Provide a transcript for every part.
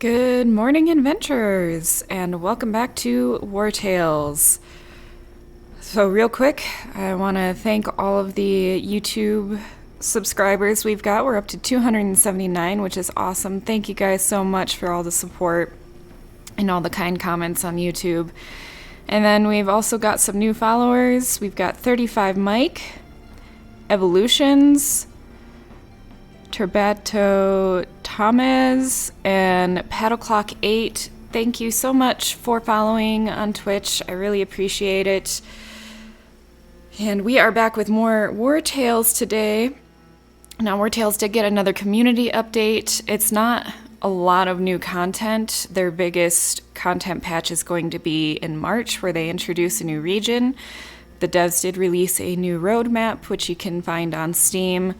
Good morning, adventurers, and welcome back to Wartales. So real quick, I want to thank all of the YouTube subscribers we've got. We're up to 279, which is awesome. Thank you guys so much for all the support and all the kind comments on YouTube. And then we've also got some new followers. We've got 35 Mike, Evolutions, Turbato Thomas, and Paddleclock 8. Thank you so much for following on Twitch. I really appreciate it. And we are back with more Wartales today. Now, Wartales did get another community update. It's not a lot of new content. Their biggest content patch is going to be in March, where they introduce a new region. The devs did release a new roadmap, which you can find on Steam.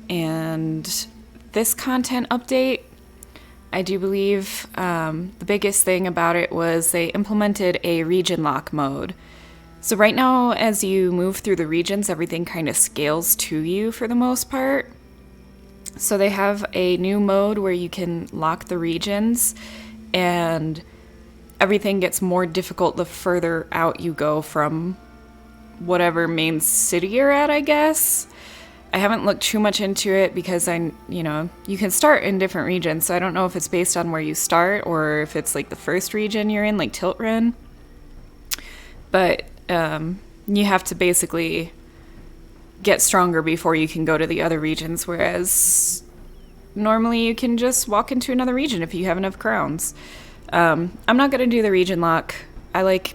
And this content update, I do believe the biggest thing about it was they implemented a region lock mode. So right now, as you move through the regions, everything kind of scales to you for the most part. So they have a new mode where you can lock the regions, and everything gets more difficult the further out you go from whatever main city you're at, I guess. I haven't looked too much into it because you can start in different regions, so I don't know if it's based on where you start or if it's like the first region you're in, like Tiltren. But you have to basically get stronger before you can go to the other regions, whereas normally you can just walk into another region if you have enough crowns. I'm not going to do the region lock. I like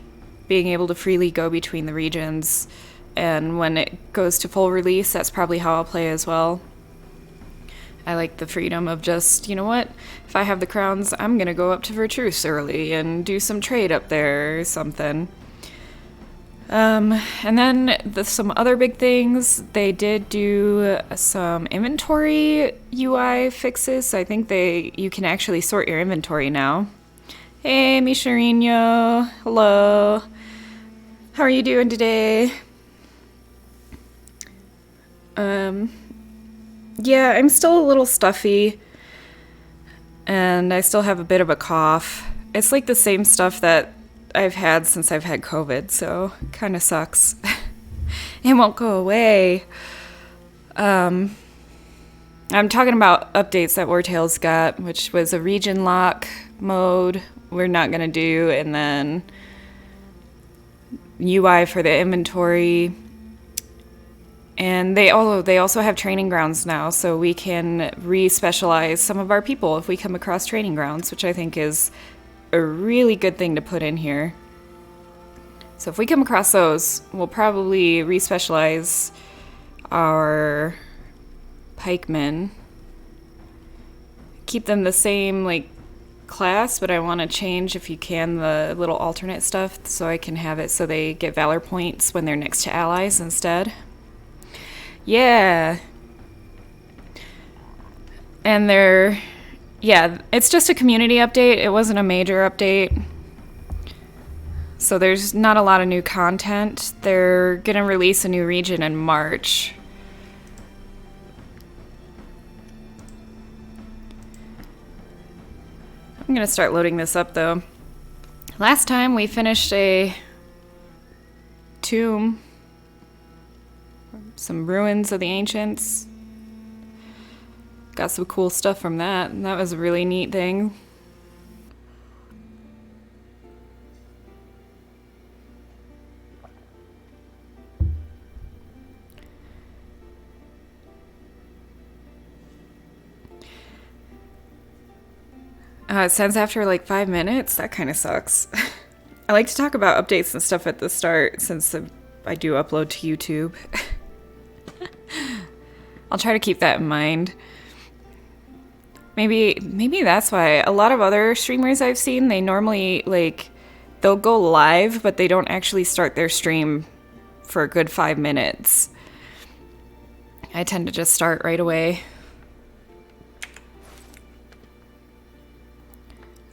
being able to freely go between the regions. And when it goes to full release, that's probably how I'll play as well. I like the freedom of just, you know what? If I have the crowns, I'm going to go up to Vertruce early and do some trade up there or something. And then some other big things. They did do some inventory UI fixes. I think you can actually sort your inventory now. Hey, Micharino. Hello. How are you doing today? Yeah, I'm still a little stuffy, and I still have a bit of a cough. It's like the same stuff that I've had since I've had COVID, so it kind of sucks. It won't go away. I'm talking about updates that Wartales got, which was a region lock mode we're not going to do, and then UI for the inventory. And they also have training grounds now, so we can re-specialize some of our people if we come across training grounds, which I think is a really good thing to put in here. So if we come across those, we'll probably re-specialize our pikemen. Keep them the same, class, but I want to change, if you can, the little alternate stuff, so I can have it so they get valor points when they're next to allies instead. Yeah. And it's just a community update. It wasn't a major update. So there's not a lot of new content. They're going to release a new region in March. I'm going to start loading this up, though. Last time we finished a tomb. Some ruins of the ancients. Got some cool stuff from that, and that was a really neat thing. It sends after 5 minutes. That kind of sucks. I like to talk about updates and stuff at the start since I do upload to YouTube. I'll try to keep that in mind. Maybe that's why a lot of other streamers I've seen, they normally they'll go live, but they don't actually start their stream for a good 5 minutes. I tend to just start right away.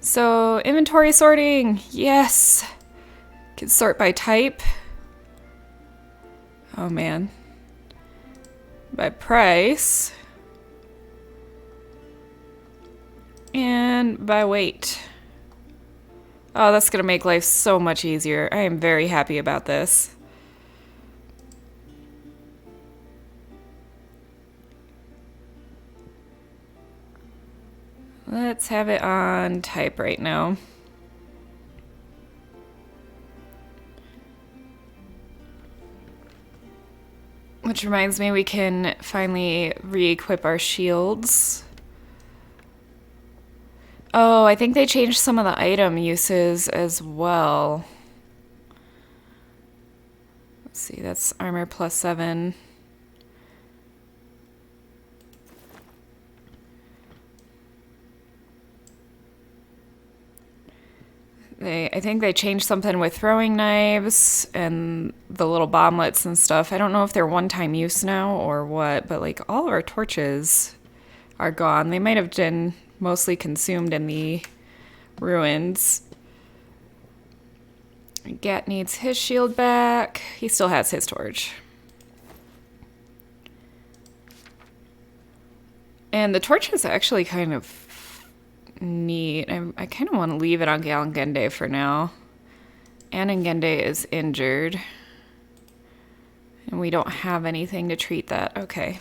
So, inventory sorting. Yes. Can sort by type. Oh man. By price. and by weight. Oh, that's going to make life so much easier. I am very happy about this. Let's have it on type right now. Which reminds me, we can finally re-equip our shields. Oh, I think they changed some of the item uses as well. Let's see, that's armor +7. I think they changed something with throwing knives and the little bomblets and stuff. I don't know if they're one-time use now or what, but like all of our torches are gone. They might have been mostly consumed in the ruins. Gat needs his shield back. He still has his torch. And the torch is actually kind of neat. I kind of want to leave it on Galengende for now. Anengende is injured. And we don't have anything to treat that. Okay.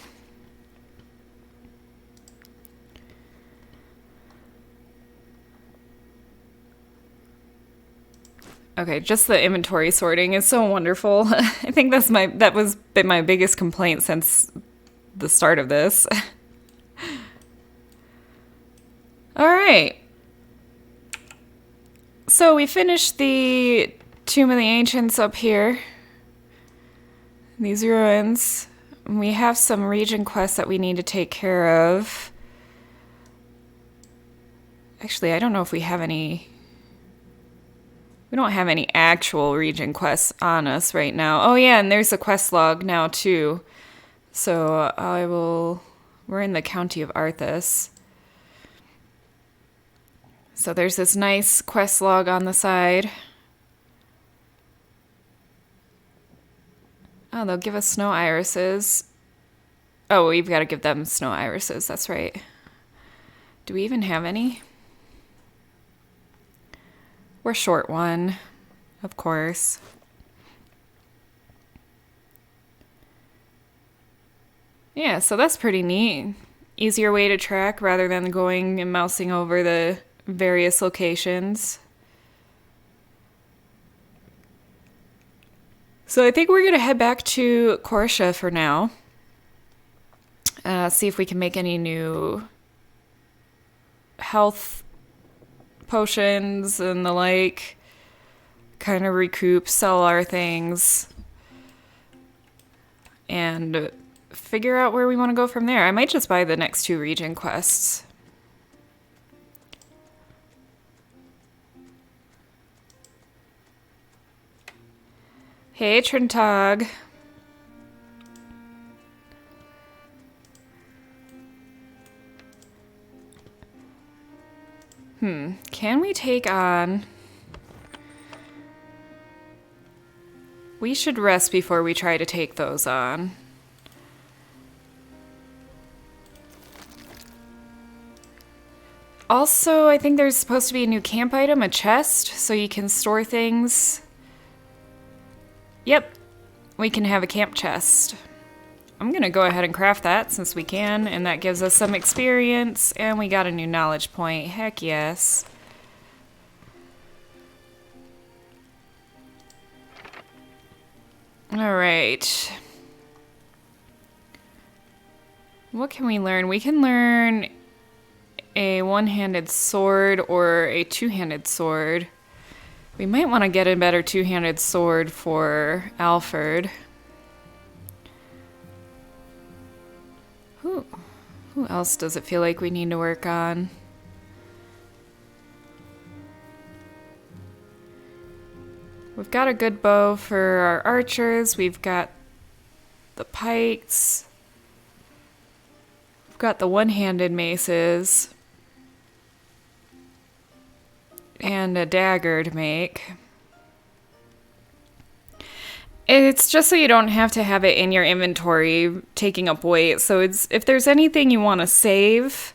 Okay, just the inventory sorting is so wonderful. I think that was been my biggest complaint since the start of this. All right. So we finished the Tomb of the Ancients up here. These ruins. We have some region quests that we need to take care of. Actually, I don't know if we have any. We don't have any actual region quests on us right now. Oh yeah, and there's a quest log now too. So we're in the county of Arthas. So there's this nice quest log on the side. Oh, they'll give us snow irises. Oh, we've got to give them snow irises, that's right. Do we even have any? We're short one, of course. Yeah, so that's pretty neat. Easier way to track rather than going and mousing over the various locations. So I think we're going to head back to Korsha for now. See if we can make any new health potions and the like. Kind of recoup, sell our things. And figure out where we want to go from there. I might just buy the next 2 region quests. Hey, Trintog. Can we take on... We should rest before we try to take those on. Also, I think there's supposed to be a new camp item, a chest, so you can store things. Yep, we can have a camp chest. I'm gonna go ahead and craft that since we can, and that gives us some experience, and we got a new knowledge point. Heck yes. Alright. What can we learn? We can learn a one-handed sword or a two-handed sword. We might want to get a better two-handed sword for Alfred. Who else does it feel like we need to work on? We've got a good bow for our archers. We've got the pikes. We've got the one-handed maces. And a dagger to make. It's just so you don't have to have it in your inventory taking up weight. So it's if there's anything you want to save,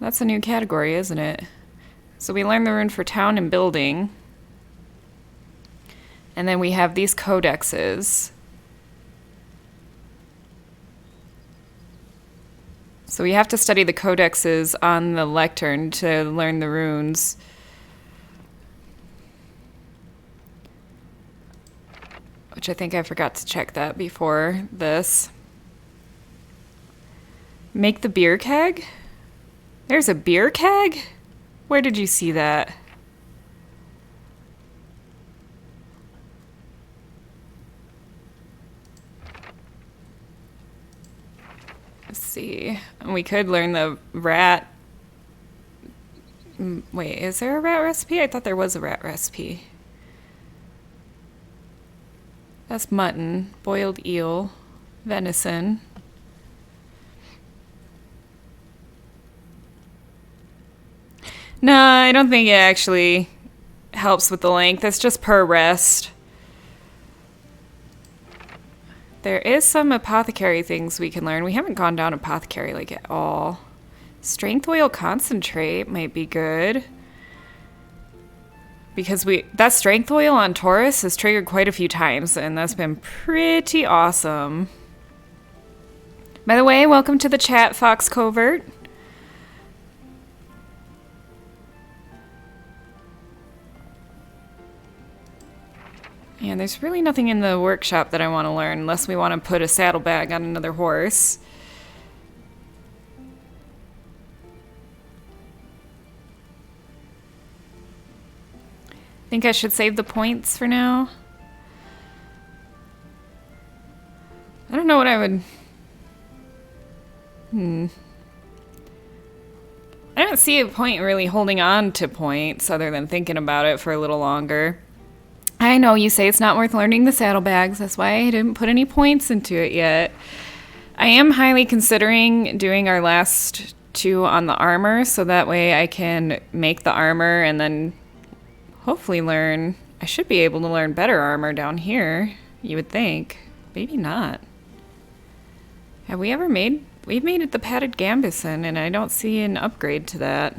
That's a new category, isn't it? So we learned the rune for town and building. And then we have these codexes. So we have to study the codexes on the lectern to learn the runes. Which I think I forgot to check that before this. Make the beer keg? There's a beer keg? Where did you see that? Let's see. We could learn the rat. Wait, is there a rat recipe? I thought there was a rat recipe. That's mutton, boiled eel, venison. No, I don't think it actually helps with the length. It's just per rest. There is some apothecary things we can learn. We haven't gone down apothecary like at all. Strength oil concentrate might be good. Because that strength oil on Taurus has triggered quite a few times, and that's been pretty awesome. By the way, welcome to the chat, Fox Covert. And there's really nothing in the workshop that I want to learn unless we want to put a saddlebag on another horse. Think I should save the points for now? I don't know what I would... I don't see a point really holding on to points other than thinking about it for a little longer. I know you say it's not worth learning the saddlebags. That's why I didn't put any points into it yet. I am highly considering doing our last two on the armor, so that way I can make the armor and then hopefully learn... I should be able to learn better armor down here, you would think. Maybe not. Have we ever made... We've made it the padded gambeson, and I don't see an upgrade to that.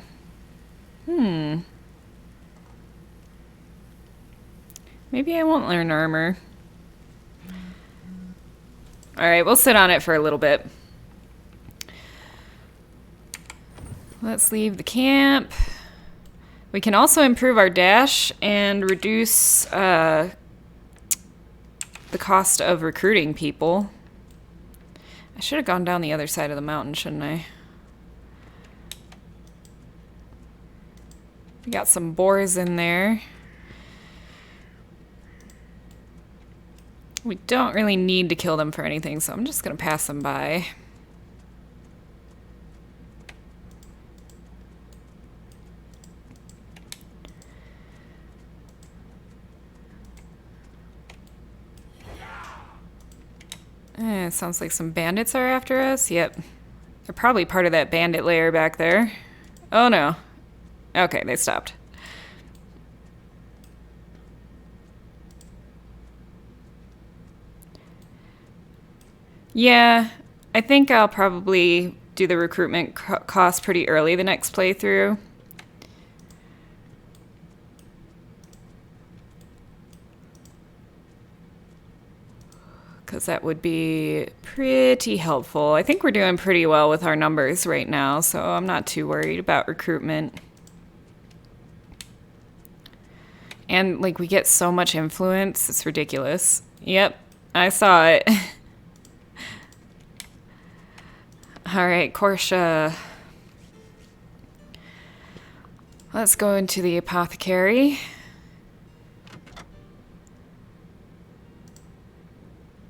Maybe I won't learn armor. Alright, we'll sit on it for a little bit. Let's leave the camp. We can also improve our dash and reduce the cost of recruiting people. I should have gone down the other side of the mountain, shouldn't I? We got some boars in there. We don't really need to kill them for anything, so I'm just going to pass them by. It sounds like some bandits are after us. Yep. They're probably part of that bandit lair back there. Oh no. Okay, they stopped. Yeah, I think I'll probably do the recruitment cost pretty early the next playthrough. Because that would be pretty helpful. I think we're doing pretty well with our numbers right now, so I'm not too worried about recruitment. And, like, we get so much influence, it's ridiculous. Yep, I saw it. Alright, Korsha. Let's go into the apothecary.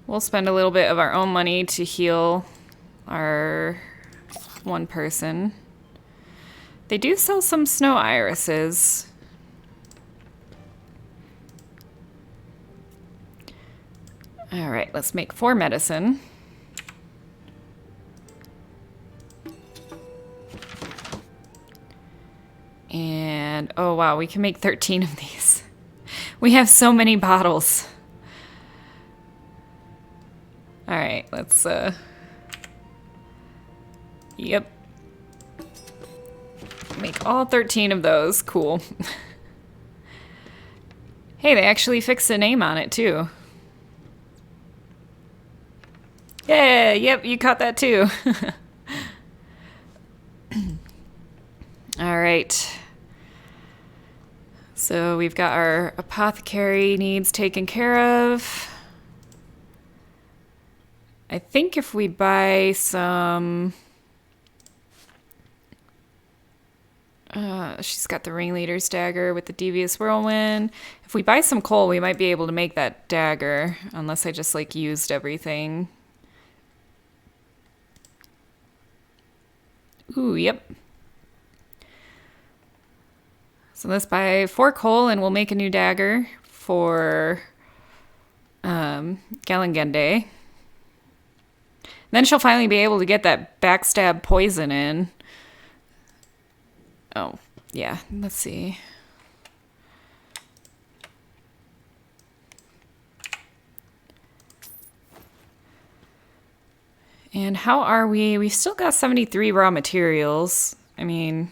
We'll spend a little bit of our own money to heal our one person. They do sell some snow irises. Alright, let's make 4 medicine. And, oh wow, we can make 13 of these. We have so many bottles. Alright, let's, Yep. Make all 13 of those. Cool. Hey, they actually fixed a name on it, too. Yeah, yep, you caught that, too. All right. So we've got our apothecary needs taken care of. I think if we buy some... she's got the ringleader's dagger with the devious whirlwind. If we buy some coal, we might be able to make that dagger, unless I just, like, used everything. Ooh, yep. So let's buy 4 coal, and we'll make a new dagger for Galangende. Then she'll finally be able to get that backstab poison in. Oh, yeah, let's see. And how are we? We've still got 73 raw materials. I mean,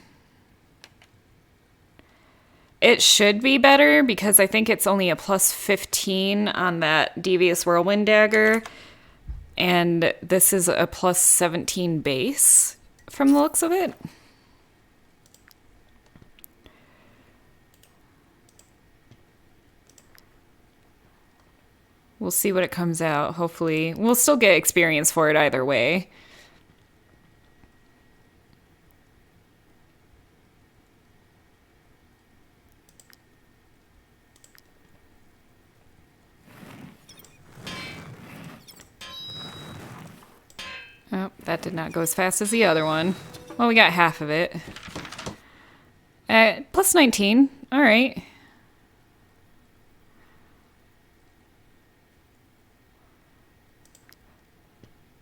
it should be better because I think it's only a plus 15 on that devious whirlwind dagger. And this is a plus 17 base from the looks of it. We'll see what it comes out. Hopefully, we'll still get experience for it either way. Oh, that did not go as fast as the other one. Well, we got half of it. Plus 19. All right.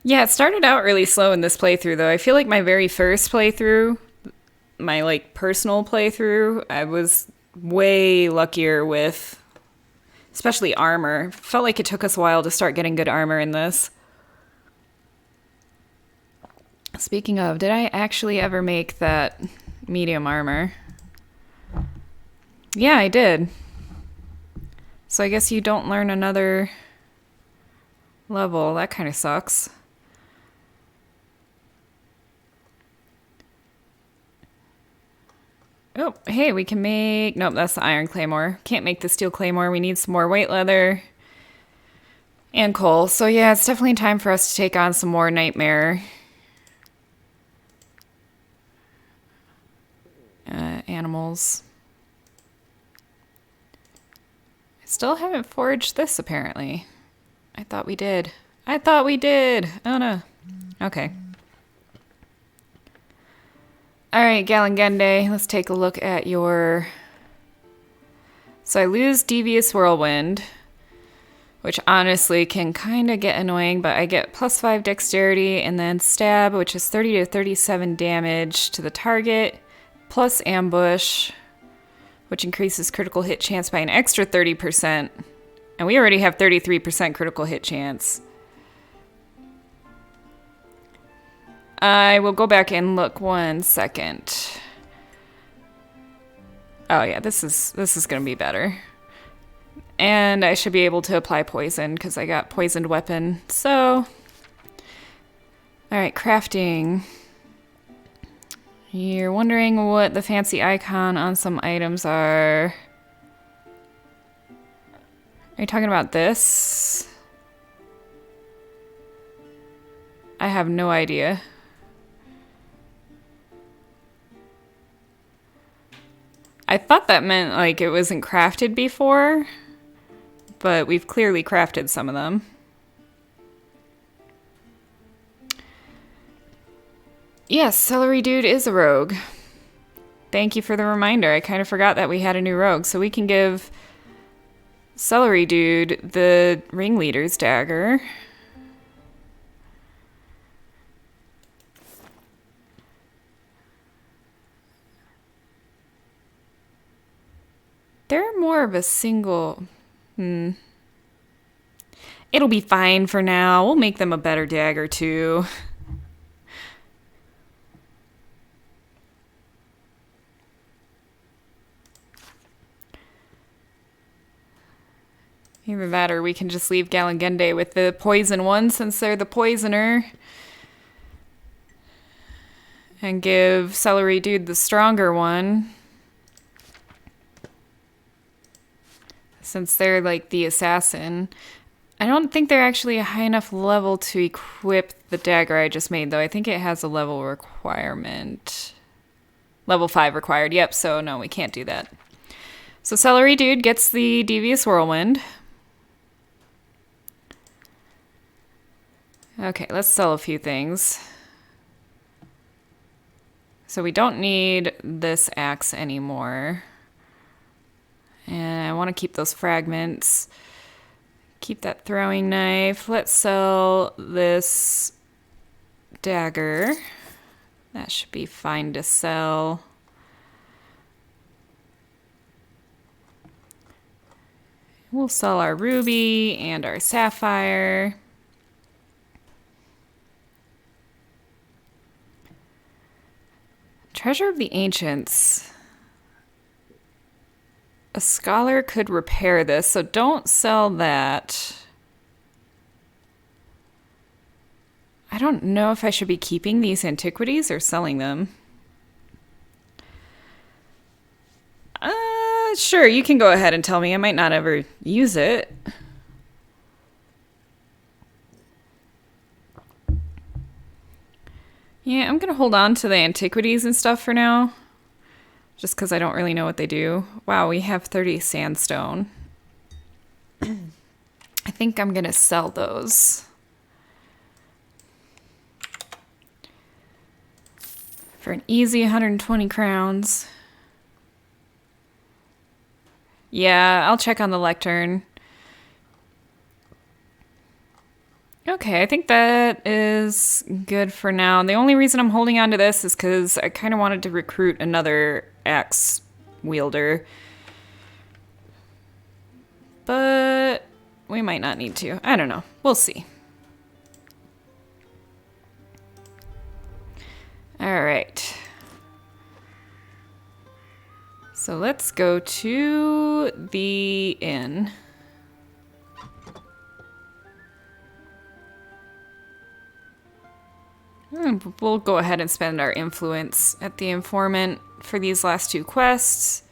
Yeah, it started out really slow in this playthrough, though. I feel like my very first playthrough, my, like, personal playthrough, I was way luckier with, especially armor. Felt like it took us a while to start getting good armor in this. Speaking of, did I actually ever make that medium armor? Yeah, I did. So I guess you don't learn another level. That kind of sucks. Oh, hey, we can make... Nope, that's the iron claymore. Can't make the steel claymore. We need some more white leather and coal. So yeah, it's definitely time for us to take on some more nightmare animals. I still haven't foraged this, apparently. I thought we did. I thought we did! Oh, no. Okay. Alright, Galangende, let's take a look at your... So I lose Devious Whirlwind, which honestly can kind of get annoying, but I get plus 5 dexterity, and then stab, which is 30 to 37 damage to the target, plus ambush, which increases critical hit chance by an extra 30%. And we already have 33% critical hit chance. I will go back and look 1 second. Oh yeah, this is gonna be better. And I should be able to apply poison because I got poisoned weapon. So, alright, crafting. You're wondering what the fancy icon on some items are. Are you talking about this? I have no idea. I thought that meant like it wasn't crafted before, but we've clearly crafted some of them. Yes, Celery Dude is a rogue. Thank you for the reminder. I kind of forgot that we had a new rogue, so we can give Celery Dude the ringleader's dagger. They're more of a single... It'll be fine for now. We'll make them a better dagger, too. Either that or we can just leave Galangende with the poison one since they're the poisoner. And give Celery Dude the stronger one. Since they're like the assassin. I don't think they're actually a high enough level to equip the dagger I just made, though. I think it has a level requirement. Level 5 required. Yep, so no, we can't do that. So Celery Dude gets the Devious Whirlwind. Okay, let's sell a few things. So we don't need this axe anymore. And I want to keep those fragments. Keep that throwing knife. Let's sell this dagger. That should be fine to sell. We'll sell our ruby and our sapphire. Treasure of the Ancients. A scholar could repair this, so don't sell that. I don't know if I should be keeping these antiquities or selling them. Sure, you can go ahead and tell me. I might not ever use it. Yeah, I'm going to hold on to the antiquities and stuff for now. Just because I don't really know what they do. Wow, we have 30 sandstone. I think I'm going to sell those. For an easy 120 crowns. Yeah, I'll check on the lectern. Okay, I think that is good for now. The only reason I'm holding on to this is because I kind of wanted to recruit another axe wielder. But we might not need to. I don't know. We'll see. All right. So let's go to the inn. We'll go ahead and spend our influence at the informant for these last two quests.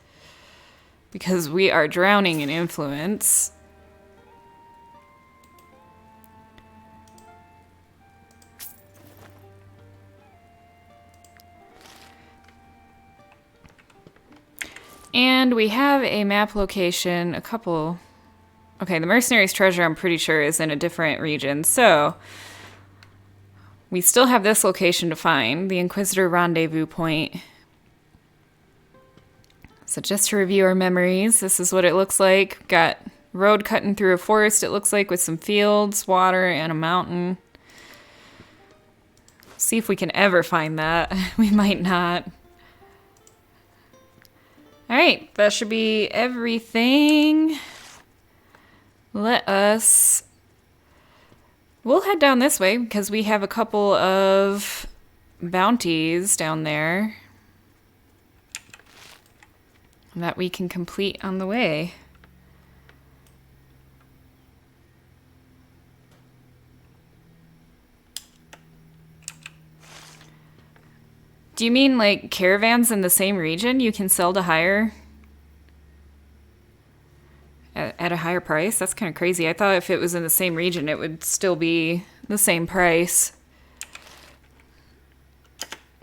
Because we are drowning in influence. And we have a map location, a couple... Okay, the mercenaries' treasure I'm pretty sure is in a different region, so... We still have this location to find, the Inquisitor Rendezvous Point. So just to review our memories, this is what it looks like. Got road cutting through a forest, it looks like, with some fields, water, and a mountain. See if we can ever find that. We might not. Alright, that should be everything. Let us... We'll head down this way because we have a couple of bounties down there that we can complete on the way. Do you mean like caravans in the same region you can sell to higher? At a higher price? That's kind of crazy. I thought if it was in the same region, it would still be the same price.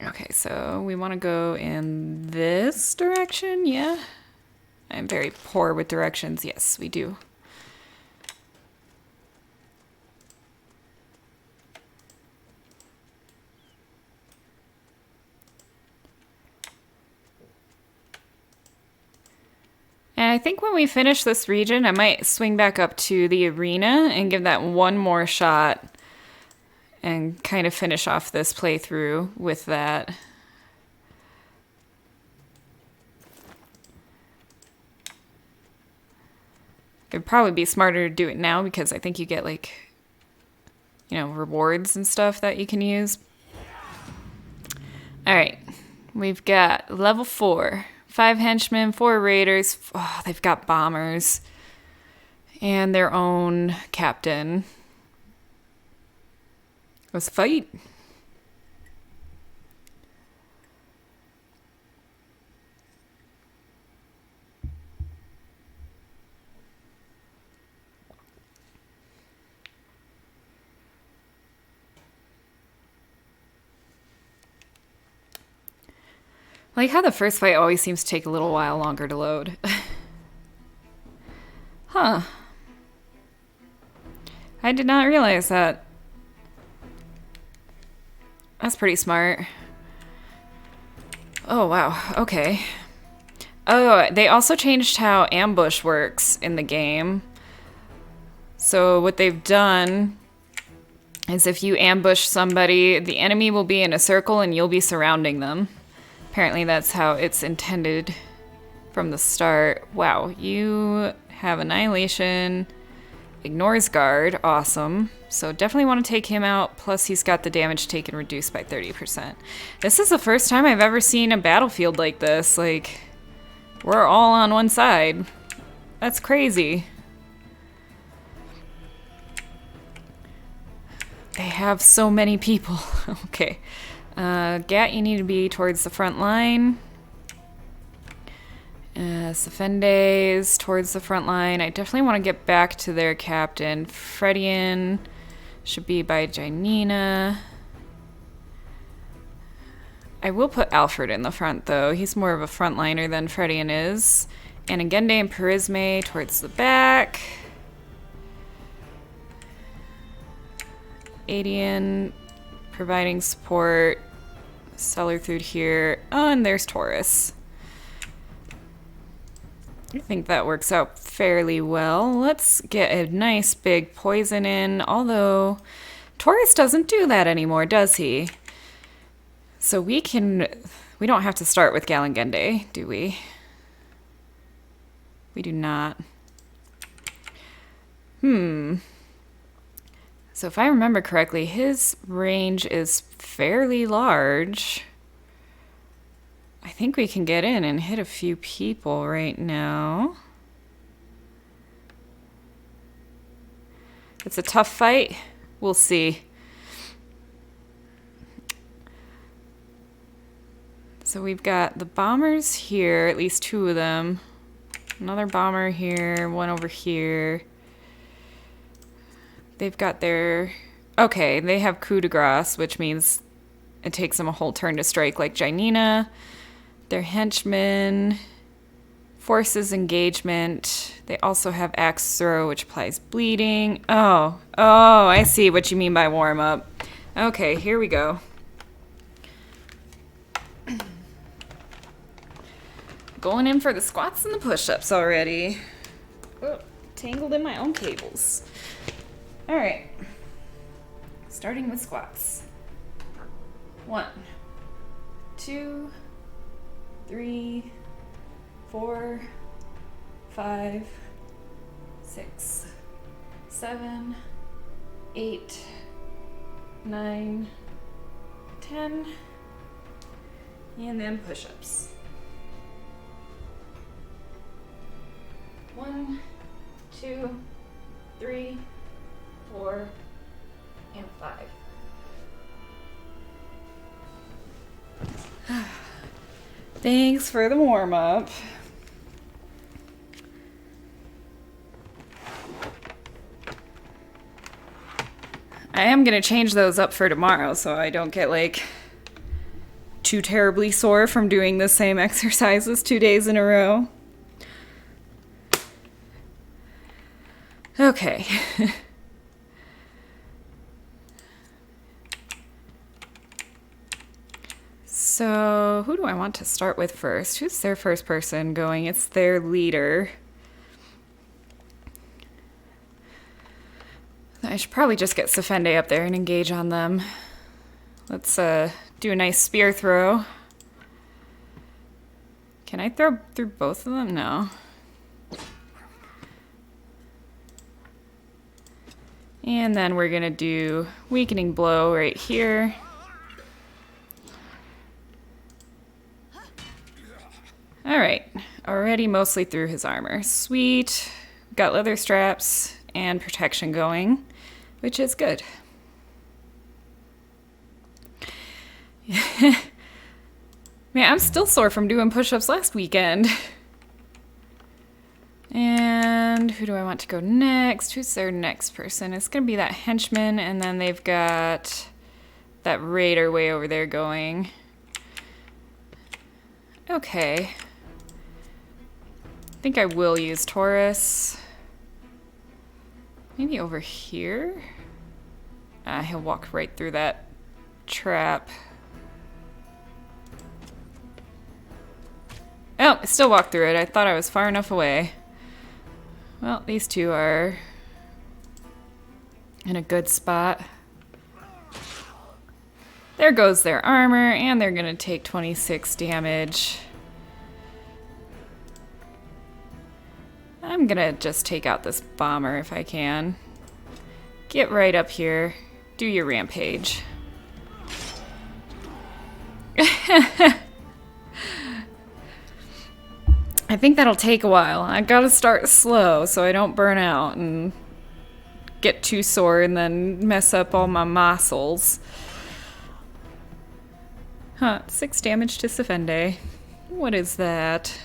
Okay, so we want to go in this direction, yeah? I'm very poor with directions. Yes, we do. And I think when we finish this region, I might swing back up to the arena and give that one more shot and kind of finish off this playthrough with that. It'd probably be smarter to do it now because I think you get like, you know, rewards and stuff that you can use. All right, we've got level 4. 5 henchmen, 4 raiders. Oh, they've got bombers. And their own captain. Let's fight. Like how the first fight always seems to take a little while longer to load. Huh. I did not realize that. That's pretty smart. Oh, wow. Okay. Oh, they also changed how ambush works in the game. So what they've done is if you ambush somebody, the enemy will be in a circle and you'll be surrounding them. Apparently that's how it's intended from the start. Wow, you have Annihilation, ignores guard, awesome. So definitely want to take him out, plus he's got the damage taken reduced by 30%. This is the first time I've ever seen a battlefield like this. Like, we're all on one side. That's crazy. They have so many people. Okay. Gat, you need to be towards the front line. Safendes towards the front line. I definitely want to get back to their captain. Fredian should be by Janina. I will put Alfred in the front, though. He's more of a frontliner than Fredian is. And Agende and Perisme towards the back. Adian providing support. Cellar through here. Oh, and there's Taurus. I think that works out fairly well. Let's get a nice big poison in, although Taurus doesn't do that anymore, does he? So we don't have to start with Galengende, do we? We do not. So if I remember correctly, his range is fairly large. I think we can get in and hit a few people right now. It's a tough fight. We'll see. So we've got the bombers here, at least 2 of them. Another bomber here, one over here. They've got their... Okay, they have coup de grace, which means it takes them a whole turn to strike like Janina. Their henchmen, forces engagement. They also have axe throw, which applies bleeding. Oh, I see what you mean by warm up. Okay, here we go. Going in for the squats and the push-ups already. Oh, tangled in my own cables. All right, starting with squats. 1, 2, 3, 4, 5, 6, 7, 8, 9, 10, and then push-ups. 1, 2, 3, 4, and 5. Thanks for the warm-up. I am going to change those up for tomorrow so I don't get, like, too terribly sore from doing the same exercises 2 days in a row. Okay. So, who do I want to start with first? Who's their first person going? It's their leader. I should probably just get Safende up there and engage on them. Let's do a nice spear throw. Can I throw through both of them? No. And then we're going to do weakening blow right here. Alright, already mostly through his armor. Sweet. Got leather straps and protection going, which is good. Man, I'm still sore from doing push-ups last weekend. And who do I want to go next? Who's their next person? It's going to be that henchman, and then they've got that raider way over there going. Okay. I think I will use Taurus. Maybe over here? He'll walk right through that trap. Oh, I still walked through it. I thought I was far enough away. Well, these two are in a good spot. There goes their armor, and they're gonna take 26 damage. I'm gonna just take out this bomber if I can. Get right up here. Do your rampage. I think that'll take a while. I gotta start slow so I don't burn out and get too sore and then mess up all my muscles. Huh, 6 damage to Sefende. What is that?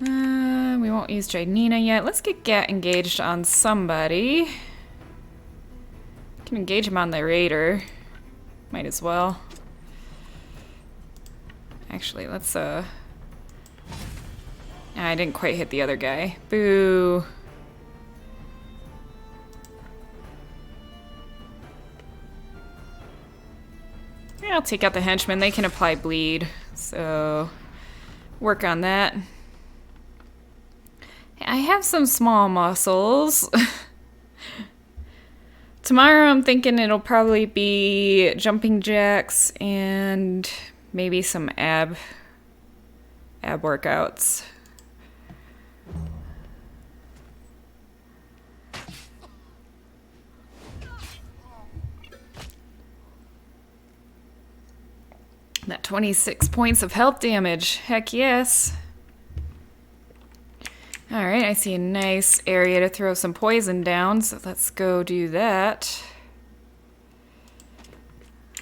We won't use Janina yet. Let's get Gat engaged on somebody. Can engage him on the raider. Might as well. Actually, let's I didn't quite hit the other guy. Boo. Yeah, I'll take out the henchmen. They can apply bleed. So, work on that. I have some small muscles. Tomorrow I'm thinking it'll probably be jumping jacks and maybe some ab workouts. That 26 points of health damage. Heck yes. Alright, I see a nice area to throw some poison down, so let's go do that.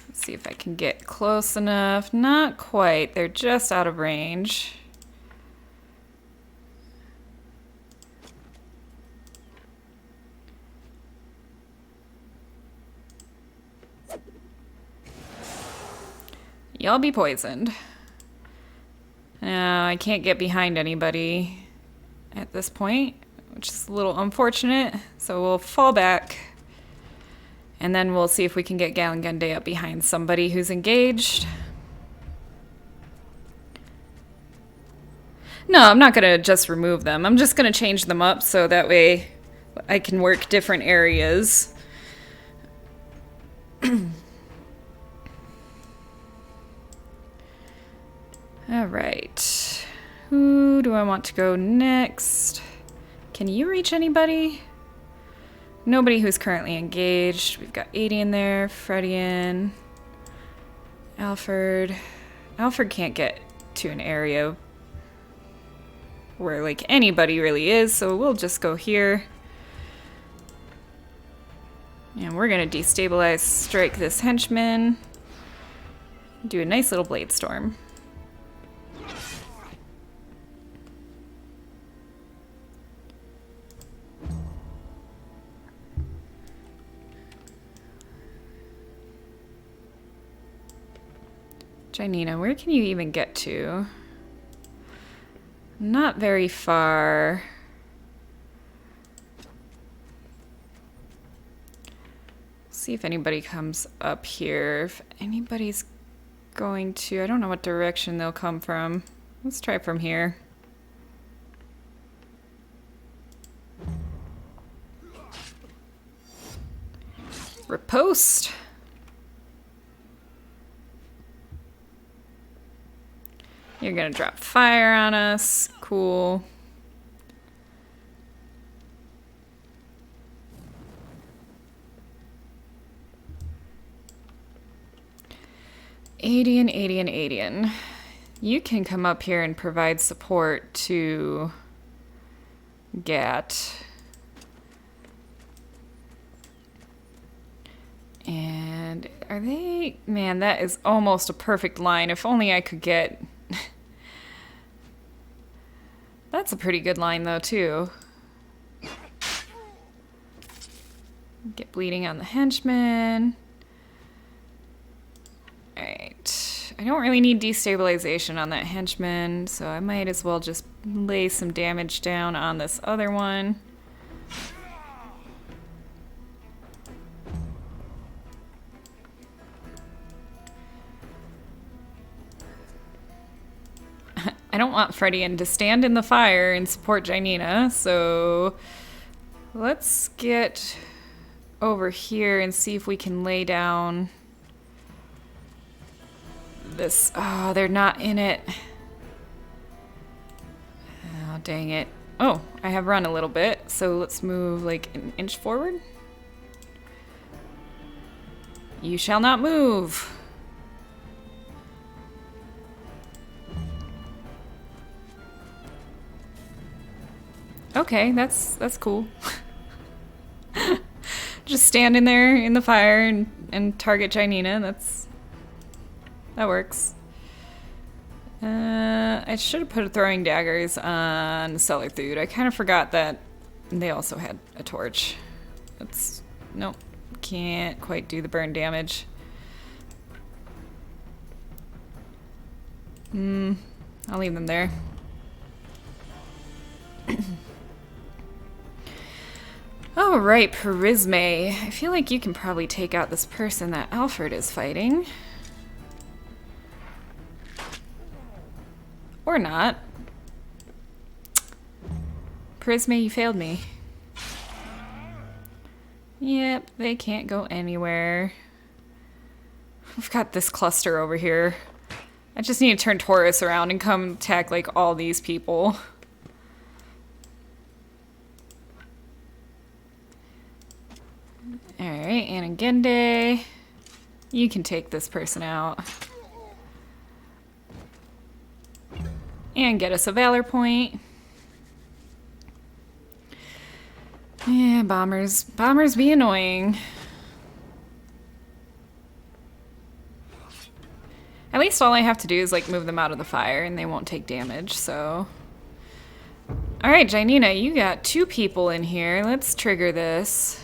Let's see if I can get close enough. Not quite. They're just out of range. Y'all be poisoned. I can't get behind anybody at this point, which is a little unfortunate. So we'll fall back. And then we'll see if we can get Galangunde up behind somebody who's engaged. No, I'm not going to just remove them. I'm just going to change them up so that way I can work different areas. Alright. Who do I want to go next? Can you reach anybody? Nobody who's currently engaged. We've got 80 in there, Freddie in, Alfred. Alfred can't get to an area where like anybody really is, so we'll just go here. And we're gonna destabilize, strike this henchman. Do a nice little blade storm. Janina, where can you even get to? Not very far. See if anybody comes up here. If anybody's going to... I don't know what direction they'll come from. Let's try from here. Riposte! You're gonna drop fire on us. Cool. Adian. You can come up here and provide support to Gat. And are they... Man, that is almost a perfect line. If only I could get... That's a pretty good line, though, too. Get bleeding on the henchman. Alright. I don't really need destabilization on that henchman, so I might as well just lay some damage down on this other one. I don't want Fredian to stand in the fire and support Janina, so let's get over here and see if we can lay down this. Oh, they're not in it. Oh, dang it. Oh, I have run a little bit, so let's move like an inch forward. You shall not move. Okay, that's cool. Just stand in there in the fire and target Janina. That works. I should have put throwing daggers on Cellar Thude. I kind of forgot that they also had a torch. Nope, can't quite do the burn damage. I'll leave them there. Alright, Charisma. I feel like you can probably take out this person that Alfred is fighting. Or not. Charisma, you failed me. Yep, they can't go anywhere. We've got this cluster over here. I just need to turn Taurus around and come attack like all these people. Alright, Anagende. You can take this person out. And get us a Valor point. Yeah, bombers. Bombers be annoying. At least all I have to do is like move them out of the fire and they won't take damage, so... Alright, Janina, you got 2 people in here. Let's trigger this.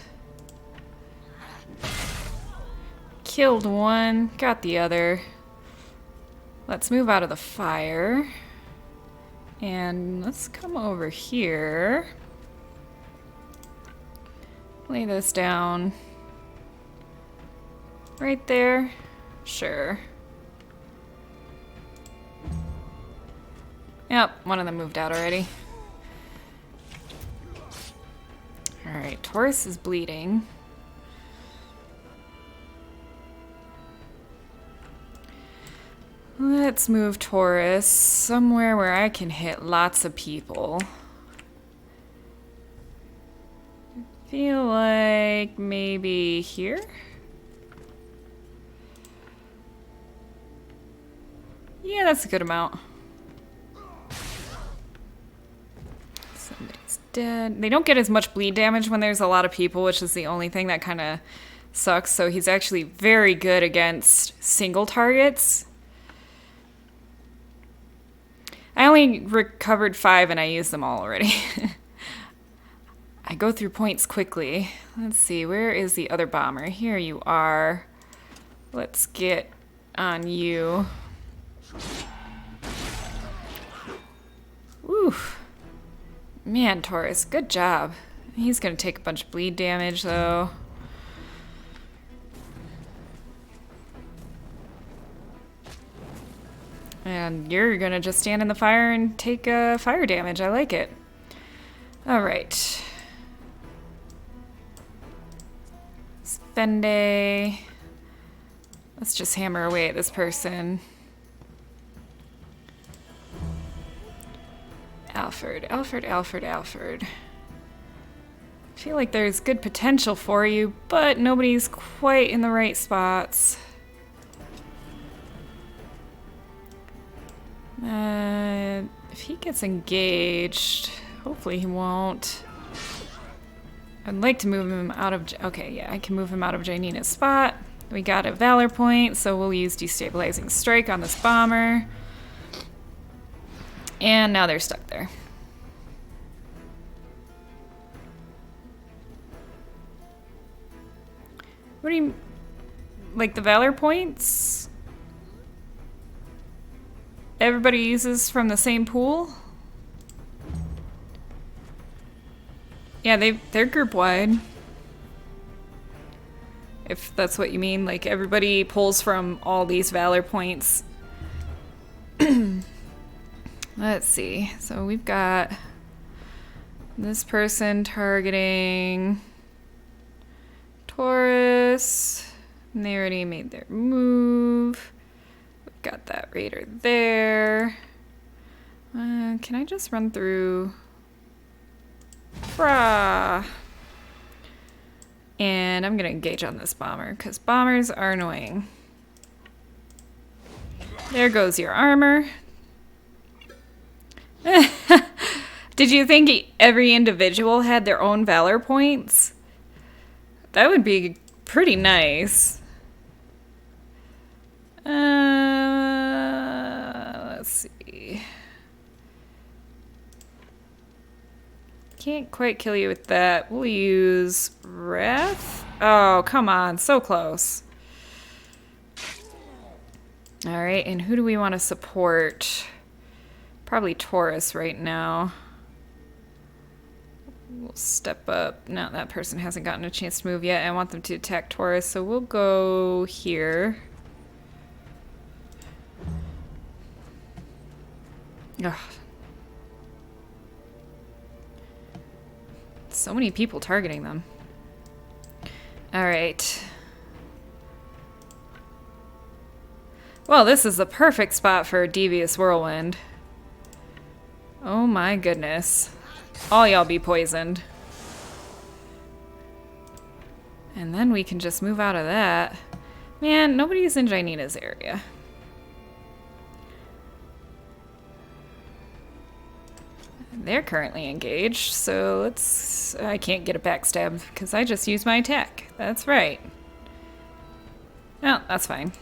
Killed one, got the other. Let's move out of the fire. And let's come over here. Lay this down. Right there? Sure. Yep, one of them moved out already. Alright, Taurus is bleeding. Let's move Taurus somewhere where I can hit lots of people. I feel like maybe here? Yeah, that's a good amount. Somebody's dead. They don't get as much bleed damage when there's a lot of people, which is the only thing that kind of sucks. So he's actually very good against single targets. I only recovered 5 and I used them all already. I go through points quickly. Let's see, where is the other bomber? Here you are. Let's get on you. Oof. Man, Taurus, good job. He's gonna take a bunch of bleed damage though. And you're gonna just stand in the fire and take fire damage. I like it. Alright. Spende. Let's just hammer away at this person. Alfred, Alfred, Alfred, Alfred. I feel like there's good potential for you, but nobody's quite in the right spots. If he gets engaged, hopefully he won't. I'd like to move him out of... Okay, yeah, I can move him out of Janina's spot. We got a Valor point, so we'll use Destabilizing Strike on this bomber. And now they're stuck there. What do you... Like the Valor points? Everybody uses from the same pool? Yeah, they're group-wide. If that's what you mean, like everybody pulls from all these Valor points. Let's see. So we've got this person targeting Taurus. And they already made their move. We've got that raider there. Can I just run through? Brah. And I'm gonna engage on this bomber because bombers are annoying. There goes your armor. Did you think every individual had their own Valor points? That would be pretty nice. Let's see. Can't quite kill you with that. We'll use Wrath. Oh, come on. So close. Alright, and who do we want to support? Probably Taurus right now. We'll step up. No, that person hasn't gotten a chance to move yet. I want them to attack Taurus, so we'll go here. Ugh. So many people targeting them. Alright. Well, this is the perfect spot for a Devious Whirlwind. Oh my goodness. All y'all be poisoned. And then we can just move out of that. Man, nobody's in Janina's area. They're currently engaged, so let's... I can't get a backstab because I just used my attack. That's right. No, that's fine.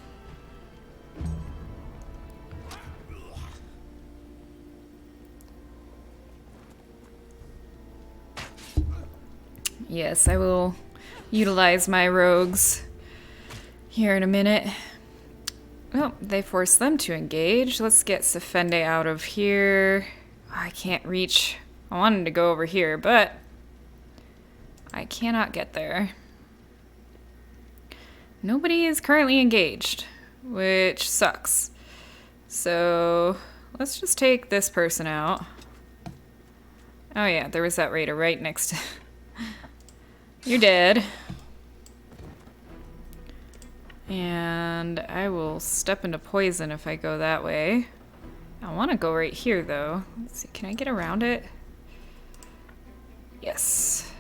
Yes, I will utilize my rogues here in a minute. Oh, they forced them to engage. Let's get Sefende out of here. I can't reach. I wanted to go over here, but I cannot get there. Nobody is currently engaged, which sucks. So let's just take this person out. Oh yeah, there was that raider right next to... You're dead. And I will step into poison if I go that way. I want to go right here, though. Let's see, can I get around it? Yes.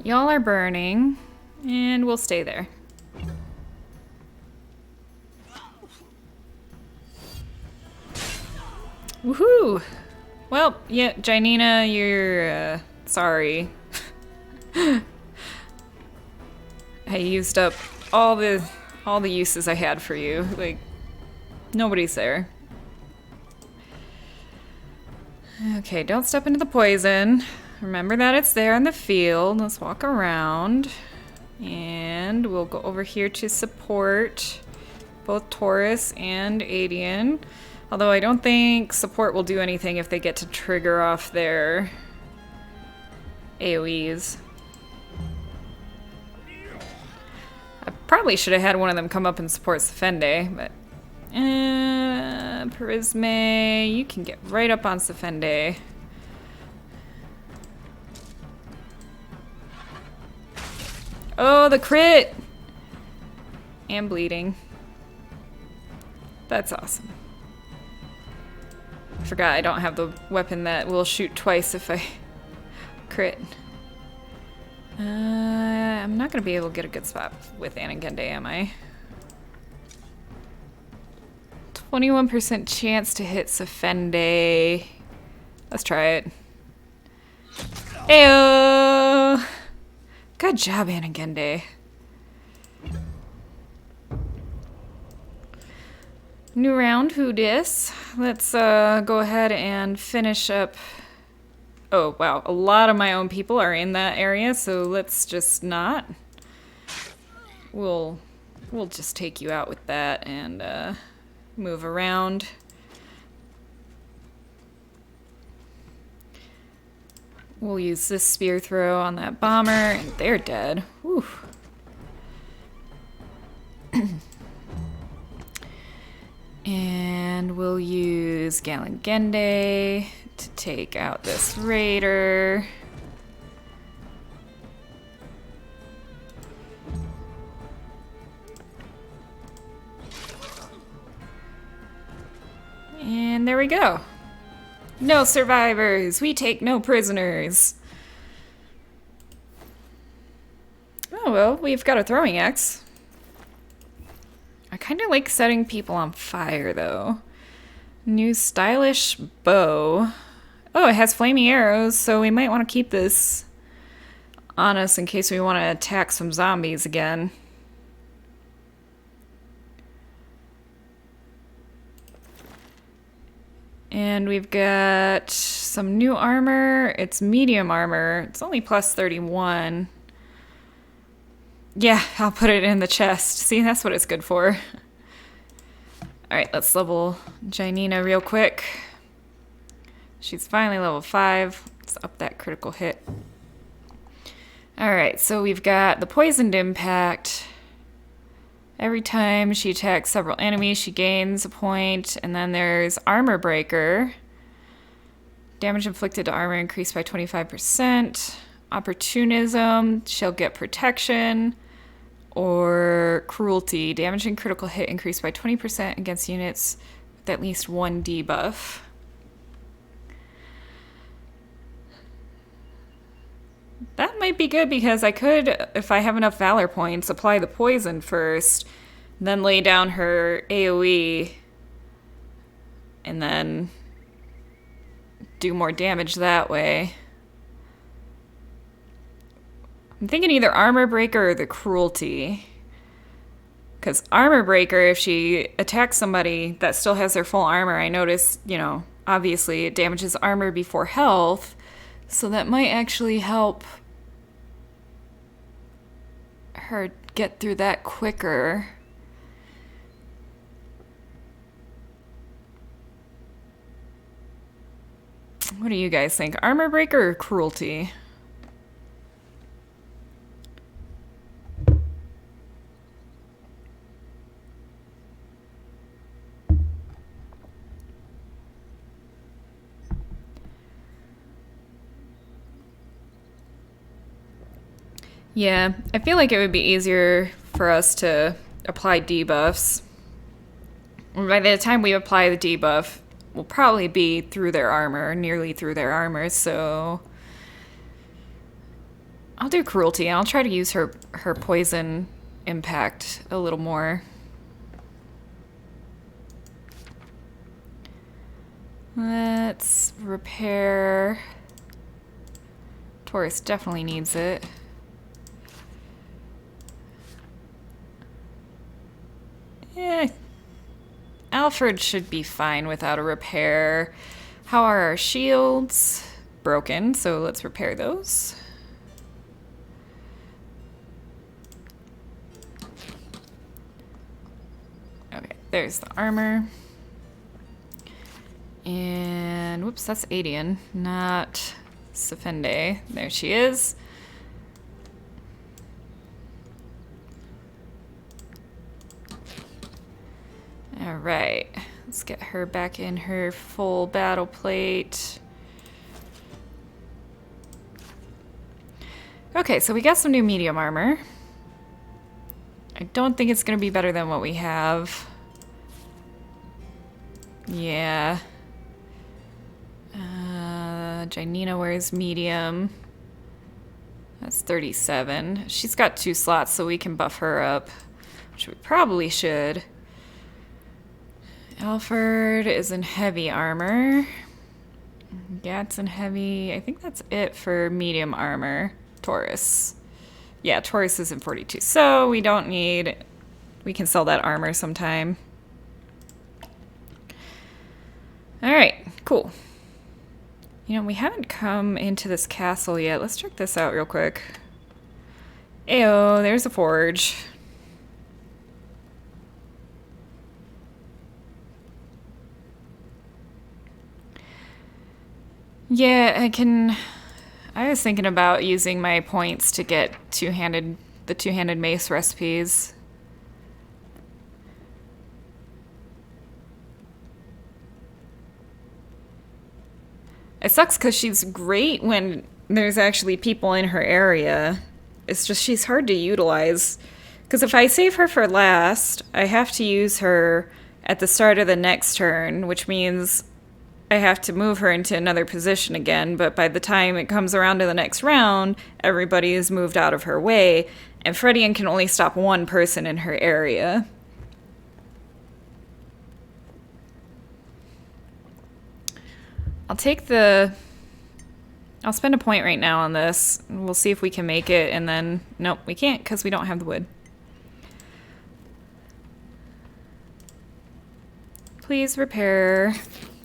Y'all are burning, and we'll stay there. Woohoo! Well, yeah, Janina, you're, sorry. I used up all the uses I had for you. Like, nobody's there. Okay, don't step into the poison. Remember that it's there in the field. Let's walk around. And we'll go over here to support both Taurus and Adian. Although I don't think support will do anything if they get to trigger off their AoEs. I probably should have had one of them come up and support Sefende, but... Prisme, you can get right up on Sefende. Oh, the crit! And bleeding. That's awesome. I forgot I don't have the weapon that will shoot twice if I crit. I'm not going to be able to get a good spot with Anagende, am I? 21% chance to hit Safende. Let's try it. Ayo! Good job, Anagende. New round, who dis? Let's go ahead and finish up. Oh, wow. A lot of my own people are in that area, so let's just not. We'll just take you out with that and move around. We'll use this spear throw on that bomber, and they're dead. Whew. And we'll use Galangende to take out this raider. And there we go. No survivors. We take no prisoners. Oh well, we've got a throwing axe. I kind of like setting people on fire, though. New stylish bow. Oh, it has flaming arrows, so we might want to keep this on us in case we want to attack some zombies again. And we've got some new armor. It's medium armor. It's only plus 31. Yeah, I'll put it in the chest. See, that's what it's good for. Alright, let's level Janina real quick. She's finally level 5. Let's up that critical hit. Alright, so we've got the poisoned impact. Every time she attacks several enemies, she gains a point. And then there's armor breaker. Damage inflicted to armor increased by 25%. Opportunism, she'll get protection. Or cruelty, damage and critical hit increased by 20% against units with at least one debuff. That might be good because I could, if I have enough valor points, apply the poison first, then lay down her AoE, and then do more damage that way. I'm thinking either Armor Breaker or the Cruelty. Because Armor Breaker, if she attacks somebody that still has their full armor, I notice, you know, obviously it damages armor before health. So that might actually help her get through that quicker. What do you guys think? Armor Breaker or Cruelty? Yeah, I feel like it would be easier for us to apply debuffs. By the time we apply the debuff, we'll probably be through their armor, nearly through their armor, so I'll do Cruelty, and I'll try to use her poison impact a little more. Let's repair. Taurus definitely needs it. Eh, Alfred should be fine without a repair. How are our shields? Broken, so let's repair those. Okay, there's the armor. And, whoops, that's Adian, not Safende. There she is. Alright, let's get her back in her full battle plate. Okay, so we got some new medium armor. I don't think it's going to be better than what we have. Yeah. Janina wears medium. That's 37. She's got 2 slots, so we can buff her up, which we probably should. Alfred is in heavy armor. Gat's in heavy. I think that's it for medium armor. Taurus. Yeah, Taurus is in 42. So we don't need... We can sell that armor sometime. Alright, cool. You know, we haven't come into this castle yet. Let's check this out real quick. Ayo, there's a forge. Yeah, I was thinking about using my points to get the two-handed mace recipes. It sucks because she's great when there's actually people in her area. It's just she's hard to utilize. Because if I save her for last, I have to use her at the start of the next turn, which means I have to move her into another position again. But by the time it comes around to the next round, everybody is moved out of her way, and Fredian can only stop one person in her area. I'll spend a point right now on this. We'll see if we can make it, and then... Nope, we can't because we don't have the wood. Please repair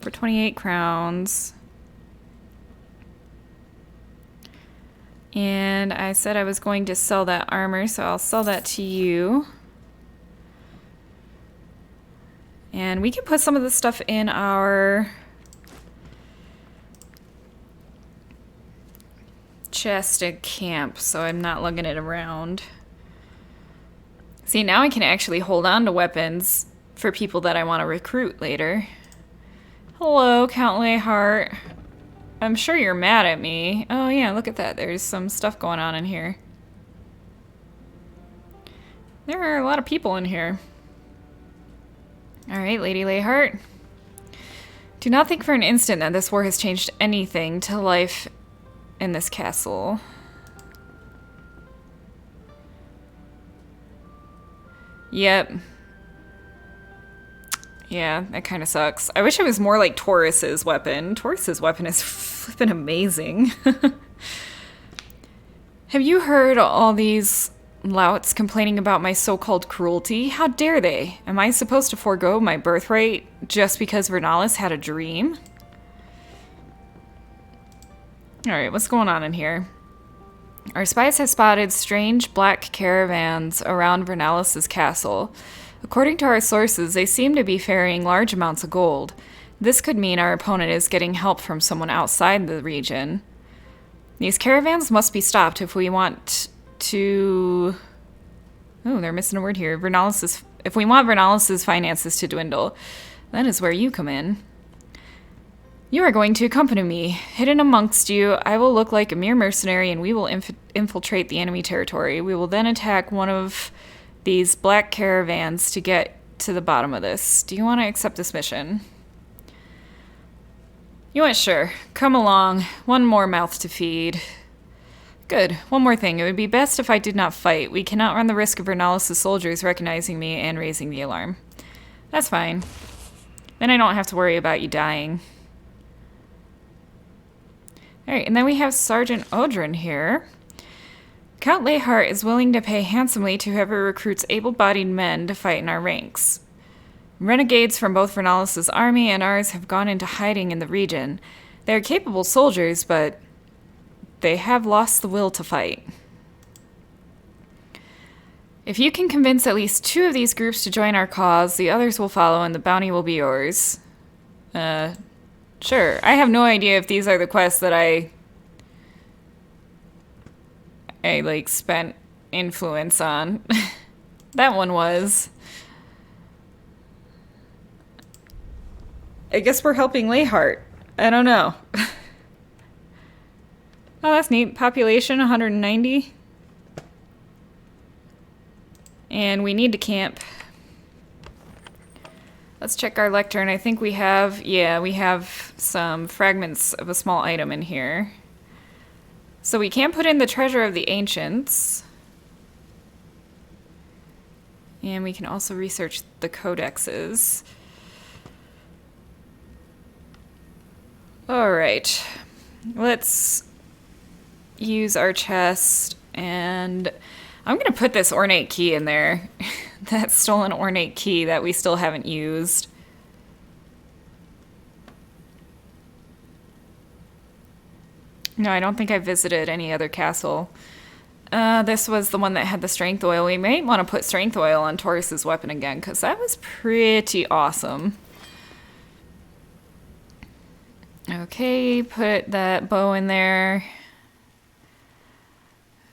for 28 crowns. And I said I was going to sell that armor, so I'll sell that to you. And we can put some of the stuff in our... chest at camp, so I'm not lugging it around. See, now I can actually hold on to weapons for people that I want to recruit later. Hello, Count Lehart. I'm sure you're mad at me. Oh yeah, look at that. There's some stuff going on in here. There are a lot of people in here. Alright, Lady Lehart. Do not think for an instant that this war has changed anything to life in this castle. Yep. Yeah, that kind of sucks. I wish it was more like Taurus's weapon. Taurus's weapon is flippin' amazing. Have you heard all these louts complaining about my so-called cruelty? How dare they? Am I supposed to forego my birthright just because Vernalis had a dream? Alright, what's going on in here? Our spies have spotted strange black caravans around Vernalis' castle. According to our sources, they seem to be ferrying large amounts of gold. This could mean our opponent is getting help from someone outside the region. These caravans must be stopped if we want to... Oh, they're missing a word here. If we want Vernalis' finances to dwindle, that is where you come in. You are going to accompany me. Hidden amongst you, I will look like a mere mercenary and we will infiltrate the enemy territory. We will then attack one of these black caravans to get to the bottom of this. Do you want to accept this mission? You want sure. Come along. One more mouth to feed. Good. One more thing. It would be best if I did not fight. We cannot run the risk of Vernalis' soldiers recognizing me and raising the alarm. That's fine. Then I don't have to worry about you dying. Alright, and then we have Sergeant Odrin here. Count Lehart is willing to pay handsomely to whoever recruits able-bodied men to fight in our ranks. Renegades from both Vernalis' army and ours have gone into hiding in the region. They are capable soldiers, but they have lost the will to fight. If you can convince at least 2 of these groups to join our cause, the others will follow and the bounty will be yours. Sure. I have no idea if these are the quests that I like, spent influence on. That one was. I guess we're helping Lehart. I don't know. Oh, that's neat. Population 190. And we need to camp. Let's check our lectern. I think we have, yeah, we have some fragments of a small item in here. So we can put in the treasure of the ancients. And we can also research the codexes. Alright. Let's use our chest, and I'm gonna put this ornate key in there. That stolen ornate key that we still haven't used. No, I don't think I visited any other castle. This was the one that had the strength oil. We might want to put strength oil on Taurus's weapon again, because that was pretty awesome. Okay, put that bow in there.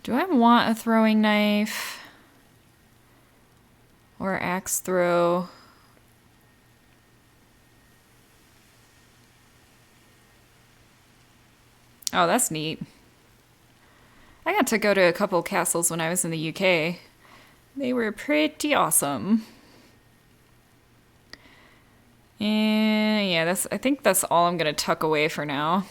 Do I want a throwing knife? Or axe throw? Oh, that's neat. I got to go to a couple castles when I was in the UK. They were pretty awesome. And yeah, I think that's all I'm gonna tuck away for now.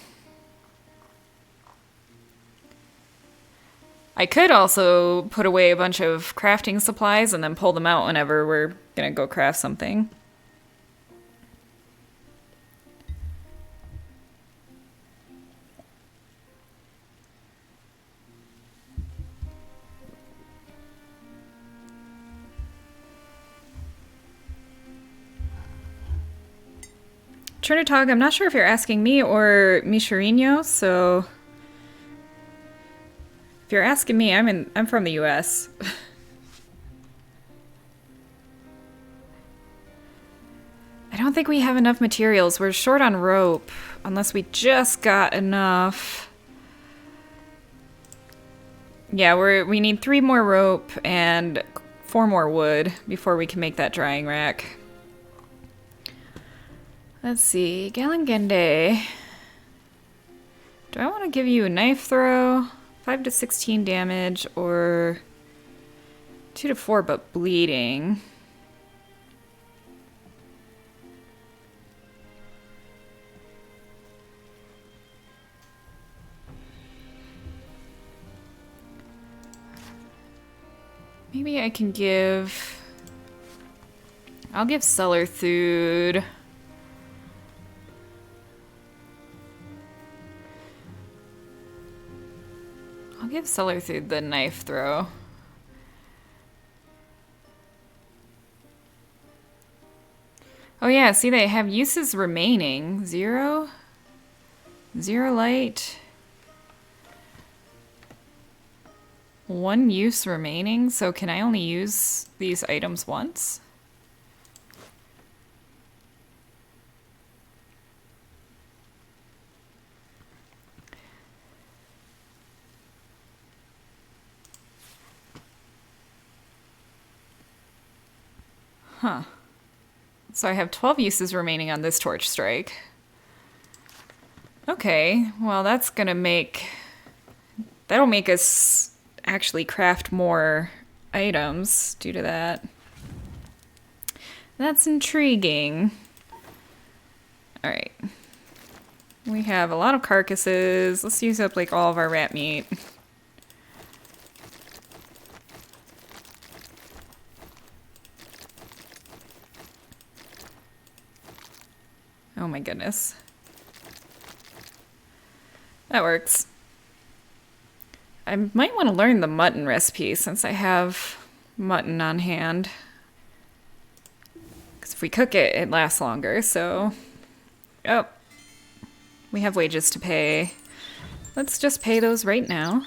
I could also put away a bunch of crafting supplies and then pull them out whenever we're gonna go craft something. Trinitog, I'm not sure if you're asking me or Micharino, so if you're asking me, I'm from the US. I don't think we have enough materials. We're short on rope, unless we just got enough. Yeah, we need 3 more rope and 4 more wood before we can make that drying rack. Let's see, Galangende. Do I want to give you a knife throw? 5 to 16 damage, or 2 to 4 but bleeding. Maybe I can give... I'll give Cellar Food. I'll give Cellar Food the knife throw. Oh yeah, see they have uses remaining. 0? 0 light. 1 use remaining, so can I only use these items once? Huh. So I have 12 uses remaining on this torch strike. Okay, well that's gonna make... That'll make us actually craft more items due to that. That's intriguing. Alright. We have a lot of carcasses. Let's use up like all of our rat meat. Oh my goodness. That works. I might want to learn the mutton recipe since I have mutton on hand. Because if we cook it, it lasts longer, so... Oh. We have wages to pay. Let's just pay those right now.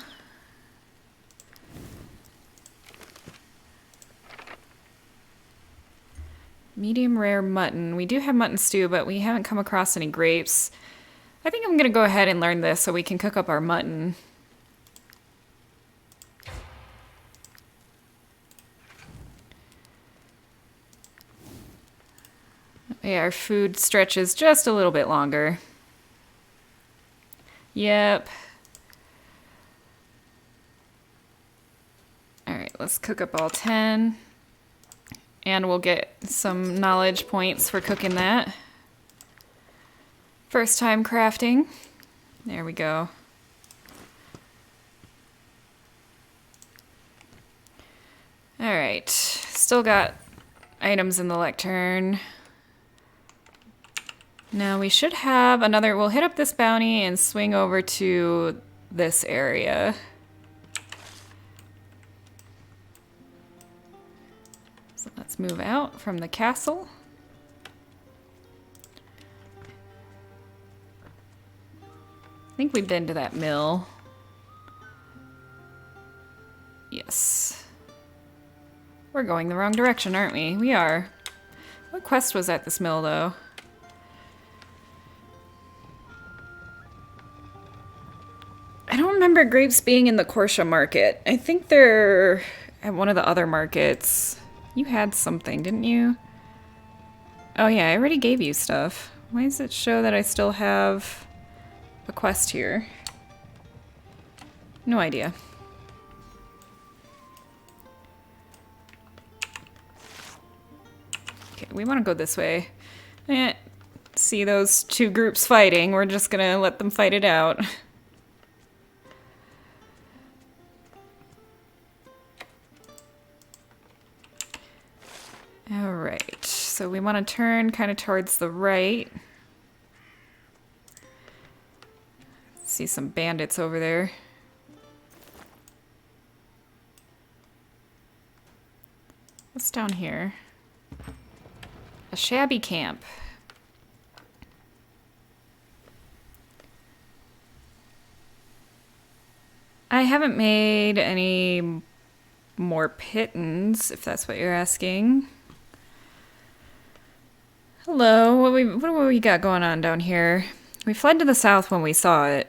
Medium rare mutton. We do have mutton stew, but we haven't come across any grapes. I think I'm going to go ahead and learn this so we can cook up our mutton. Yeah, our food stretches just a little bit longer. Yep. Alright, let's cook up all 10. And we'll get some knowledge points for cooking that. First time crafting. There we go. Alright, still got items in the lectern. Now we should have another, we'll hit up this bounty and swing over to this area. So let's move out from the castle. I think we've been to that mill. Yes. We're going the wrong direction, aren't we? We are. What quest was at this mill, though? I don't remember grapes being in the Korsha market. I think they're at one of the other markets. You had something, didn't you? Oh yeah, I already gave you stuff. Why does it show that I still have a quest here? No idea. Okay, we want to go this way. See those two groups fighting. We're just gonna let them fight it out. Alright, so we want to turn kind of towards the right. See some bandits over there. What's down here? A shabby camp. I haven't made any more pittance, if that's what you're asking. Hello, what we got going on down here? We fled to the south when we saw it.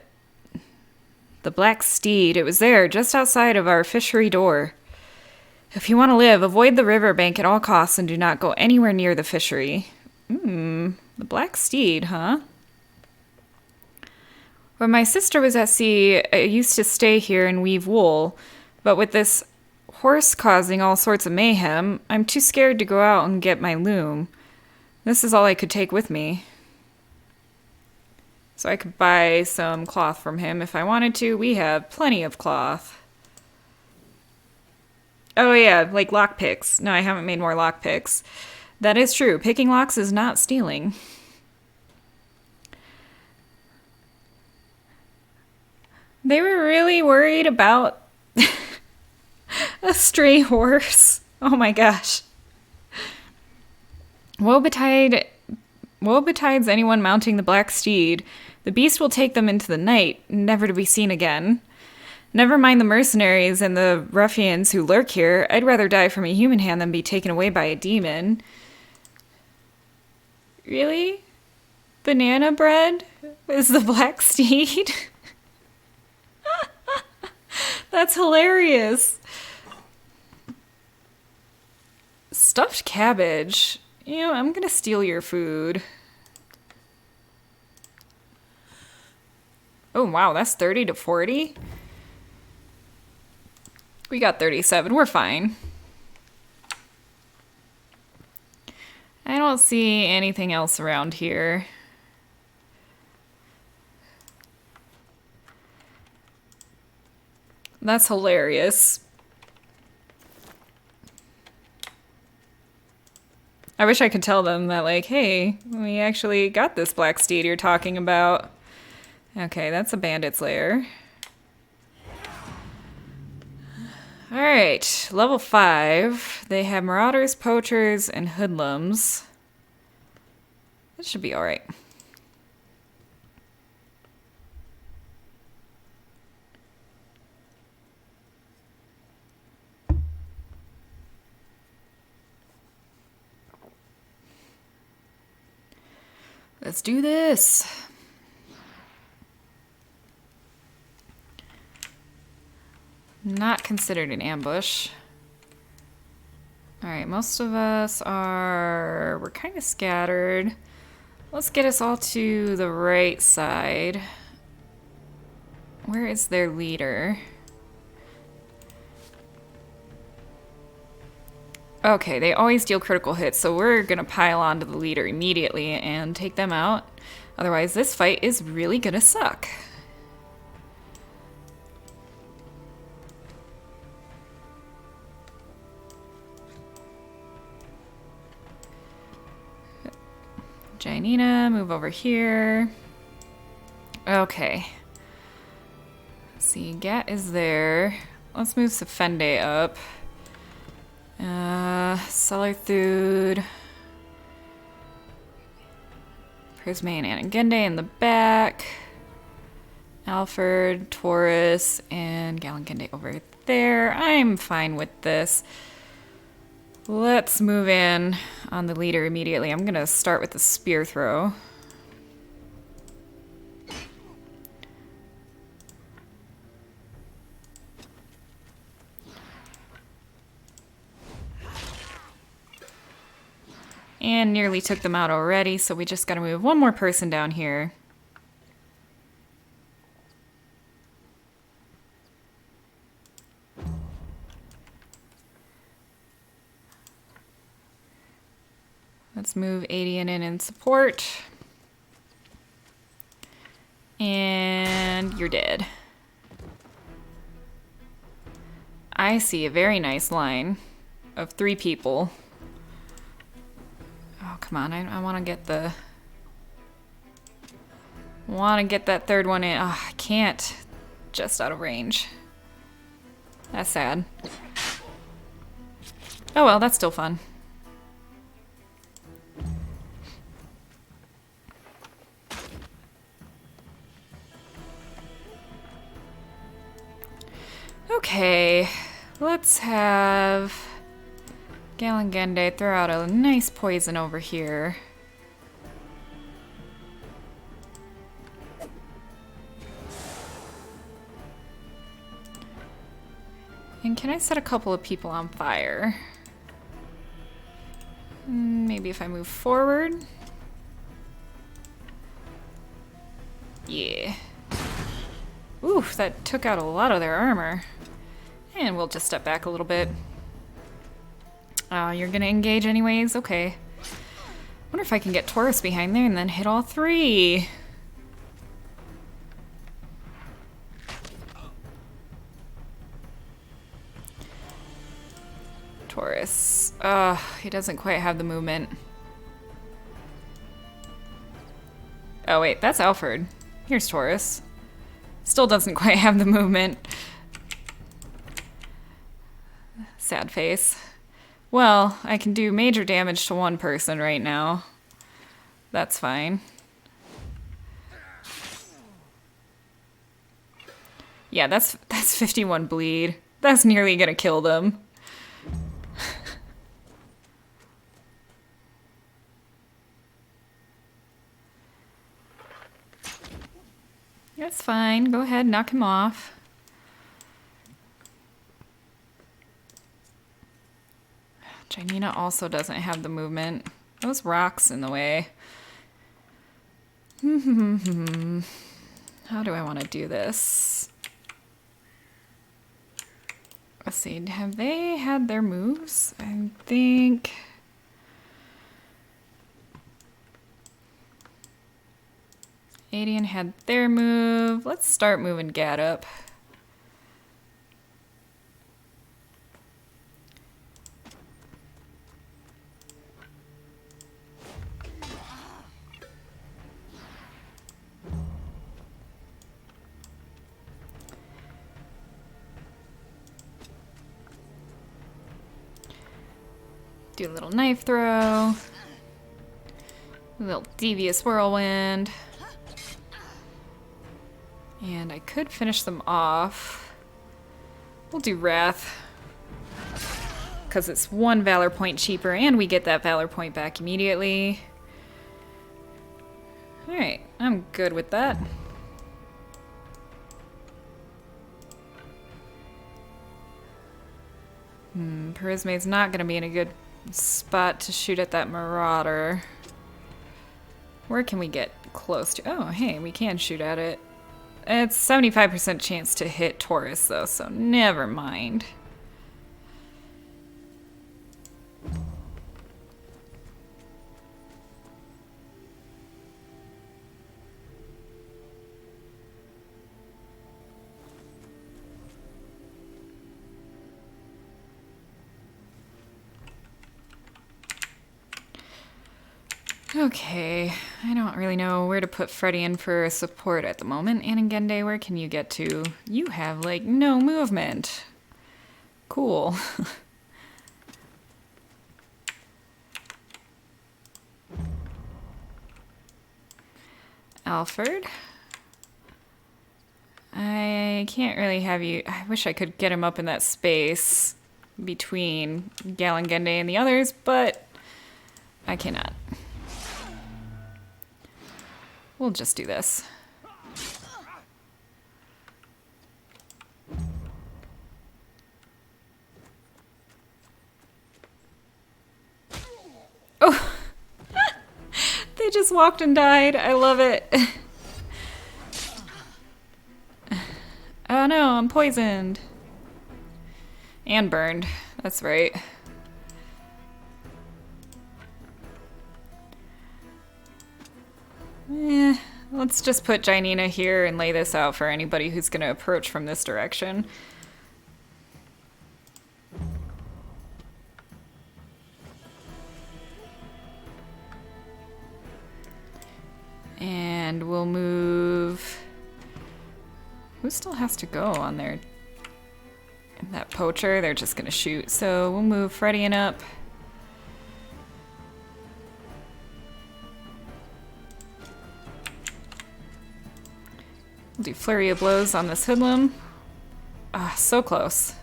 The Black Steed, it was there, just outside of our fishery door. If you want to live, avoid the riverbank at all costs and do not go anywhere near the fishery. The Black Steed, huh? When my sister was at sea, I used to stay here and weave wool, but with this horse causing all sorts of mayhem, I'm too scared to go out and get my loom. This is all I could take with me. So I could buy some cloth from him if I wanted to. We have plenty of cloth. Oh yeah, like lockpicks. No, I haven't made more lockpicks. That is true. Picking locks is not stealing. They were really worried about a stray horse. Oh my gosh. Woe betides anyone mounting the Black Steed. The beast will take them into the night, never to be seen again. Never mind the mercenaries and the ruffians who lurk here. I'd rather die from a human hand than be taken away by a demon. Really? Banana bread is the Black Steed? That's hilarious. Stuffed cabbage. You know, I'm gonna steal your food. Oh wow, that's 30 to 40? We got 37, we're fine. I don't see anything else around here. That's hilarious. I wish I could tell them that, like, hey, we actually got this Black Steed you're talking about. Okay, that's a bandit's lair. Alright, level 5. They have marauders, poachers, and hoodlums. That should be alright. Let's do this. Not considered an ambush. Alright, most of us are... we're kind of scattered. Let's get us all to the right side. Where is their leader? Okay, they always deal critical hits, so we're gonna pile onto the leader immediately and take them out. Otherwise, this fight is really gonna suck. Janina, move over here. Okay. Let's see, Gat is there. Let's move Sefende up. Salarthud. Prismane and Angende in the back. Alfred, Taurus, and Galangende over there. I'm fine with this. Let's move in on the leader immediately. I'm gonna start with the spear throw. And nearly took them out already, so we just gotta move one more person down here. Let's move Adian in support. And you're dead. I see a very nice line of 3 people. Oh, come on. I want to get the... want to get that third one in. Oh, I can't. Just out of range. That's sad. Oh well, that's still fun. Okay, let's have Galangende throw out a nice poison over here. And can I set a couple of people on fire? Maybe if I move forward? Yeah. Oof, that took out a lot of their armor. And we'll just step back a little bit. Oh, you're gonna engage anyways? Okay. Wonder if I can get Taurus behind there and then hit all 3. Taurus. He doesn't quite have the movement. Oh wait, that's Alfred. Here's Taurus. Still doesn't quite have the movement. Sad face. Well, I can do major damage to one person right now. That's fine. Yeah, that's 51 bleed. That's nearly gonna kill them. That's fine. Go ahead, knock him off. Janina also doesn't have the movement. Those rocks in the way. How do I want to do this? Let's see, have they had their moves? I think... Adian had their move. Let's start moving Gad up. Do a little knife throw. A little devious whirlwind. And I could finish them off. We'll do Wrath. Because it's 1 Valor point cheaper, and we get that Valor point back immediately. Alright, I'm good with that. Charisma's not going to be in a good spot to shoot at that Marauder. Where can we get close to? Oh, hey, we can shoot at it. It's 75% chance to hit Taurus, though, so never mind. Okay, I don't really know where to put Freddy in for support at the moment. Anangende, where can you get to? You have, like, no movement. Cool. Alfred? I can't really have you... I wish I could get him up in that space between Galangende and the others, but I cannot. We'll just do this. Oh! They just walked and died. I love it. Oh no, I'm poisoned. And burned. That's right. Let's just put Janina here and lay this out for anybody who's going to approach from this direction. And we'll move... Who still has to go on there? That poacher, they're just gonna shoot. So we'll move Freddy in up. We'll do flurry of blows on this hoodlum. Ah, so close.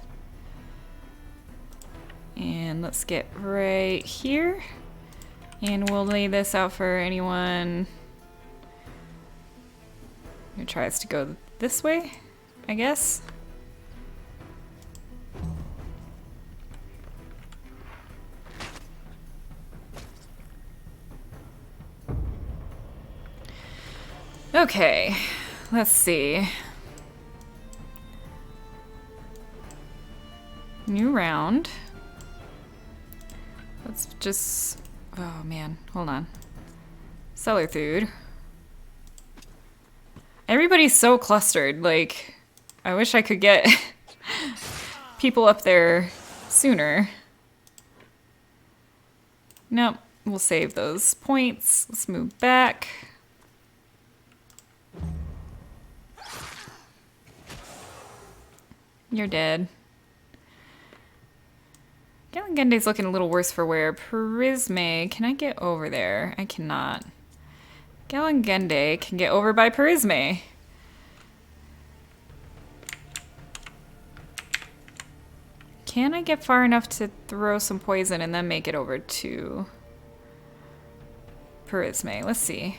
And let's get right here. And we'll lay this out for anyone who tries to go this way, I guess. Okay, let's see. New round. Let's just... Oh man, hold on. Cellar food. Everybody's so clustered, like, I wish I could get people up there sooner. Nope, we'll save those points. Let's move back. You're dead. Galangende's looking a little worse for wear. Prisme, can I get over there? I cannot. Galangende can get over by Prisme. Can I get far enough to throw some poison and then make it over to Prisme? Let's see.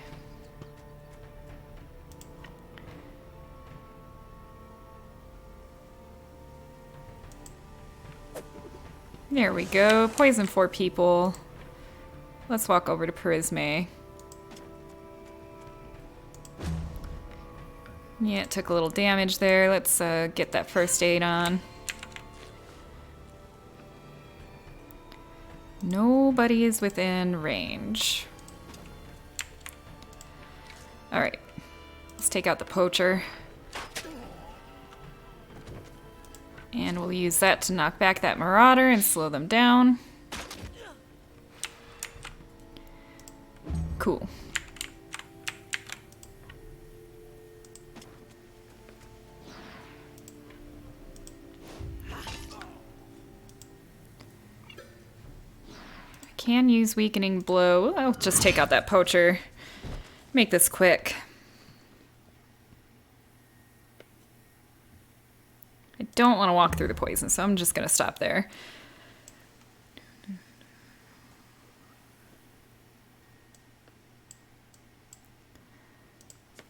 There we go. Poison 4 people. Let's walk over to Prisme. Yeah, it took a little damage there. Let's get that first aid on. Nobody is within range. Alright. Let's take out the poacher. And we'll use that to knock back that marauder and slow them down. Cool. Can use weakening blow. I'll just take out that poacher. Make this quick. I don't want to walk through the poison, so I'm just going to stop there.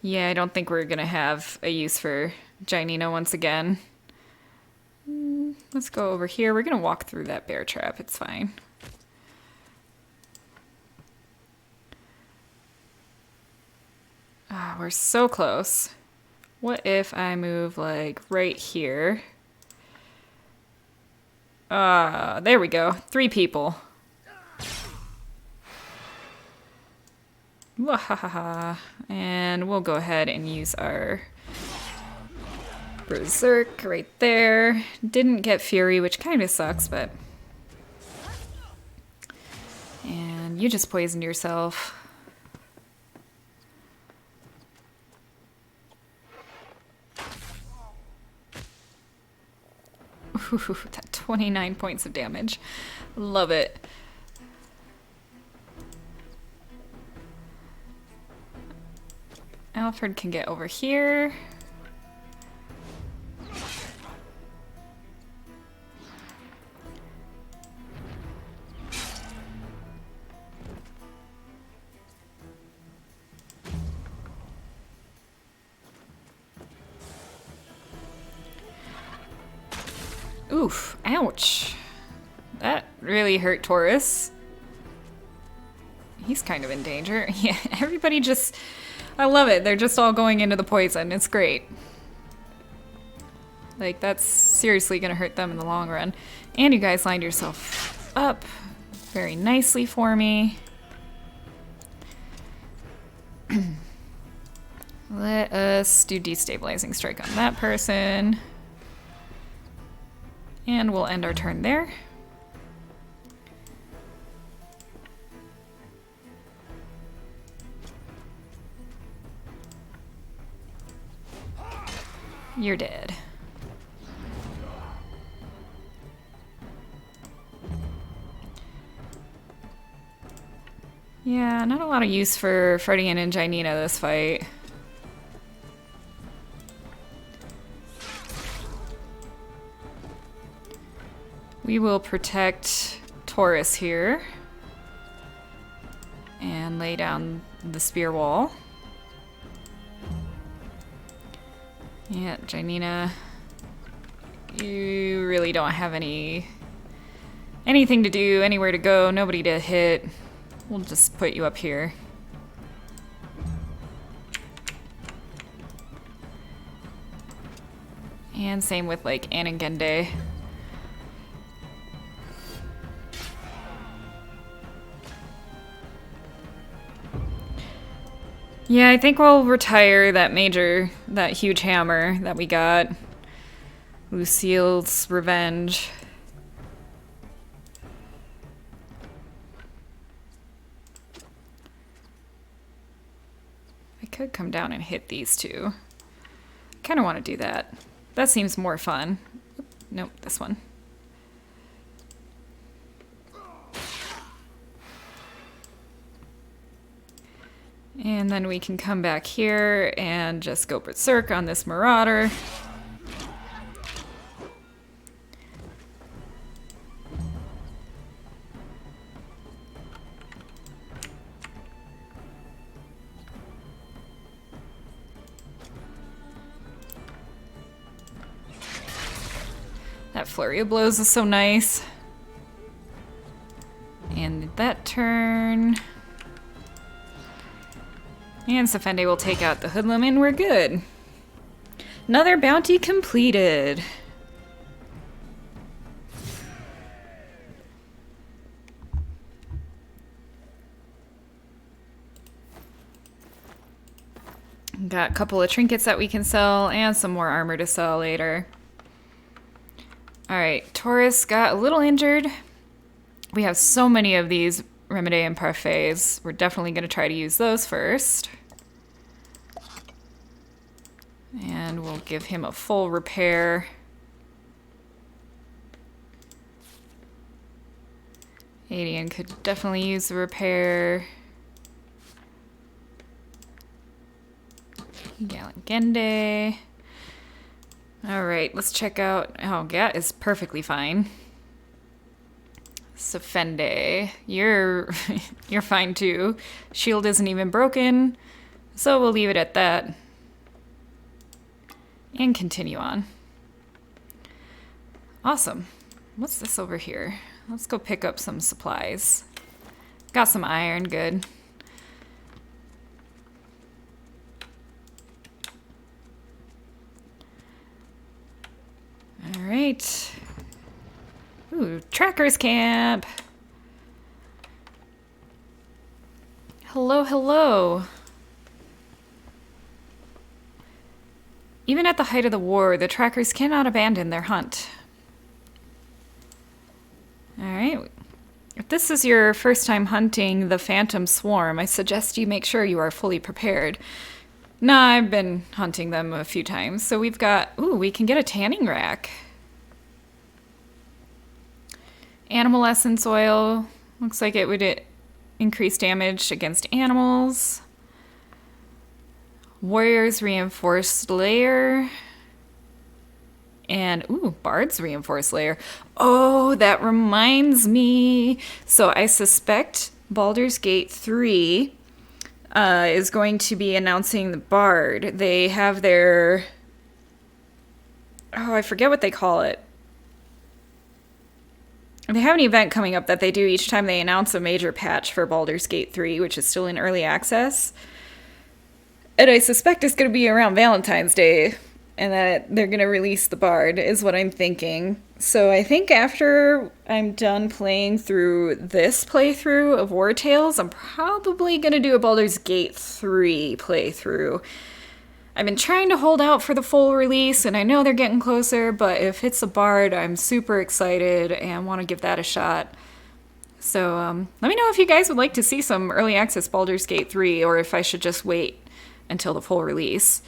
Yeah, I don't think we're going to have a use for Janina once again. Let's go over here. We're going to walk through that bear trap. It's fine. Ah, we're so close. What if I move, like, right here? There we go. 3 people. Wahahaha. And we'll go ahead and use our Berserk right there. Didn't get Fury, which kind of sucks, but... And you just poisoned yourself. Ooh, that 29 points of damage. Love it. Alfred can get over here. Oof, ouch. That really hurt Taurus. He's kind of in danger. Yeah, everybody just... I love it. They're just all going into the poison. It's great. Like, that's seriously gonna hurt them in the long run. And you guys lined yourself up very nicely for me. Let us do destabilizing strike on that person. And we'll end our turn there. You're dead. Yeah, not a lot of use for Ferdinand and Janina this fight. We will protect Taurus here and lay down the spear wall. Yeah, Janina, you really don't have anything to do, anywhere to go, nobody to hit. We'll just put you up here. And same with like Anangende. Yeah, I think we'll retire that huge hammer that we got. Lucille's Revenge. I could come down and hit these two. I kind of want to do that. That seems more fun. Nope, this one. And then we can come back here and just go berserk on this marauder. That flurry of blows is so nice. And that turn... And Safende will take out the hoodlum and we're good. Another bounty completed. Got a couple of trinkets that we can sell and some more armor to sell later. Alright, Taurus got a little injured. We have so many of these remedy and parfaits. We're definitely going to try to use those first. And we'll give him a full repair. Adian could definitely use the repair. Galangende. Alright, let's check out... Oh, Gat is perfectly fine. Safende, you're fine too. Shield isn't even broken, so we'll leave it at that. And continue on. Awesome. What's this over here? Let's go pick up some supplies. Got some iron, good. Alright. Ooh, Trackers Camp! Hello, hello! Even at the height of the war, the trackers cannot abandon their hunt. Alright. If this is your first time hunting the Phantom Swarm, I suggest you make sure you are fully prepared. Nah, I've been hunting them a few times, so we've got... Ooh, we can get a tanning rack. Animal essence oil. Looks like it would increase damage against animals. Warriors reinforced layer. And, ooh, Bard's reinforced layer. Oh, that reminds me. So I suspect Baldur's Gate 3 is going to be announcing the Bard. They have their... Oh, I forget what they call it. They have an event coming up that they do each time they announce a major patch for Baldur's Gate 3, which is still in early access. And I suspect it's going to be around Valentine's Day. And that they're going to release the Bard, is what I'm thinking. So I think after I'm done playing through this playthrough of Wartales, I'm probably going to do a Baldur's Gate 3 playthrough. I've been trying to hold out for the full release, and I know they're getting closer, but if it's a Bard, I'm super excited and want to give that a shot. So let me know if you guys would like to see some early access Baldur's Gate 3, or if I should just wait until the full release.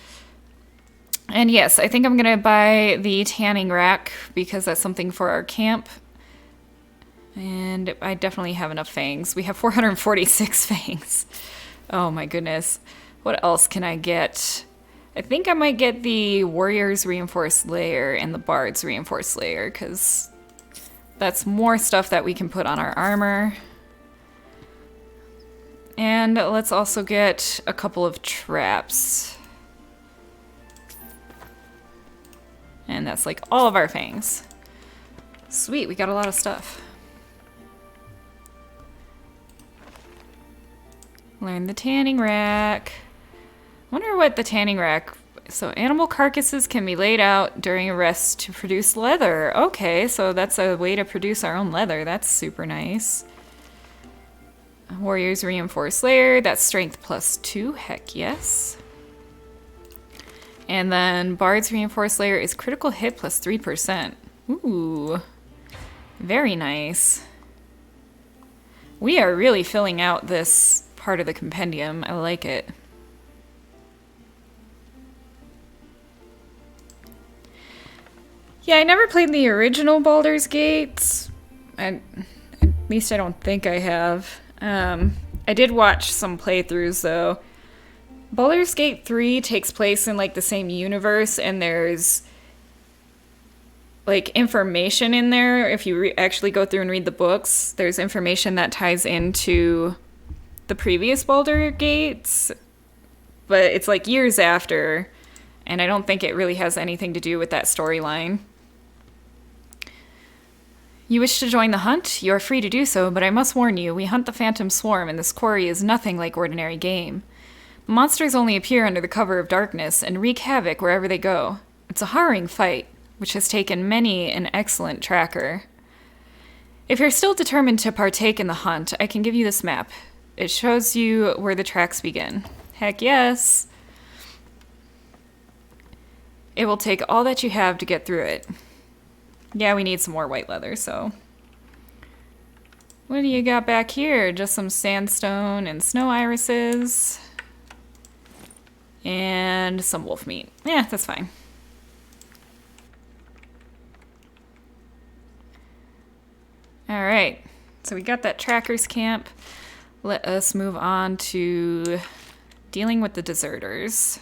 And yes, I think I'm going to buy the tanning rack because that's something for our camp. And I definitely have enough fangs. We have 446 fangs. Oh my goodness. What else can I get? I think I might get the Warriors Reinforced Layer and the Bard's Reinforced Layer because that's more stuff that we can put on our armor. And let's also get a couple of traps. And that's like all of our fangs. Sweet, we got a lot of stuff. Learn the tanning rack. Wonder what the tanning rack... So animal carcasses can be laid out during a rest to produce leather. Okay, so that's a way to produce our own leather. That's super nice. Warriors Reinforced Layer. That's strength +2. Heck yes. And then Bard's Reinforced Layer is critical hit +3%. Ooh, very nice. We are really filling out this part of the compendium. I like it. Yeah, I never played the original Baldur's Gate. At least I don't think I have. I did watch some playthroughs though. Baldur's Gate 3 takes place in like the same universe, and there's like information in there. If you actually go through and read the books, there's information that ties into the previous Baldur's Gates, but it's like years after, and I don't think it really has anything to do with that storyline. You wish to join the hunt? You are free to do so, but I must warn you, we hunt the Phantom Swarm, and this quarry is nothing like ordinary game. Monsters only appear under the cover of darkness and wreak havoc wherever they go. It's a harrowing fight, which has taken many an excellent tracker. If you're still determined to partake in the hunt, I can give you this map. It shows you where the tracks begin. Heck yes! It will take all that you have to get through it. Yeah, we need some more white leather, so... What do you got back here? Just some sandstone and snow irises. And some wolf meat. Yeah, that's fine. Alright, so we got that tracker's camp. Let us move on to dealing with the deserters.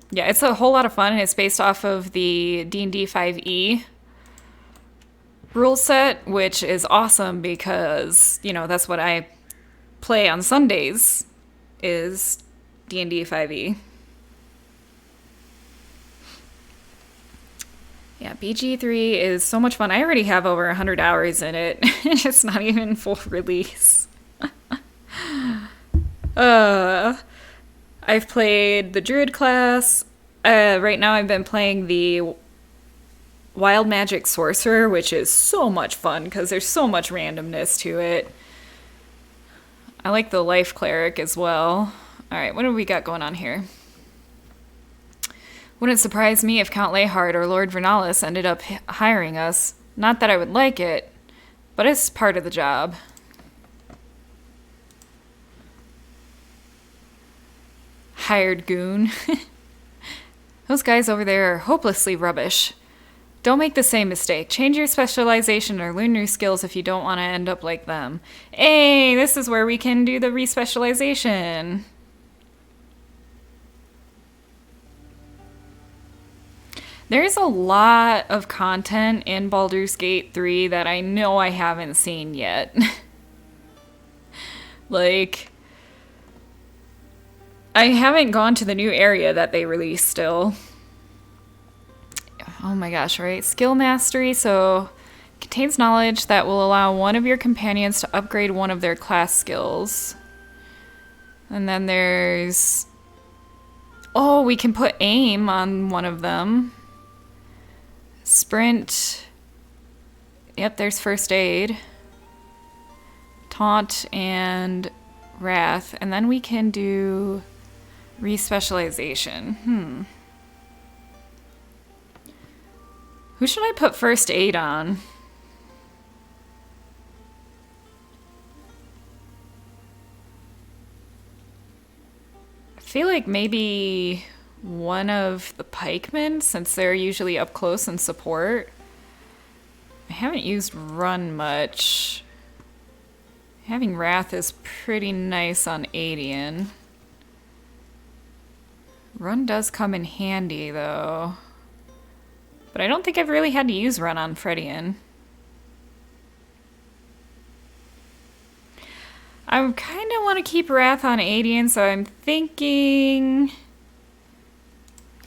Yeah, it's a whole lot of fun, and it's based off of the D&D 5e rule set, which is awesome because, you know, that's what I play on Sundays, is D&D 5e. Yeah, BG3 is so much fun. I already have over 100 hours in it. It's not even full release. I've played the Druid class. Right now I've been playing the Wild Magic Sorcerer, which is so much fun because there's so much randomness to it. I like the Life Cleric as well. Alright, what do we got going on here? Wouldn't surprise me if Count Lehard or Lord Vernalis ended up hiring us. Not that I would like it, but it's part of the job. Hired goon. Those guys over there are hopelessly rubbish. Don't make the same mistake. Change your specialization or learn new skills if you don't want to end up like them. Hey, this is where we can do the respecialization. There's a lot of content in Baldur's Gate 3 that I know I haven't seen yet. Like, I haven't gone to the new area that they released still. Oh my gosh, right? Skill mastery, so contains knowledge that will allow one of your companions to upgrade one of their class skills. And then there's... Oh, we can put aim on one of them. Sprint. Yep, there's first aid. Taunt and wrath. And then we can do respecialization. Who should I put first aid on? I feel like maybe one of the pikemen, since they're usually up close and support. I haven't used run much. Having wrath is pretty nice on Adian. Run does come in handy though. But I don't think I've really had to use run on Fredian. I kind of want to keep wrath on Adian, so I'm thinking...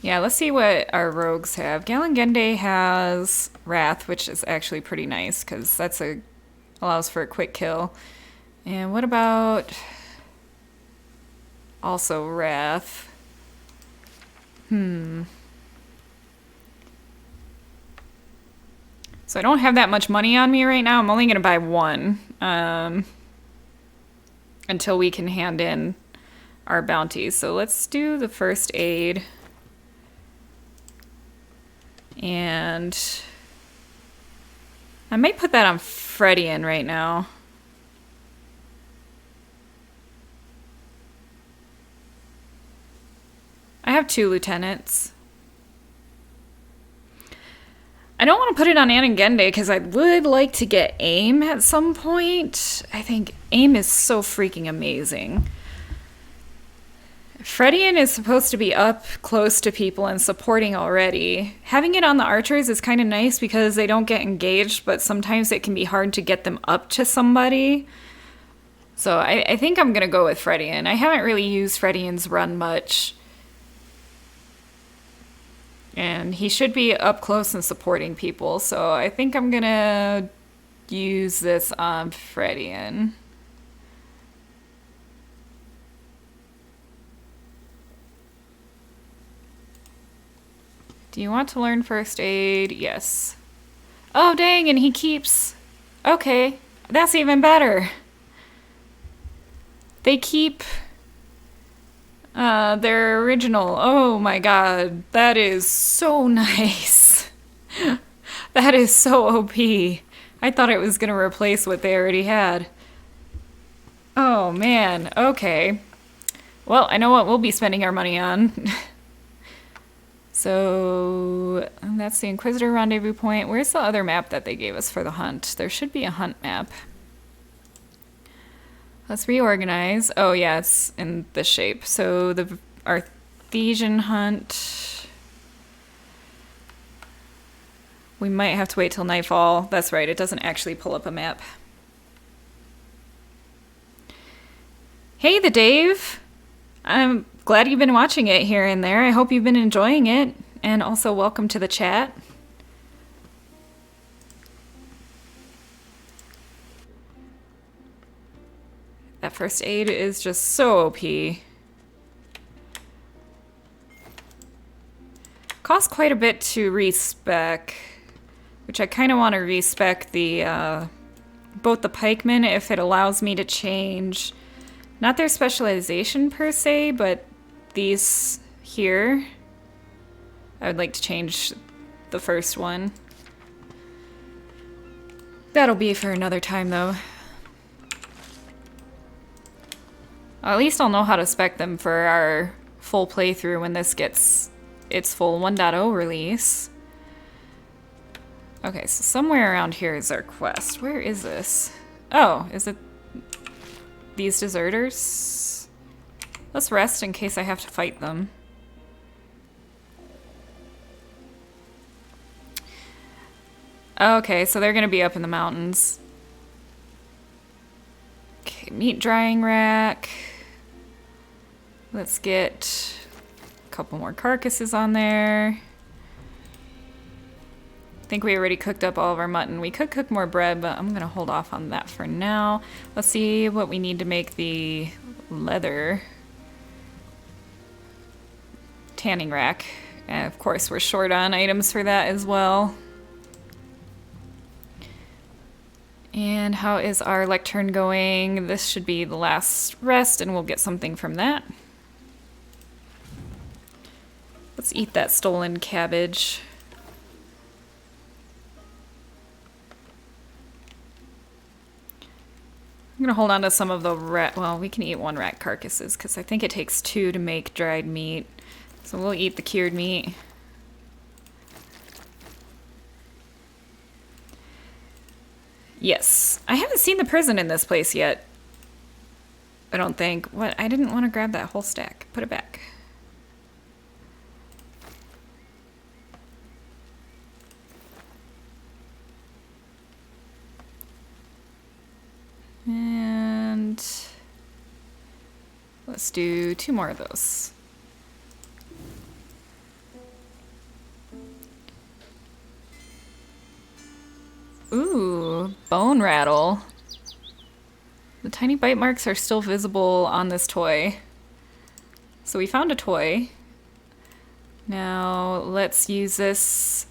Yeah, let's see what our rogues have. Galengende has wrath, which is actually pretty nice because that's allows for a quick kill. And what about also wrath? So I don't have that much money on me right now. I'm only going to buy one until we can hand in our bounties. So let's do the first aid. And I might put that on Fredian right now. I have 2 lieutenants. I don't want to put it on Anangende because I would like to get aim at some point. I think aim is so freaking amazing. Fredian is supposed to be up close to people and supporting already. Having it on the archers is kind of nice because they don't get engaged, but sometimes it can be hard to get them up to somebody. So I think I'm going to go with Fredian. I haven't really used Fredian's run much. And he should be up close and supporting people, so I think I'm going to use this on Fredian. Do you want to learn first aid? Yes. Oh, dang, and he keeps... Okay, that's even better. They keep their original. Oh my god, that is so nice. That is so OP. I thought it was going to replace what they already had. Oh man, okay. Well, I know what we'll be spending our money on. So, that's the Inquisitor rendezvous point. Where's the other map that they gave us for the hunt? There should be a hunt map. Let's reorganize. Oh yeah, it's in this shape. So, the Artesian hunt... We might have to wait till nightfall. That's right, it doesn't actually pull up a map. Hey, the Dave! I'm glad you've been watching it here and there. I hope you've been enjoying it. And also welcome to the chat. That first aid is just so OP. Costs quite a bit to respec, which I kind of want to respec the both the pikemen if it allows me to change not their specialization per se, but these here. I would like to change the first one. That'll be for another time though. At least I'll know how to spec them for our full playthrough when this gets its full 1.0 release. Okay, so somewhere around here is our quest. Where is this? Oh, is it these deserters? Let's rest in case I have to fight them. Okay, so they're gonna be up in the mountains. Okay, meat drying rack. Let's get a couple more carcasses on there. I think we already cooked up all of our mutton. We could cook more bread, but I'm gonna hold off on that for now. Let's see what we need to make the leather tanning rack. And of course, we're short on items for that as well. And how is our lectern going? This should be the last rest, and we'll get something from that. Let's eat that stolen cabbage. I'm gonna hold on to some of the rat. Well, we can eat one rat carcasses because I think it takes 2 to make dried meat. So we'll eat the cured meat. Yes. I haven't seen the prison in this place yet. I don't think. What? I didn't want to grab that whole stack. Put it back. And let's do 2 more of those. Ooh, bone rattle. The tiny bite marks are still visible on this toy. So we found a toy. Now let's use this.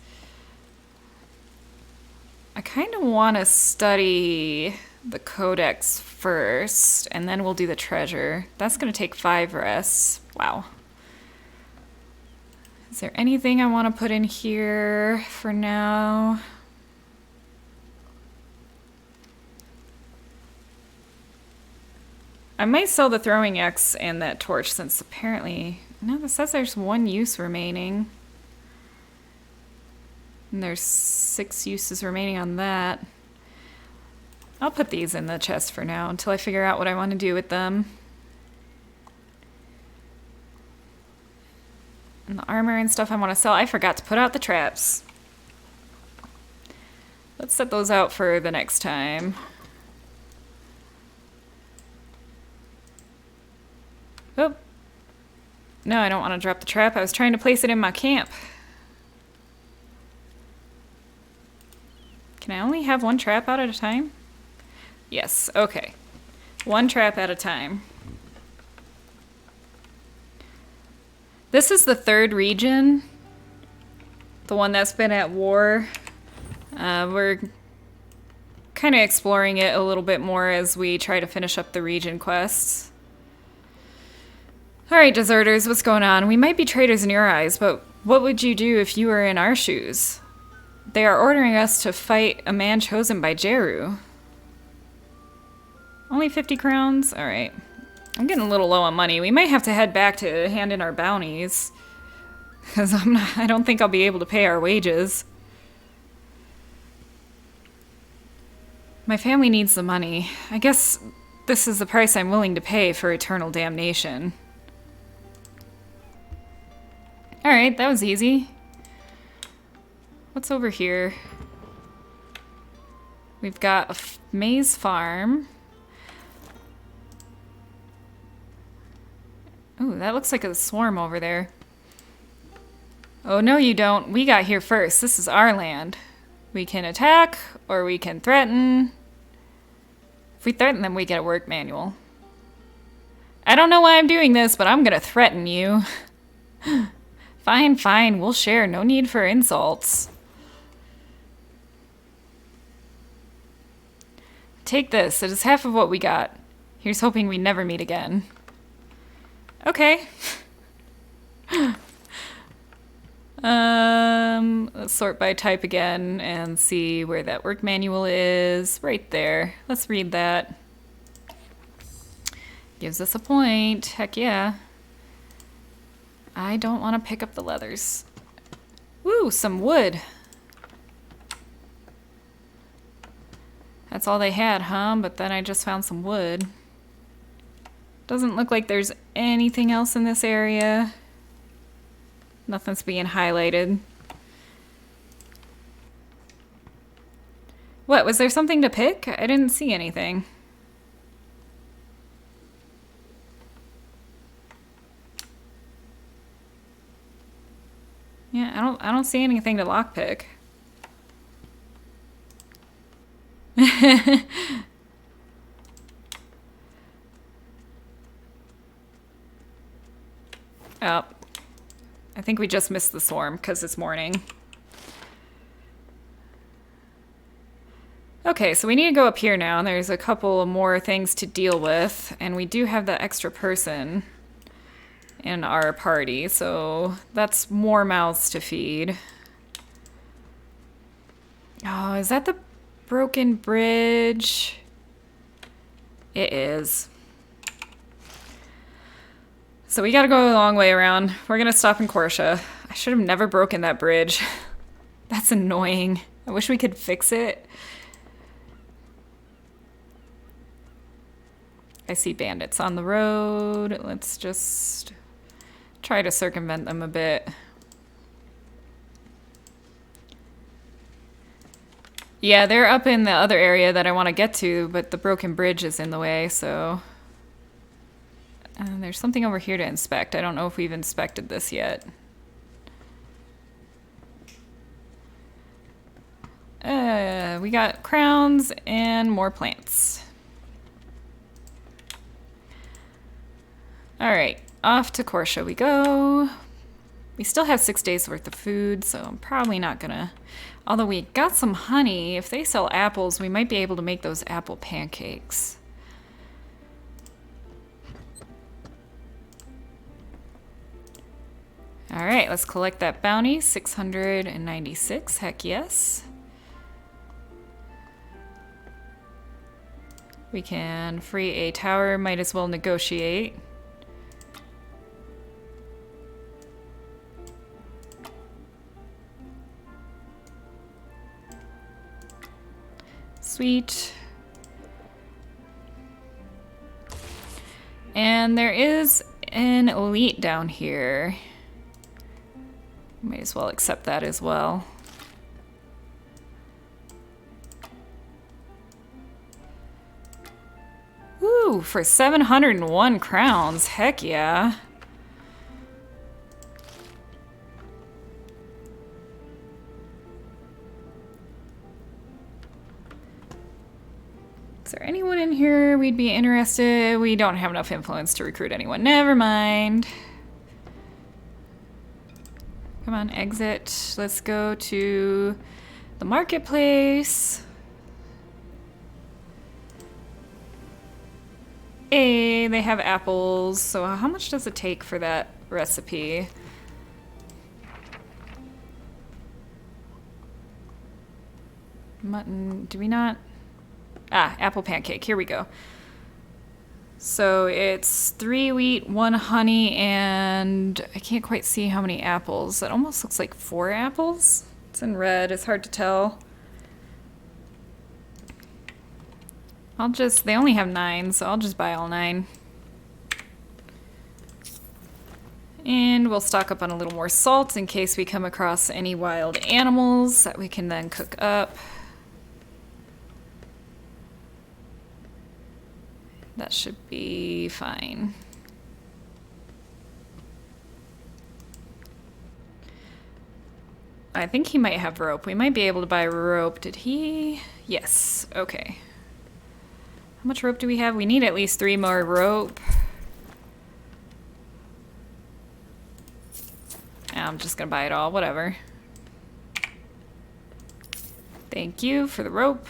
I kind of want to study the codex first, and then we'll do the treasure. That's going to take 5 rests. Wow. Is there anything I want to put in here for now? I might sell the throwing axe and that torch since apparently... No, this says there's 1 use remaining. And there's 6 uses remaining on that. I'll put these in the chest for now until I figure out what I want to do with them. And the armor and stuff I want to sell. I forgot to put out the traps. Let's set those out for the next time. Oh. No, I don't want to drop the trap. I was trying to place it in my camp. Can I only have 1 trap out at a time? Yes, okay. 1 trap at a time. This is the 3rd region. The one that's been at war. We're kind of exploring it a little bit more as we try to finish up the region quests. Alright, deserters, what's going on? We might be traitors in your eyes, but what would you do if you were in our shoes? They are ordering us to fight a man chosen by Jeru. Only 50 crowns? Alright. I'm getting a little low on money. We might have to head back to hand in our bounties. Because I don't think I'll be able to pay our wages. My family needs the money. I guess this is the price I'm willing to pay for eternal damnation. Alright, that was easy. What's over here? We've got a maize farm. Ooh, that looks like a swarm over there. Oh, no you don't. We got here first. This is our land. We can attack, or we can threaten. If we threaten them, we get a work manual. I don't know why I'm doing this, but I'm gonna threaten you. Fine, fine, we'll share. No need for insults. Take this. It is half of what we got. Here's hoping we never meet again. Okay. Let's sort by type again and see where that work manual is. Right there. Let's read that. Gives us a point. Heck yeah. I don't want to pick up the leathers. Woo, some wood. That's all they had, huh? But then I just found some wood. Doesn't look like there's anything else in this area. Nothing's being highlighted. What, was there something to pick? I didn't see anything. Yeah, I don't see anything to lockpick. Oh, I think we just missed the swarm because it's morning. Okay, so we need to go up here now. There's a couple more things to deal with, and we do have the extra person in our party, so that's more mouths to feed. Oh, is that the broken bridge? It is. So we gotta go a long way around. We're gonna stop in Corsia. I should have never broken that bridge. That's annoying. I wish we could fix it. I see bandits on the road. Let's just try to circumvent them a bit. Yeah, they're up in the other area that I want to get to, but the broken bridge is in the way, so... there's something over here to inspect. I don't know if we've inspected this yet. We got crowns and more plants. Alright, off to Corsia we go. We still have 6 days worth of food, so I'm probably not gonna... Although we got some honey, if they sell apples, we might be able to make those apple pancakes. Alright, let's collect that bounty. 696, heck yes. We can free a tower, might as well negotiate. Sweet. And there is an elite down here. Might as well accept that as well. Woo, for 701 crowns. Heck yeah. Is there anyone in here we'd be interested? We don't have enough influence to recruit anyone. Never mind. Come on, exit. Let's go to the marketplace. Hey, they have apples. So how much does it take for that recipe? Mutton, do we not? Ah, apple pancake, here we go. So it's 3 wheat, 1 honey, and I can't quite see how many apples. It almost looks like 4 apples. It's in red, it's hard to tell. They only have 9, so I'll just buy all 9. And we'll stock up on a little more salt in case we come across any wild animals that we can then cook up. That should be fine. I think he might have rope. We might be able to buy rope. Did he? Yes. Okay. How much rope do we have? We need at least 3 more rope. I'm just gonna buy it all. Whatever. Thank you for the rope.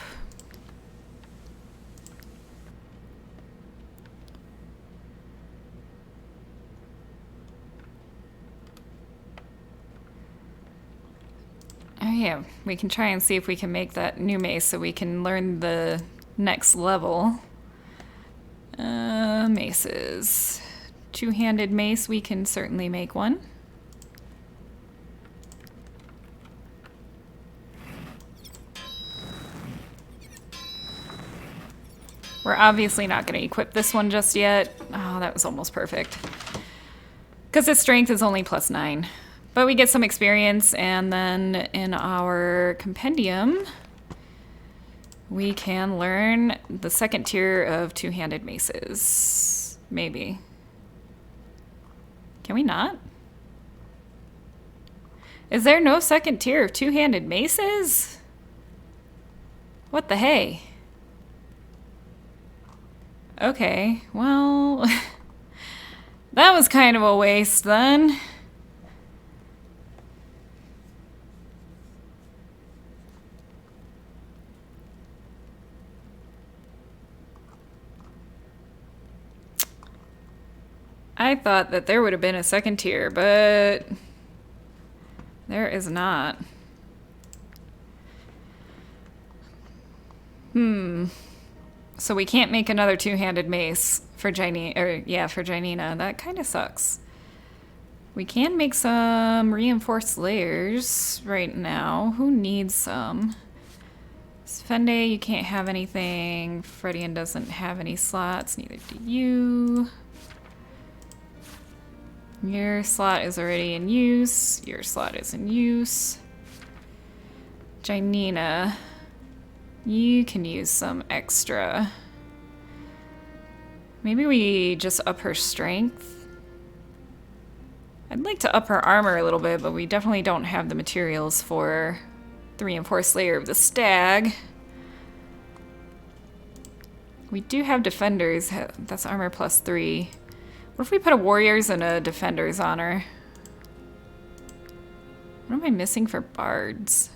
Oh yeah, we can try and see if we can make that new mace so we can learn the next level. Maces. 2-handed mace, we can certainly make one. We're obviously not going to equip this one just yet. Oh, that was almost perfect. Because its strength is only +9. But we get some experience, and then in our compendium, we can learn the second tier of two-handed maces. Maybe. Can we not? Is there no second tier of two-handed maces? What the hey? Okay, well... that was kind of a waste then. I thought that there would have been a second tier, but there is not. So we can't make another two-handed mace for Janina. That kind of sucks. We can make some reinforced layers right now. Who needs some? Sfende, you can't have anything. Fredian doesn't have any slots. Neither do you. Your slot is already in use. Your slot is in use. Janina, you can use some extra. Maybe we just up her strength. I'd like to up her armor a little bit, but we definitely don't have the materials for the reinforced layer of the stag. We do have defenders. That's armor +3. What if we put a warriors and a defenders on her? What am I missing for bards?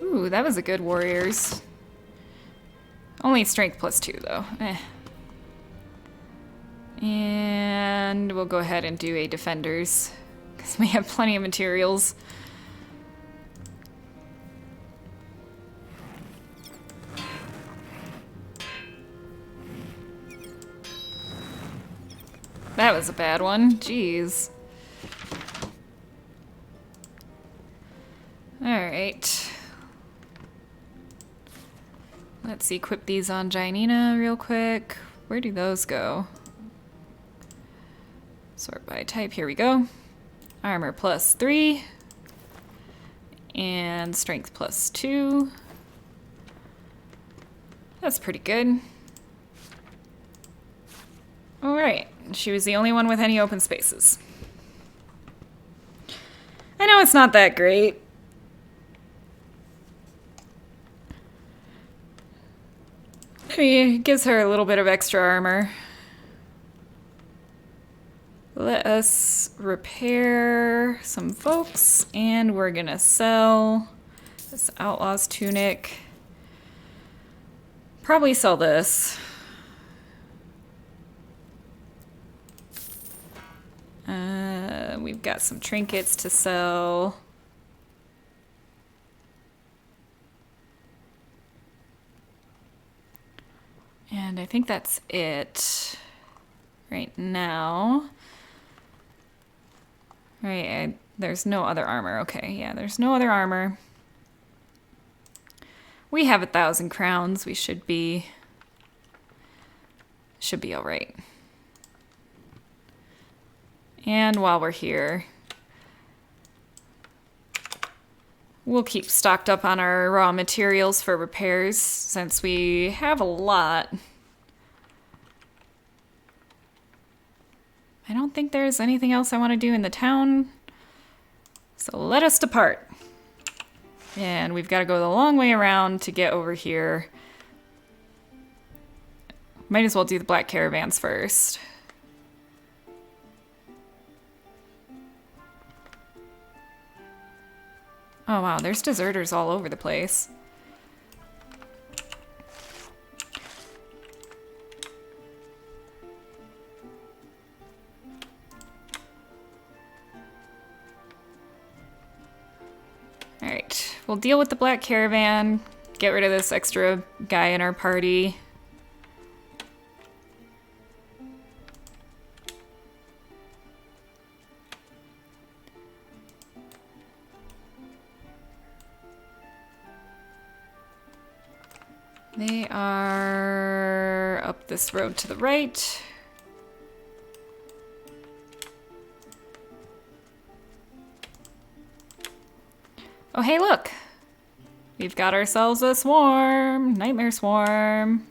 Ooh, that was a good warriors. Only strength +2 though. And we'll go ahead and do a defenders because we have plenty of materials. That was a bad one. Jeez. Alright. Let's equip these on Janina real quick. Where do those go? Sort by type, here we go. Armor +3. And strength +2. That's pretty good. Alright, she was the only one with any open spaces. I know it's not that great. I mean, it gives her a little bit of extra armor. Let us repair some folks, and we're gonna sell this outlaw's tunic. Probably sell this. We've got some trinkets to sell. And I think that's it right now. Right, there's no other armor. Okay, yeah, there's no other armor. We have 1,000 crowns. We should be all right. And while we're here, we'll keep stocked up on our raw materials for repairs since we have a lot. I don't think there's anything else I want to do in the town, so let us depart. And we've got to go the long way around to get over here. Might as well do the black caravans first. Oh wow, there's deserters all over the place. Alright, we'll deal with the black caravan, get rid of this extra guy in our party. They are up this road to the right. Oh, hey, look! We've got ourselves a swarm! Nightmare swarm!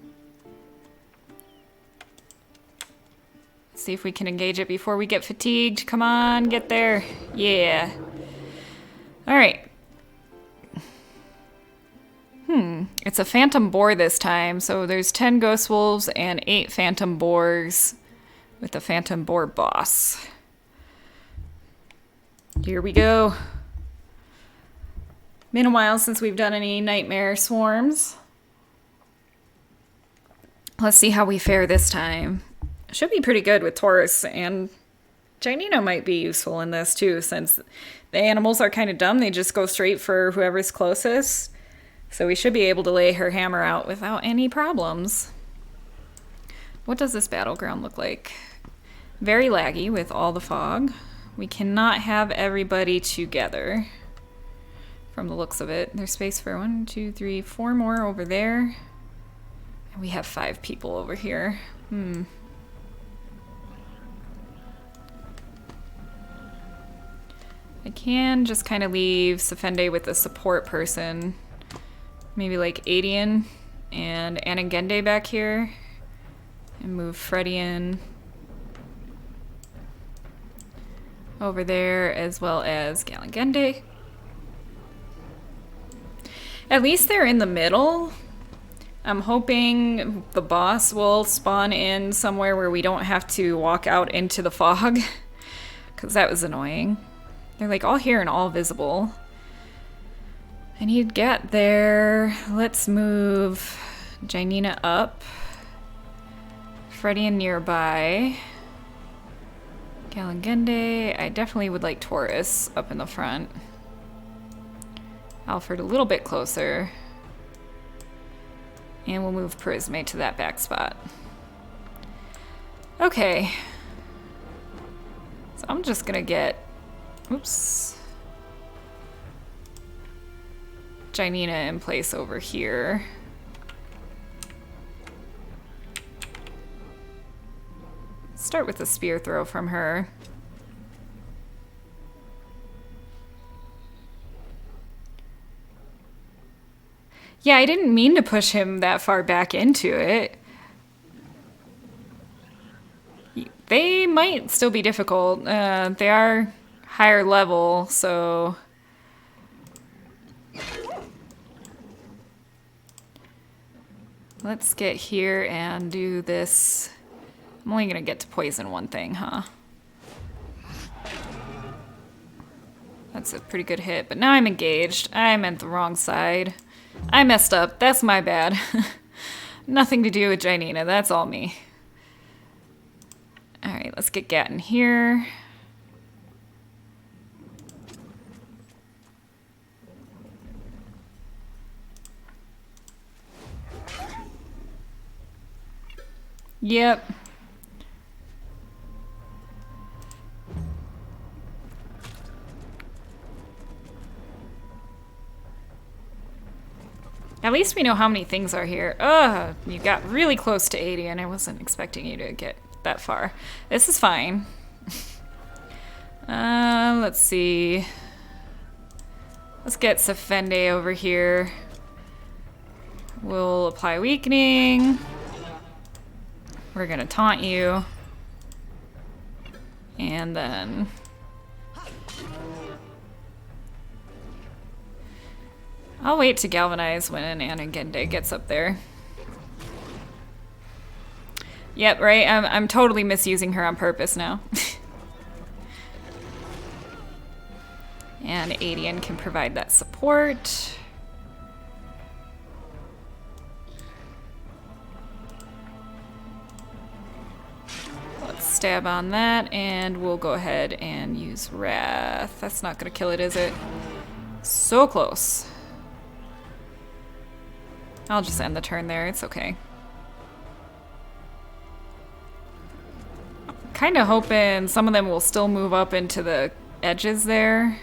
Let's see if we can engage it before we get fatigued. Come on, get there. Yeah. Alright. It's a phantom boar this time, so there's 10 ghost wolves and 8 phantom boars with the phantom boar boss. Here we go. Been a while since we've done any nightmare swarms. Let's see how we fare this time. Should be pretty good with Taurus, and Janina might be useful in this too, since the animals are kind of dumb. They just go straight for whoever's closest. So we should be able to lay her hammer out without any problems. What does this battleground look like? Very laggy with all the fog. We cannot have everybody together from the looks of it. There's space for 1, 2, 3, 4 more over there. And we have 5 people over here. I can just kind of leave Safende with a support person. Maybe like Adian and Anagende back here. And move Fredian over there, as well as Galangende. At least they're in the middle. I'm hoping the boss will spawn in somewhere where we don't have to walk out into the fog. Because that was annoying. They're like all here and all visible. I need to get there. Let's move Janina up. Fredian nearby. Galangende. I definitely would like Taurus up in the front. Alfred a little bit closer. And we'll move Prisme to that back spot. Okay. So I'm just gonna get... Oops. Janina in place over here. Start with a spear throw from her. Yeah, I didn't mean to push him that far back into it. They might still be difficult. They are higher level, so... Let's get here and do this. I'm only gonna get to poison one thing, huh? That's a pretty good hit, but now I'm engaged. I'm at the wrong side. I messed up. That's my bad. Nothing to do with Janina. That's all me. Alright, let's get Gatton here. Yep. At least we know how many things are here. Ugh, you got really close to 80 and I wasn't expecting you to get that far. This is fine. Let's see. Let's get Safende over here. We'll apply weakening. We're gonna taunt you. And then... I'll wait to galvanize when Anagende gets up there. Yep, right? I'm totally misusing her on purpose now. And Adian can provide that support. Let's stab on that, and we'll go ahead and use Wrath. That's not gonna kill it, is it? So close. I'll just end the turn there, it's okay. Kinda hoping some of them will still move up into the edges there.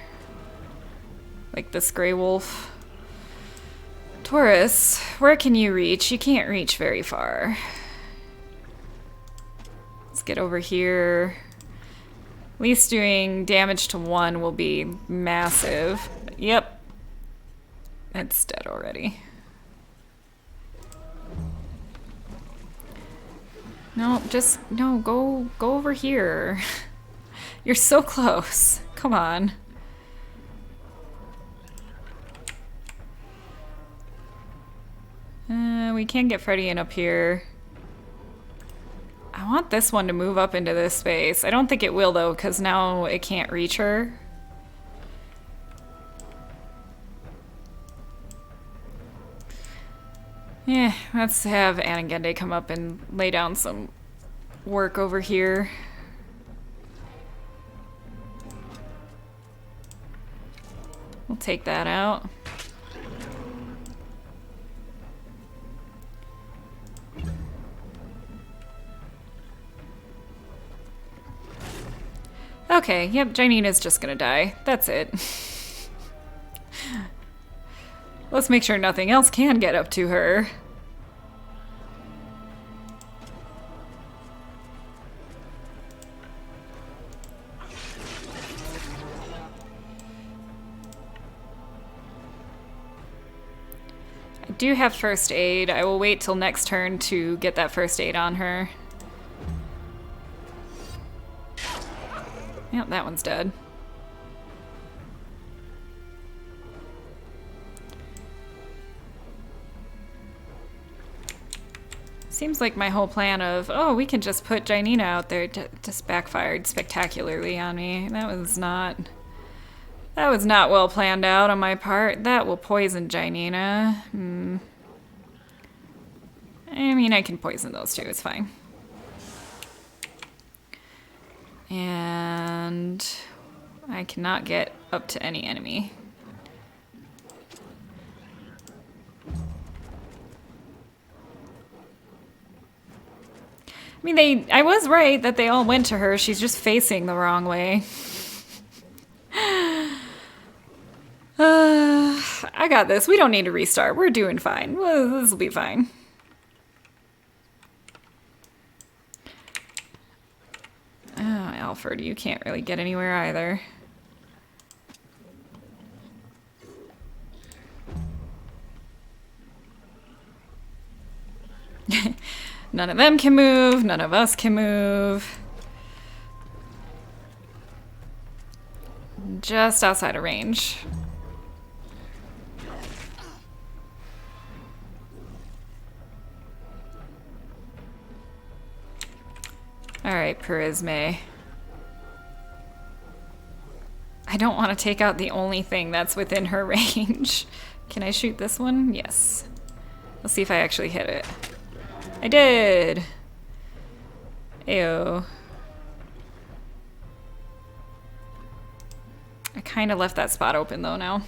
Like this Grey Wolf. Taurus, where can you reach? You can't reach very far. Let's get over here. At least doing damage to one will be massive. Yep. It's dead already. No, just, no, go over here. You're so close. Come on. We can get Freddy in up here. I want this one to move up into this space. I don't think it will though, because now it can't reach her. Yeah, let's have Anagende come up and lay down some work over here. We'll take that out. Okay, yep, Janina's just gonna die. That's it. Let's make sure nothing else can get up to her. I do have first aid. I will wait till next turn to get that first aid on her. Yep, that one's dead. Seems like my whole plan of, oh, we can just put Janina out there just backfired spectacularly on me. That was not well planned out on my part. That will poison Janina. I mean, I can poison those two, it's fine. And I cannot get up to any enemy. I mean, I was right that they all went to her. She's just facing the wrong way. I got this. We don't need to restart. We're doing fine. Well, this will be fine. Oh, Alfred, you can't really get anywhere either. None of them can move. None of us can move. Just outside of range. Alright, Perisme. I don't want to take out the only thing that's within her range. Can I shoot this one? Yes. Let's see if I actually hit it. I did! Ayo. I kind of left that spot open though now.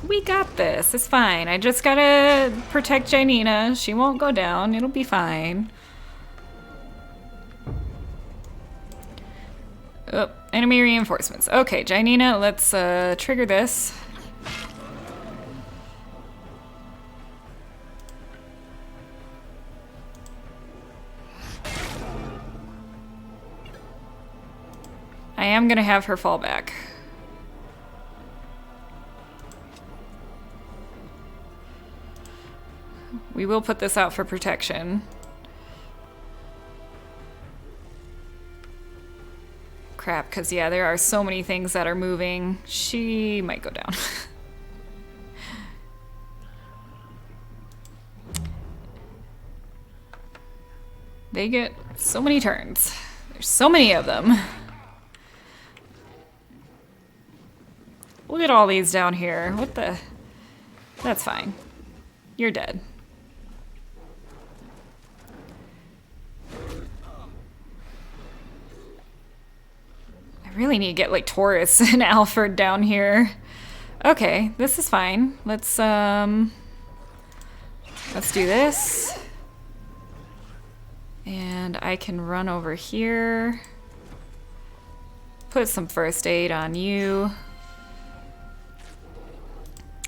We got this. It's fine. I just gotta protect Janina. She won't go down. It'll be fine. Oh, enemy reinforcements. Okay, Janina, let's trigger this. I am gonna have her fall back. We will put this out for protection. Crap, because yeah, there are so many things that are moving. She might go down. They get so many turns. There's so many of them. Look at all these down here. What the? That's fine. You're dead. I really need to get like Taurus and Alfred down here. Okay, this is fine. Let's do this. And I can run over here. put some first aid on you.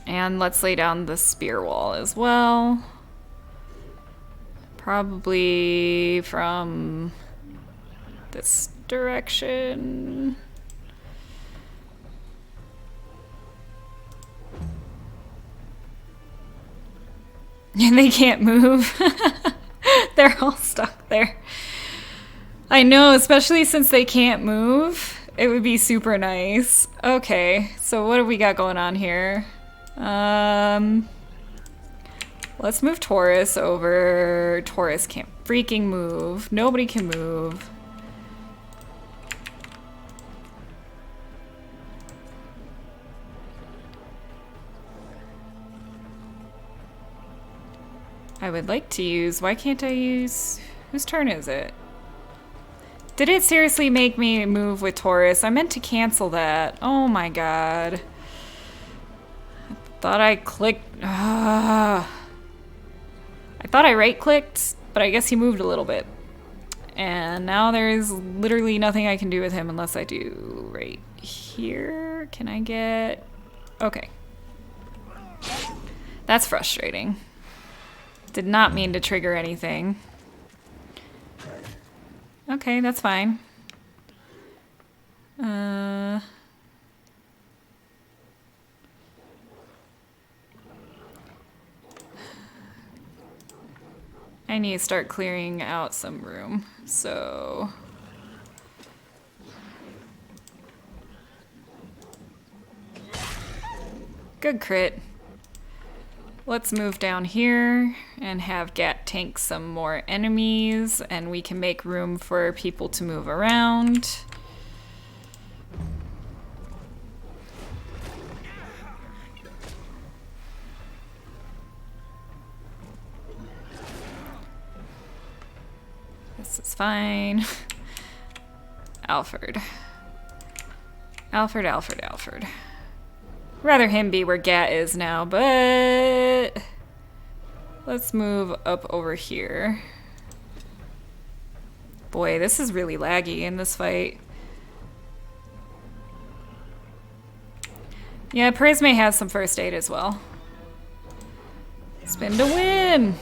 And let's lay down the spear wall as well. Probably from this direction. And they can't move. They're all stuck there. I know, especially since they can't move. It would be super nice. Okay, so what do we got going on here? Let's move Taurus over. Taurus can't freaking move. Nobody can move. I would like to use... Why can't I use... Whose turn is it? Did it seriously make me move with Taurus? I meant to cancel that. Oh my god. I thought I clicked... I thought I right-clicked, but I guess he moved a little bit. And now there's literally nothing I can do with him unless I do right here. Can I get... Okay. That's frustrating. Did not mean to trigger anything. Okay, that's fine. I need to start clearing out some room, so... Good crit. Let's move down here and have Gat tank some more enemies, and we can make room for people to move around. This is fine. Alfred. Alfred, Alfred, Alfred. Rather him be where Gat is now, but let's move up over here. Boy, this is really laggy in this fight. Yeah, Prisme has some first aid as well. Spin to win!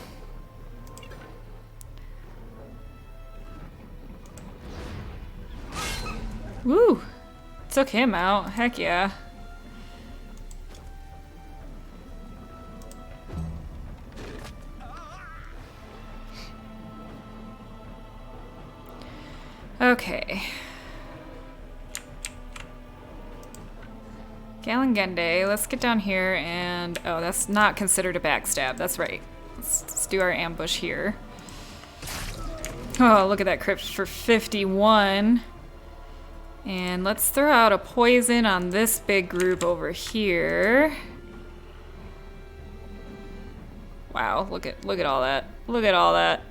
Woo! Took him out. Heck yeah. Okay. Galengende, let's get down here and... Oh, that's not considered a backstab. That's right. Let's do our ambush here. Oh, look at that crypt for 51. And let's throw out a poison on this big group over here. Wow, look at all that. Look at all that.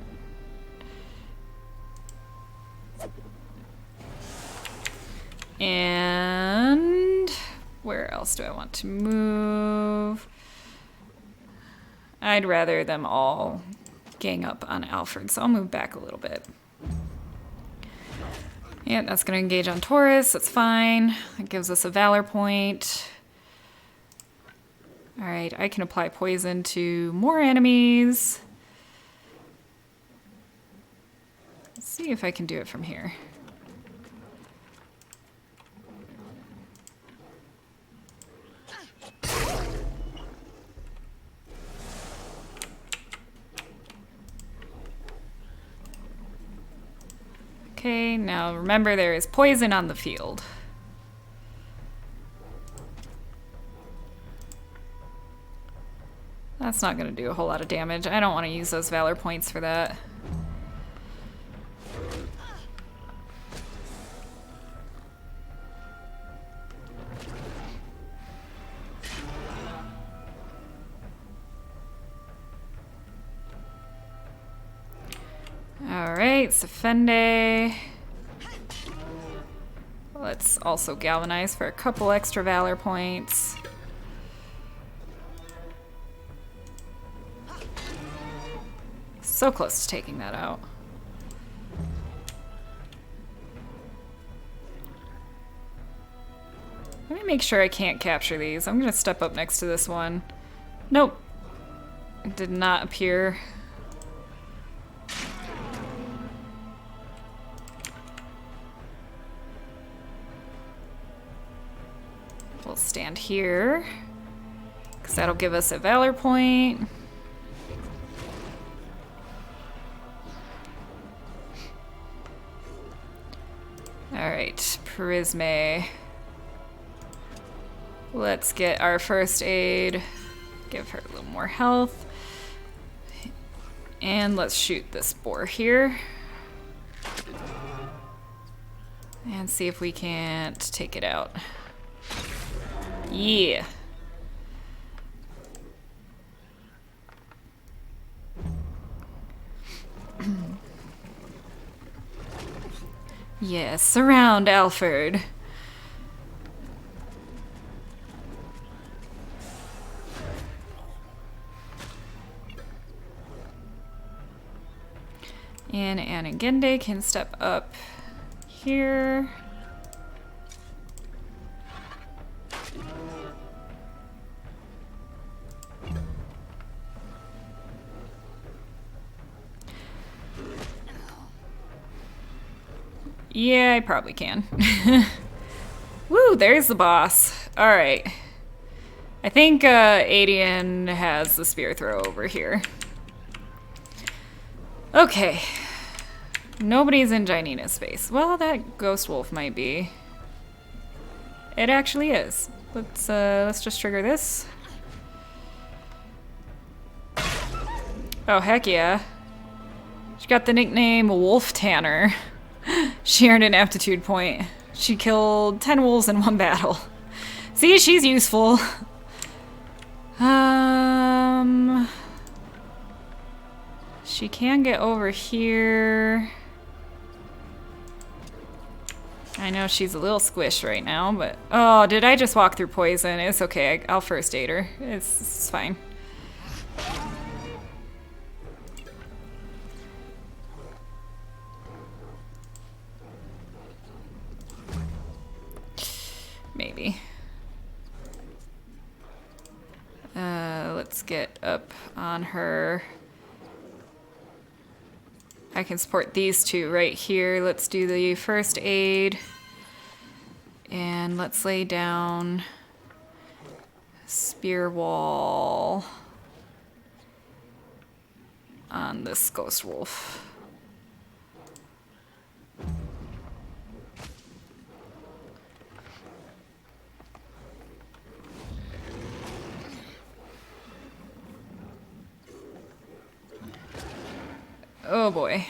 And where else do I want to move? I'd rather them all gang up on Alfred, so I'll move back a little bit. Yeah, that's going to engage on Taurus. That's fine. That gives us a valor point. All right, I can apply poison to more enemies. Let's see if I can do it from here. Okay, now remember there is poison on the field. That's not going to do a whole lot of damage. I don't want to use those valor points for that. Alright, Sefende. Let's also galvanize for a couple extra valor points. So close to taking that out. Let me make sure I can't capture these. I'm gonna step up next to this one. Nope. It did not appear. We'll stand here, because that'll give us a valor point. Alright, Prisme. Let's get our first aid. Give her a little more health. And let's shoot this boar here. And see if we can't take it out. Yeah. Yes, surround Alfred. And Anagende can step up here. Yeah, I probably can. Woo, there's the boss. Alright. I think Adian has the spear throw over here. Okay. Nobody's in Janina's space. Well, that ghost wolf might be. It actually is. Let's just trigger this. Oh, heck yeah. She got the nickname Wolf Tanner. She earned an aptitude point. She killed 10 wolves in one battle. See, she's useful. She can get over here. I know she's a little squished right now, but... Oh, did I just walk through poison? It's okay, I'll first aid her. It's fine. Maybe. Let's get up on her. I can support these two right here. Let's do the first aid. And let's lay down spear wall on this ghost wolf. Oh boy.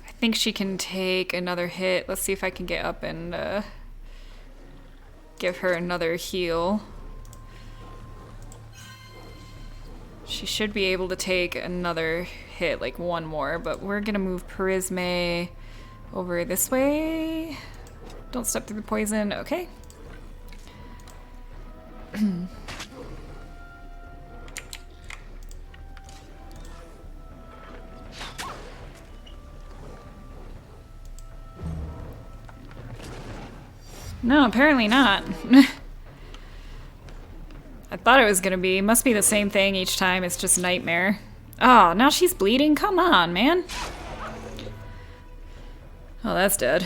I think she can take another hit. Let's see if I can get up and give her another heal. She should be able to take another hit, like one more, but we're gonna move Prisme over this way. Don't step through the poison. Okay. No, apparently not. I thought it was gonna be. Must be the same thing each time. It's just nightmare. Oh, now she's bleeding? Come on, man. Oh, that's dead.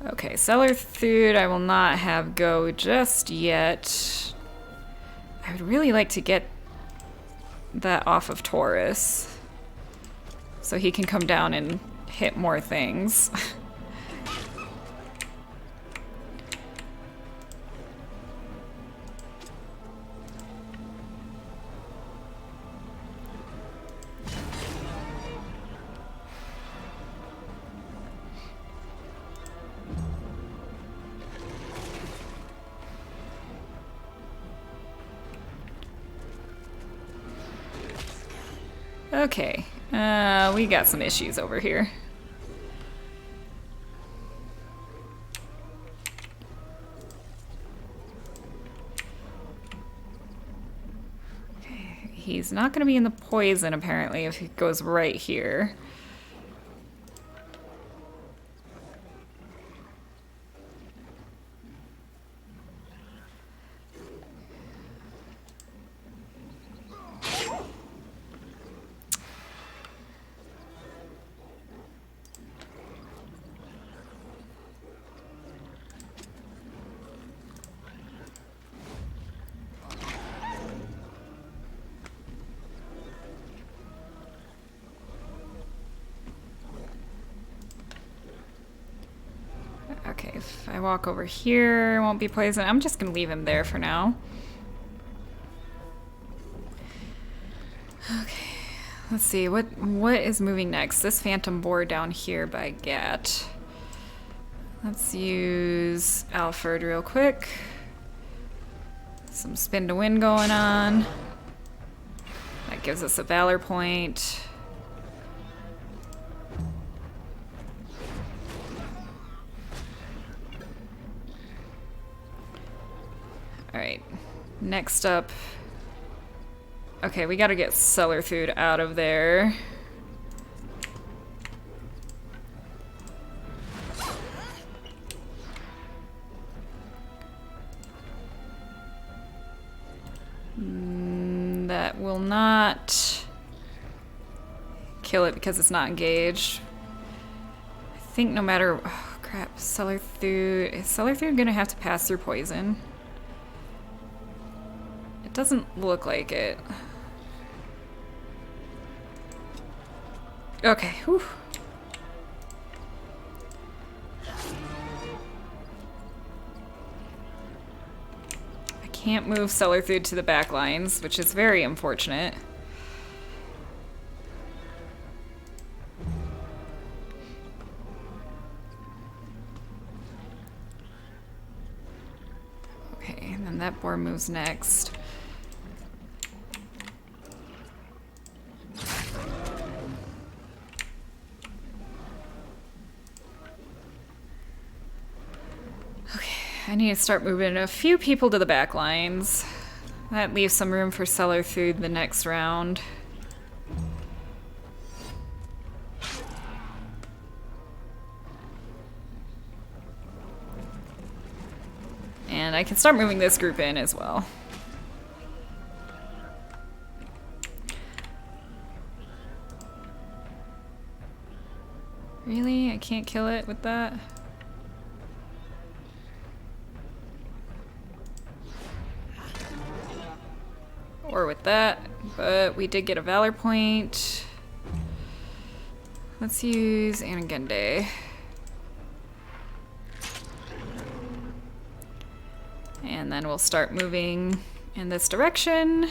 Okay, cellar food I will not have go just yet. I would really like to get that off of Taurus so he can come down and hit more things. Okay, we got some issues over here. He's not going to be in the poison, apparently, if he goes right here. Okay, if I walk over here, it won't be poison. I'm just gonna leave him there for now. Okay, let's see, what is moving next? This phantom boar down here by Gat. Let's use Alfred real quick. Some spin to win going on. That gives us a valor point. Alright, next up. Okay, we gotta get Cellar Food out of there. That will not kill it because it's not engaged. I think no matter... Oh, crap. Cellar Food... Is Cellar Food gonna have to pass through poison? It doesn't look like it. Okay, whew. I can't move Cellar Food to the back lines, which is very unfortunate. Okay, and then that boar moves next. I need to start moving a few people to the back lines. That leaves some room for Cellar Food the next round. And I can start moving this group in as well. Really? I can't kill it with that? Or with that, but we did get a valor point. Let's use Anagende. And then we'll start moving in this direction.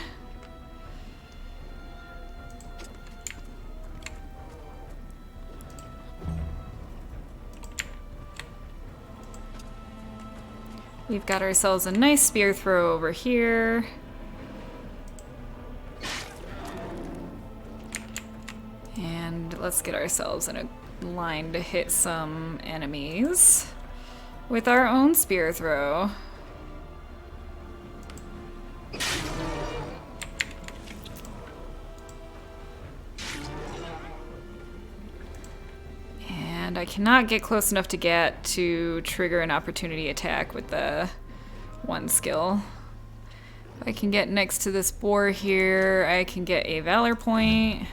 We've got ourselves a nice spear throw over here. And let's get ourselves in a line to hit some enemies with our own spear throw. And I cannot get close enough to get to trigger an opportunity attack with the one skill. If I can get next to this boar here, I can get a valor point.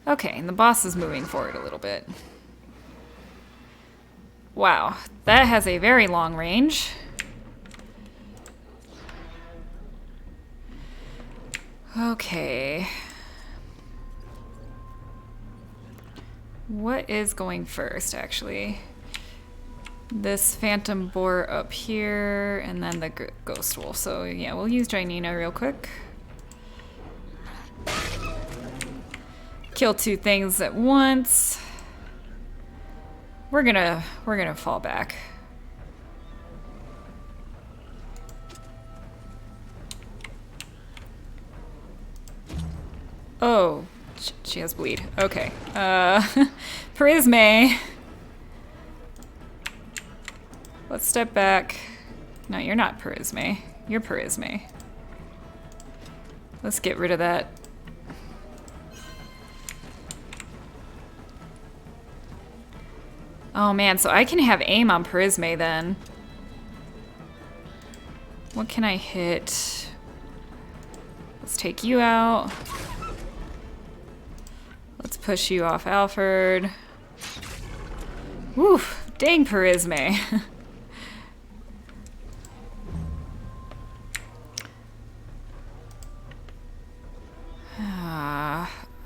Okay, and the boss is moving forward a little bit. Wow, that has a very long range. Okay. What is going first, actually? This phantom boar up here, and then the ghost wolf. So yeah, we'll use Janina real quick. Kill two things at once. We're gonna fall back. Oh, she has bleed. Okay. Prisme. Let's step back. No, you're not Charisma. You're Charisma. Let's get rid of that. Oh man, so I can have aim on Charisma then. What can I hit? Let's take you out. Let's push you off Alfred. Woo, dang Charisma.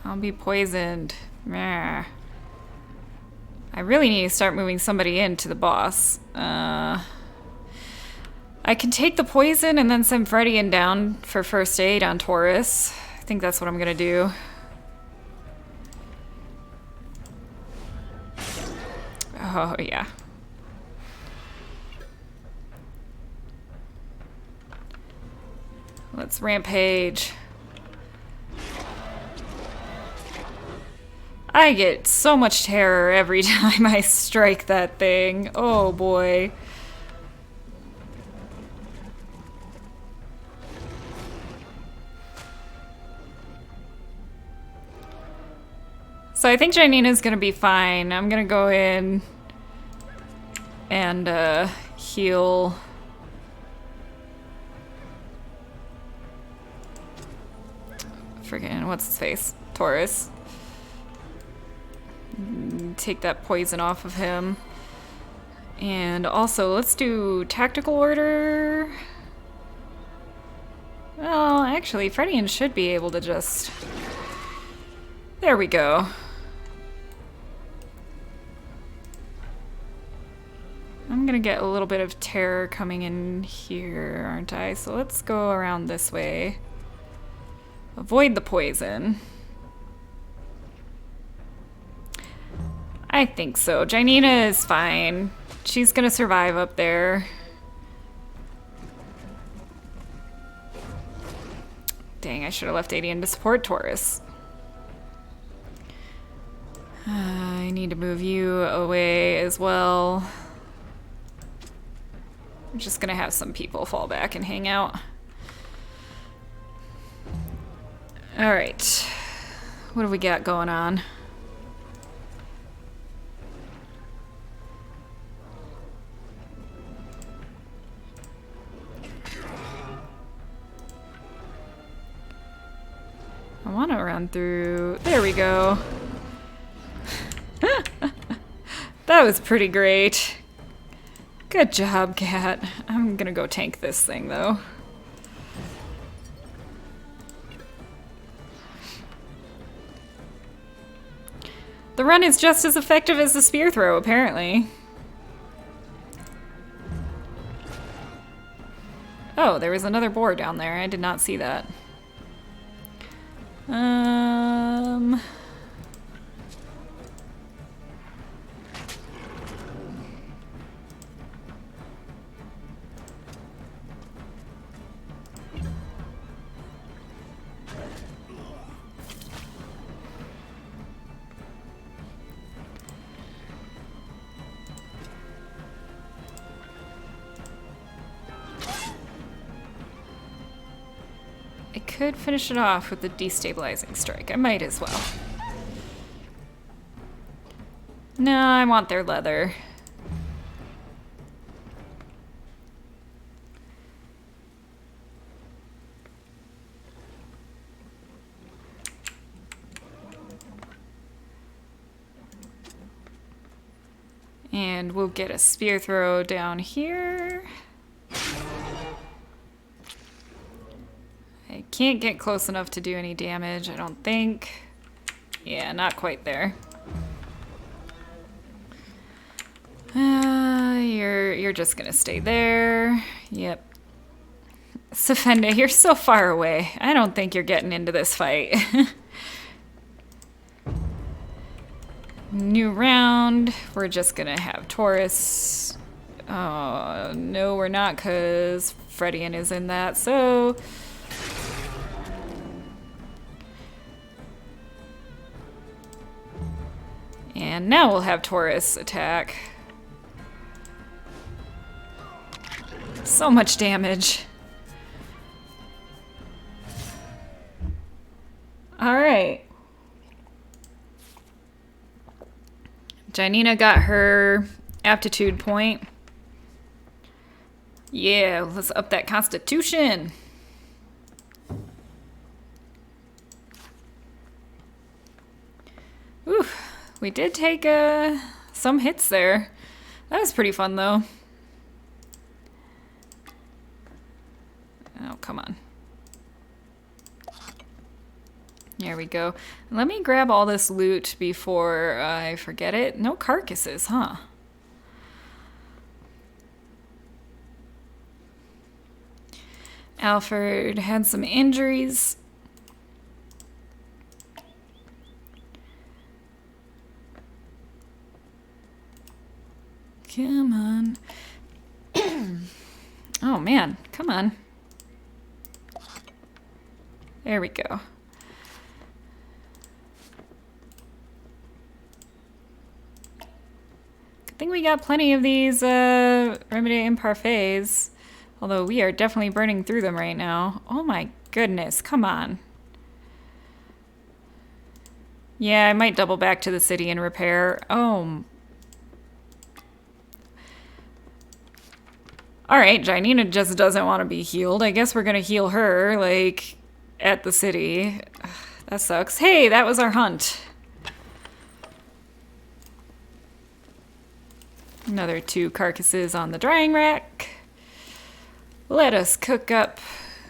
I'll be poisoned. Meh. I really need to start moving somebody into the boss. I can take the poison and then send Freddy in down for first aid on Taurus. I think that's what I'm gonna do. Oh, yeah. Let's rampage. I get so much terror every time I strike that thing. Oh boy. So I think Janina's gonna be fine. I'm gonna go in and heal. Freaking, what's his face? Taurus. Take that poison off of him. And also, let's do tactical order. Well, actually, Fredian should be able to just... There we go. I'm gonna get a little bit of terror coming in here, aren't I? So let's go around this way. Avoid the poison. I think so. Janina is fine. She's gonna survive up there. Dang, I should have left Adian to support Taurus. I need to move you away as well. I'm just gonna have some people fall back and hang out. Alright. What do we got going on? I want to run through... There we go. That was pretty great. Good job, Cat. I'm gonna go tank this thing, though. The run is just as effective as the spear throw, apparently. Oh, there was another boar down there. I did not see that. I could finish it off with the destabilizing strike. I might as well. No, I want their leather. And we'll get a spear throw down here. I can't get close enough to do any damage, I don't think. Yeah, not quite there. You're just gonna stay there. Yep. Safenda, you're so far away. I don't think you're getting into this fight. New round. We're just gonna have Taurus. Oh, no, we're not, because Fredian is in that, so... And now we'll have Taurus attack. So much damage. Alright. Janina got her aptitude point. Yeah, let's up that constitution. Ooh, we did take some hits there. That was pretty fun, though. Oh, come on. There we go. Let me grab all this loot before I forget it. No carcasses, huh? Alfred had some injuries. Come on. Oh man, come on. There we go. Good thing we got plenty of these remedy imparfaits. Although we are definitely burning through them right now. Oh my goodness, come on. Yeah, I might double back to the city and repair. Oh. Alright, Janina just doesn't want to be healed. I guess we're gonna heal her, like, at the city. Ugh, that sucks. Hey, that was our hunt. Another 2 carcasses on the drying rack. Let us cook up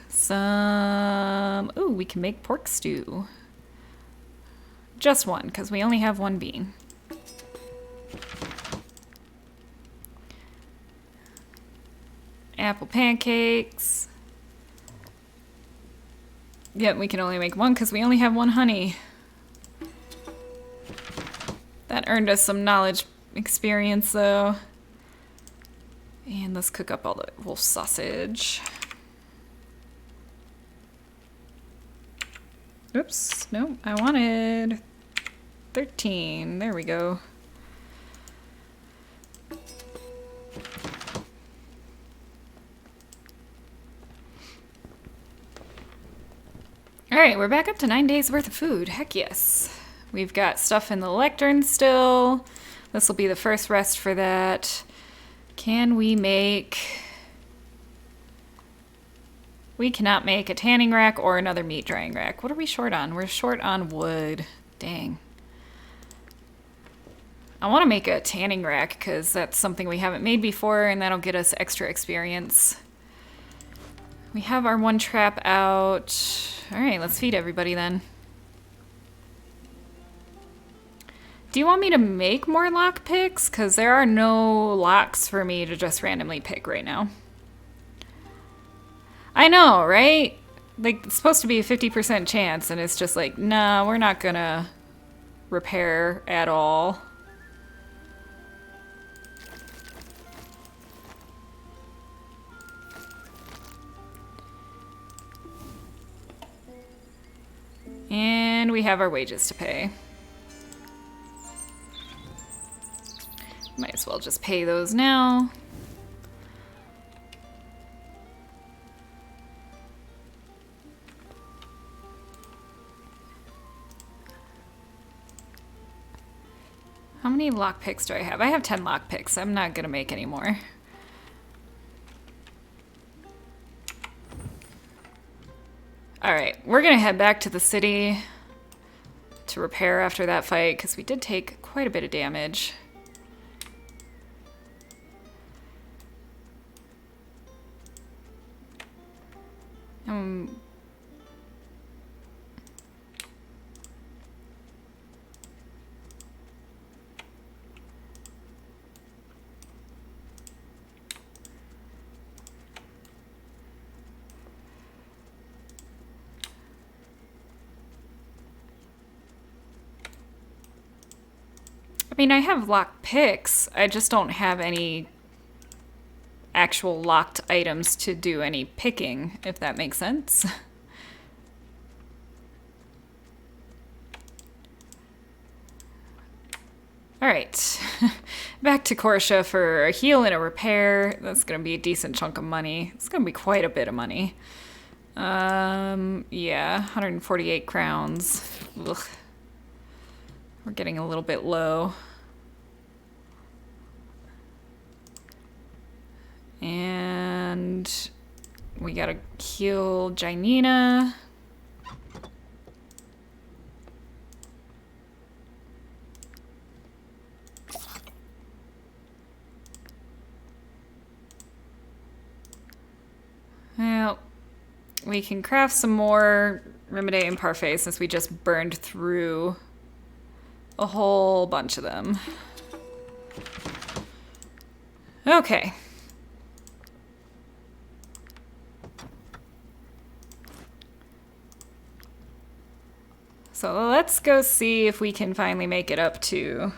some... Ooh, we can make pork stew. Just one, because we only have 1 bean. Apple pancakes. Yep, we can only make 1 because we only have 1 honey. That earned us some knowledge experience, though. And let's cook up all the wolf sausage. Oops, no, I wanted 13. There we go. Alright, we're back up to 9 days worth of food. Heck yes. We've got stuff in the lectern still. This will be the first rest for that. Can we make... We cannot make a tanning rack or another meat drying rack. What are we short on? We're short on wood. Dang. I want to make a tanning rack because that's something we haven't made before and that'll get us extra experience. We have our 1 trap out. Alright, let's feed everybody then. Do you want me to make more lock picks? Because there are no locks for me to just randomly pick right now. I know, right? Like, it's supposed to be a 50% chance, and it's just like, nah, we're not gonna repair at all. And we have our wages to pay. Might as well just pay those now. How many lockpicks do I have? I have 10 lockpicks. I'm not gonna make any more. Alright, we're gonna head back to the city to repair after that fight, because we did take quite a bit of damage. I mean, I have locked picks. I just don't have any actual locked items to do any picking, if that makes sense. Alright. Back to Corsia for a heal and a repair. That's gonna be a decent chunk of money. It's gonna be quite a bit of money. Yeah, 148 crowns. Ugh. We're getting a little bit low. And we gotta heal Janina. Well, we can craft some more remedy and parfait since we just burned through a whole bunch of them. Okay. So let's go see if we can finally make it up to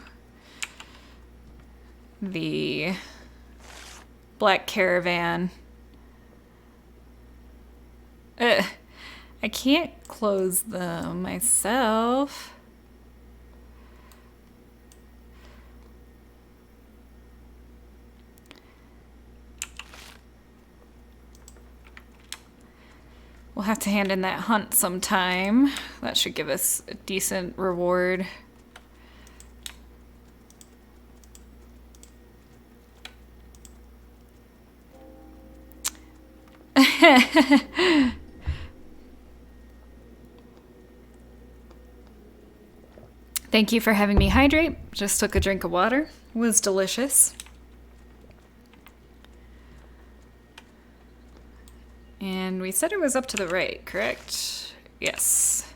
the Black Caravan. I can't close them myself. We'll have to hand in that hunt sometime. That should give us a decent reward. Thank you for having me hydrate. Just took a drink of water. It was delicious. And we said it was up to the right, correct? Yes.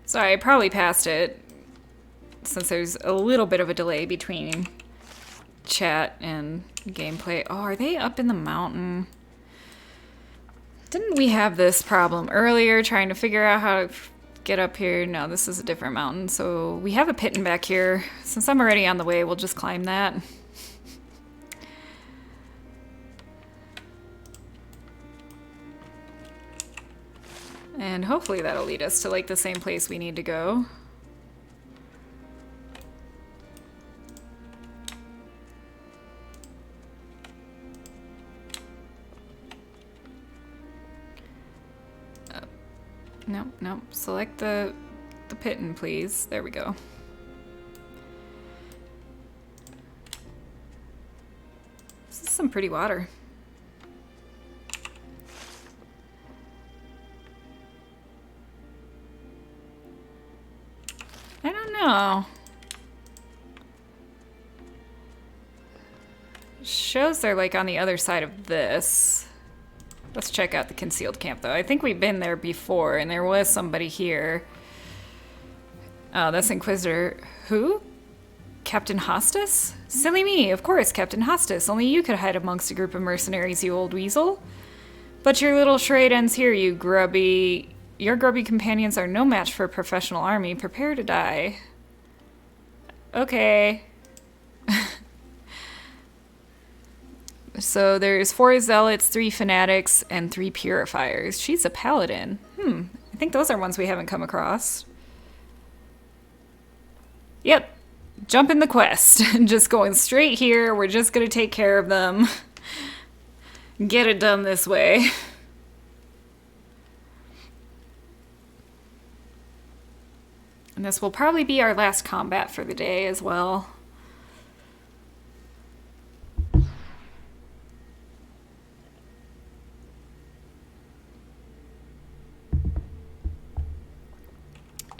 Sorry, I probably passed it since there's a little bit of a delay between chat and gameplay. Oh, are they up in the mountain? Didn't we have this problem earlier trying to figure out how to get up here? No, this is a different mountain. So we have a pitten back here. Since I'm already on the way, we'll just climb that. And hopefully that'll lead us to like the same place we need to go. Nope. Select the pitten, please. There we go. This is some pretty water. I don't know. Shows they're like on the other side of this. Let's check out the concealed camp though. I think we've been there before and there was somebody here. Oh, that's Inquisitor. Who? Captain Hostas? Silly me, of course, Captain Hostas. Only you could hide amongst a group of mercenaries, you old weasel. But your little charade ends here, you grubby... Your grubby companions are no match for a professional army. Prepare to die. Okay. So there's 4 zealots, 3 fanatics, and 3 purifiers. She's a paladin. I think those are ones we haven't come across. Yep. Jump in the quest. Just going straight here. We're just gonna take care of them. Get it done this way. And this will probably be our last combat for the day as well.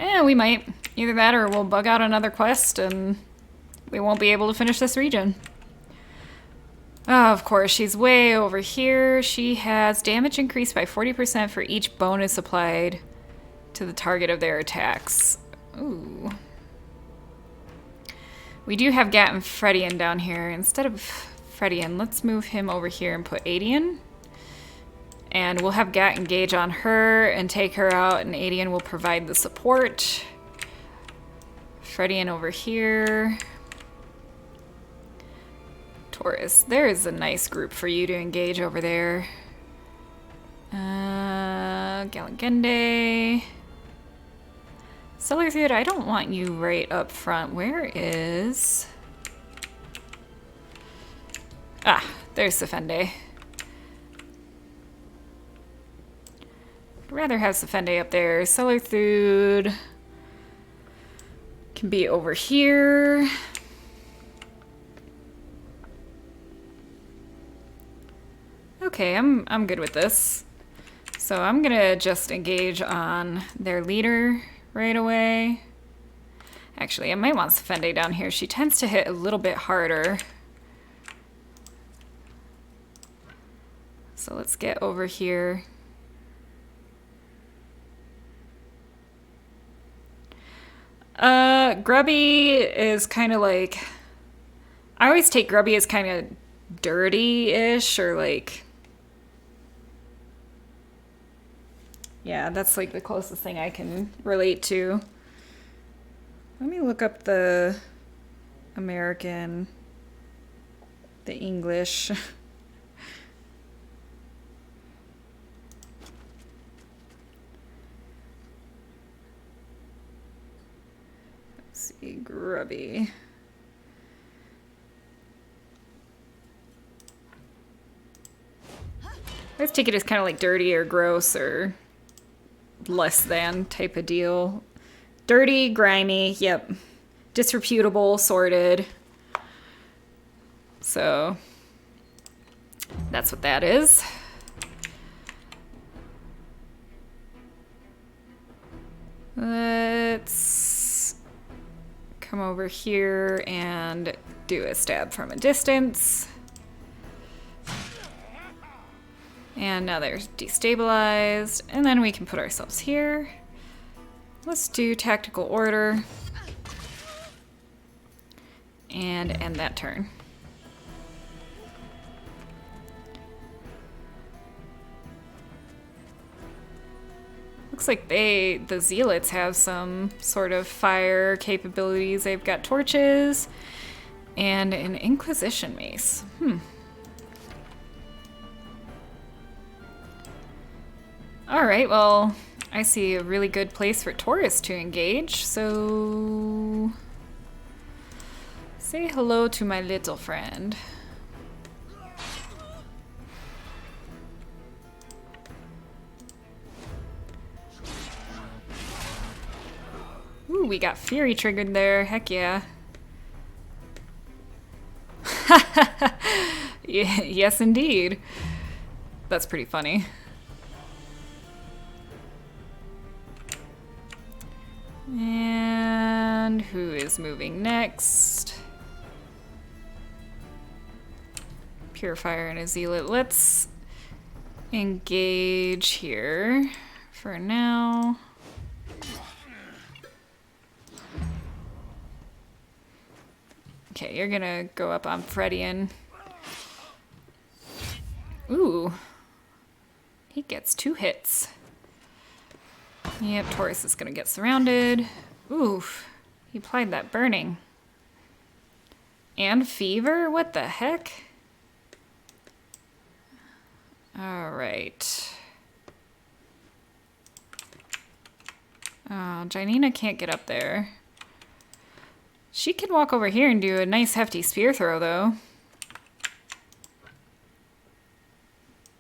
Yeah, we might. Either that or we'll bug out another quest and we won't be able to finish this region. Oh, of course, she's way over here. She has damage increased by 40% for each bonus applied to the target of their attacks. Ooh. We do have Gat and Fredian down here. Instead of Fredian, let's move him over here and put Adian. And we'll have Gat engage on her and take her out, and Adian will provide the support Fredian over here. Taurus, there is a nice group for you to engage over there. Galagende. Sellerfield, I don't want you right up front. Where is... Ah, there's Sefende. I'd rather have Sefende up there. Sellerfood can be over here. Okay, I'm good with this. So I'm gonna just engage on their leader right away. Actually, I might want Sefende down here. She tends to hit a little bit harder. So let's get over here. Grubby is kind of like... I always take Grubby as kind of dirty-ish, or like... Yeah, that's like the closest thing I can relate to. Let me look up the American, the English. Let's see, Grubby. I always take it as kind of like dirty or gross or less than type of deal. Dirty, grimy, yep. Disreputable, sordid. So that's what that is. Let's come over here and do a stab from a distance. And now they're destabilized. And then we can put ourselves here. Let's do tactical order. And end that turn. Looks like the zealots have some sort of fire capabilities. They've got torches and an Inquisition mace. Alright, well, I see a really good place for Taurus to engage, so... Say hello to my little friend. Ooh, we got Fury triggered there, heck yeah. Yes, indeed. That's pretty funny. And who is moving next? Purifier and a zealot. Let's engage here for now. Okay, you're gonna go up on Fredian. Ooh. He gets 2 hits. Yep, Taurus is gonna get surrounded. Oof. He applied that burning. And fever? What the heck? Alright. Oh, Janina can't get up there. She can walk over here and do a nice hefty spear throw, though.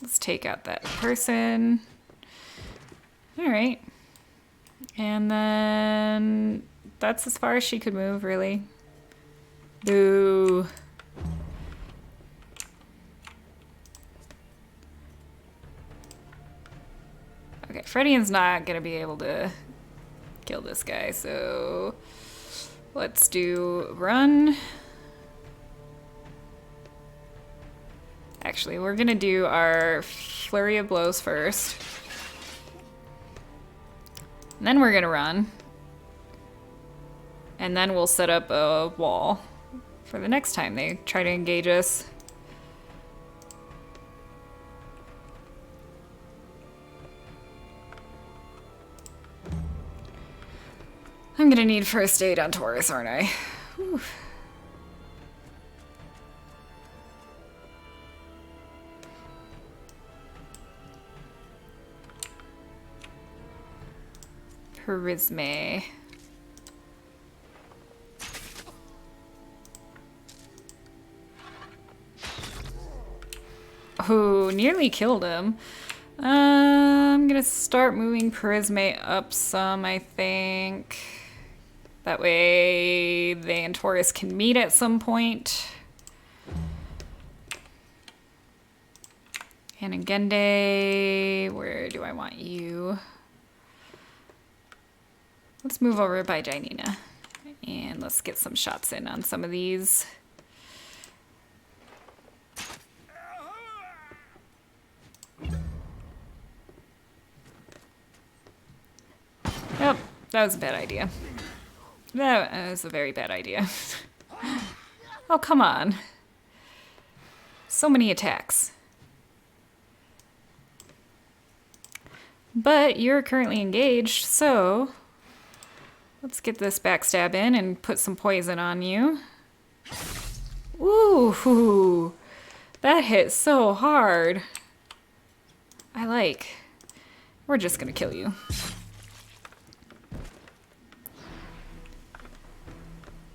Let's take out that person. Alright. And then that's as far as she could move, really. Boo. Okay, Fredian's not gonna be able to kill this guy, so let's do run. Actually, we're gonna do our flurry of blows first. And then we're gonna run. And then we'll set up a wall for the next time they try to engage us. I'm gonna need first aid on Taurus, aren't I? Whew. Charisma. Oh, nearly killed him. I'm gonna start moving Charisma up some, I think. That way they and Taurus can meet at some point. And Gende, where do I want you? Let's move over by Janina. And let's get some shots in on some of these. Yep, that was a bad idea. That was a very bad idea. Oh, come on. So many attacks. But you're currently engaged, so let's get this backstab in and put some poison on you. Ooh, that hit so hard. We're just gonna kill you.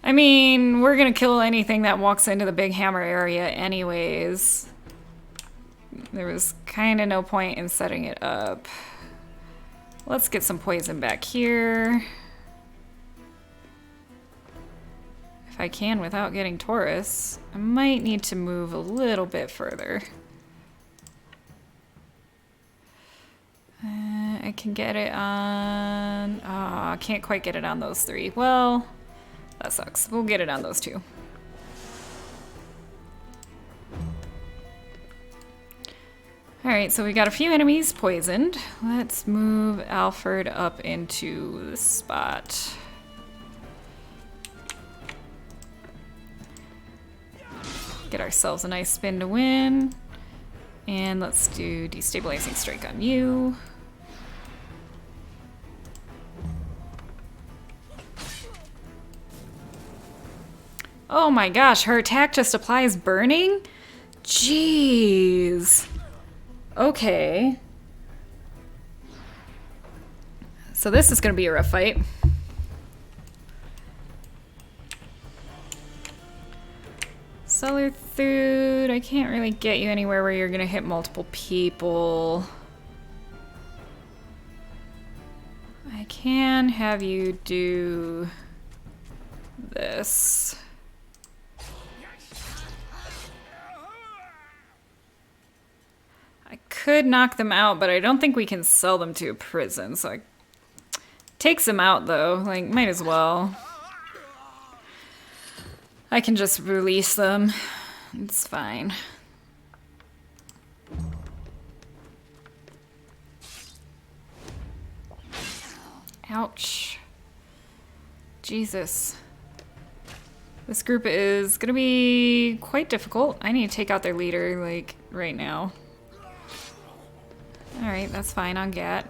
I mean, we're gonna kill anything that walks into the big hammer area anyways. There was kind of no point in setting it up. Let's get some poison back here. If I can without getting Taurus. I might need to move a little bit further. I can get it on... Oh, I can't quite get it on those three. Well, that sucks. We'll get it on those two. Alright, so we got a few enemies poisoned. Let's move Alfred up into the spot. Get ourselves a nice spin to win. And let's do destabilizing strike on you. Oh my gosh, her attack just applies burning? Jeez. Okay. So this is gonna be a rough fight. Solar Food, I can't really get you anywhere where you're gonna hit multiple people. I can have you do this. I could knock them out, but I don't think we can sell them to a prison, so takes them out though, like might as well. I can just release them. It's fine. Ouch. Jesus. This group is gonna be quite difficult. I need to take out their leader, like, right now. Alright, that's fine on Gat.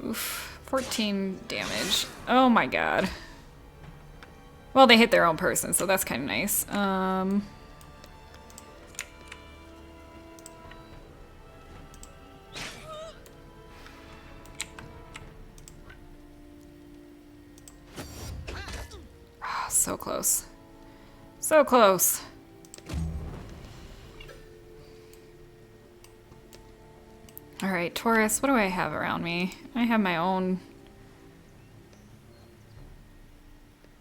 Oof, 14 damage. Oh my god. Well, they hit their own person, so that's kind of nice. Oh, so close. So close. Alright, Taurus, what do I have around me? I have my own...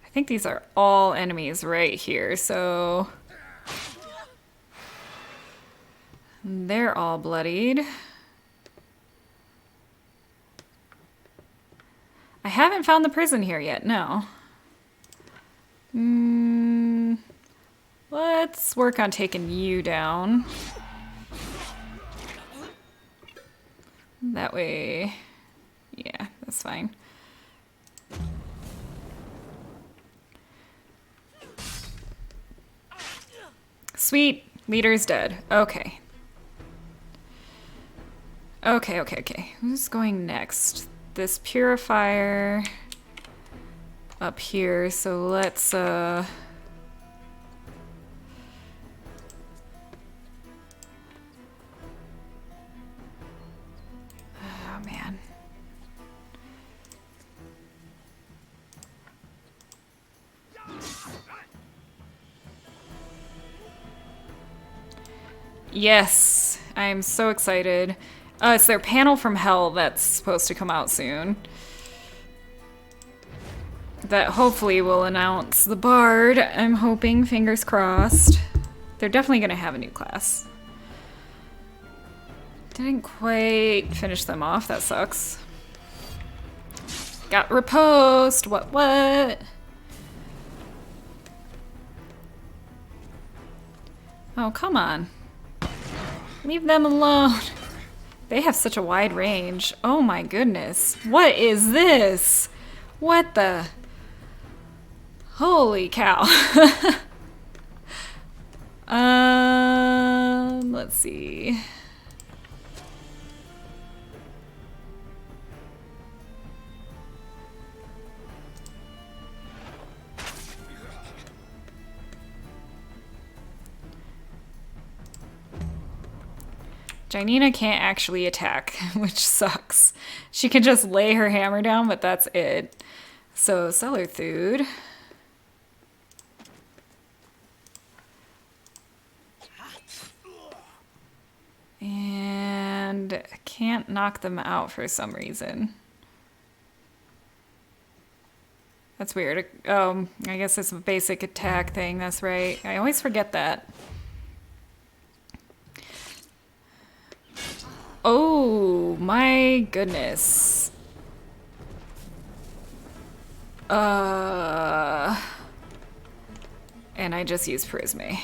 I think these are all enemies right here, so... They're all bloodied. I haven't found the prison here yet, no. Let's work on taking you down. That way, yeah, that's fine. Sweet, leader's dead. Okay. Okay. Who's going next? This purifier up here, so let's, oh, man. Yes, I'm so excited. It's their panel from hell that's supposed to come out soon. That hopefully will announce the bard. I'm hoping, fingers crossed. They're definitely going to have a new class. Didn't quite finish them off, that sucks. Got riposte, what? Oh, come on. Leave them alone. They have such a wide range. Oh my goodness. What is this? What the? Holy cow. Let's see. Janina can't actually attack, which sucks. She can just lay her hammer down, but that's it. So, cellar food. And I can't knock them out for some reason. That's weird. Oh, I guess it's a basic attack thing, that's right. I always forget that. Oh my goodness. And I just used Prisme.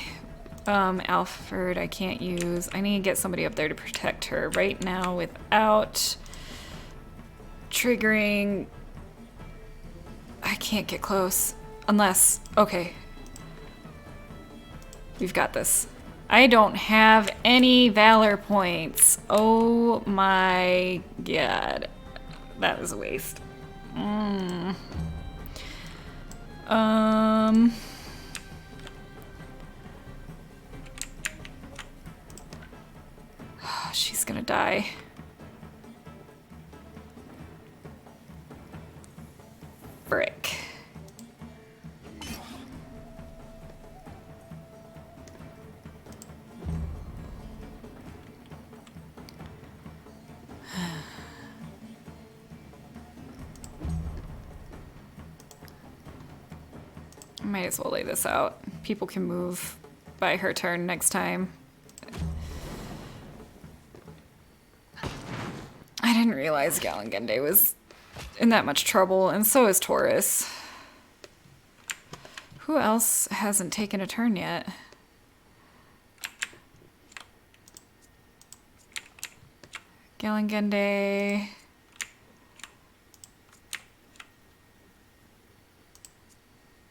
Alfred I can't use. I need to get somebody up there to protect her right now without triggering. I can't get close. Unless, okay. We've got this. I don't have any valor points. Oh my god. That was a waste. She's gonna die. Frick. I might as well lay this out. People can move by her turn next time. I didn't realize Galengende was in that much trouble, and so is Taurus. Who else hasn't taken a turn yet? Galengende.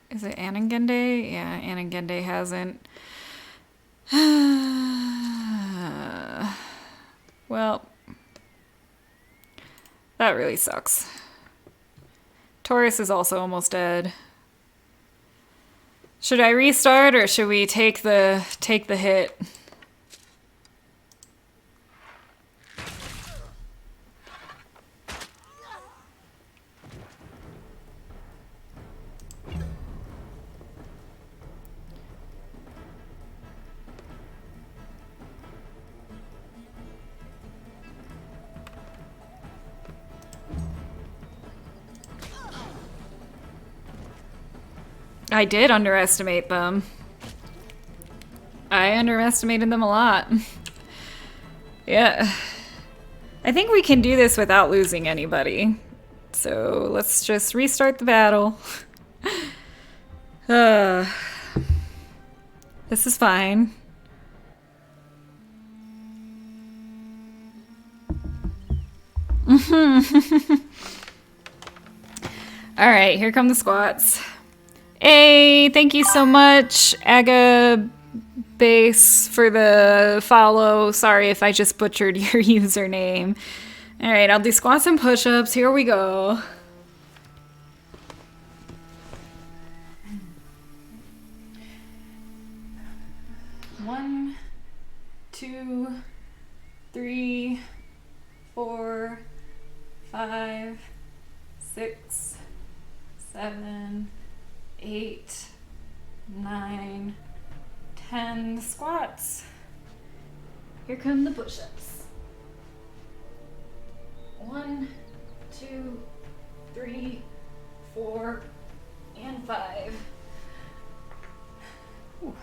Is it Anangende? Yeah, Anangende hasn't. Well, that really sucks. Taurus is also almost dead. Should I restart or should we take the hit? I did underestimate them. I underestimated them a lot. Yeah. I think we can do this without losing anybody. So let's just restart the battle. This is fine. Alright, here come the squats. Hey, thank you so much, Aga Base, for the follow. Sorry if I just butchered your username. Alright, I'll do squats and push-ups. Here we go. One, 2, 3, 4, 5, 6, 7, 8, 9, 10 squats. Here come the push-ups. 1, 2, 3, 4, and 5. Ooh.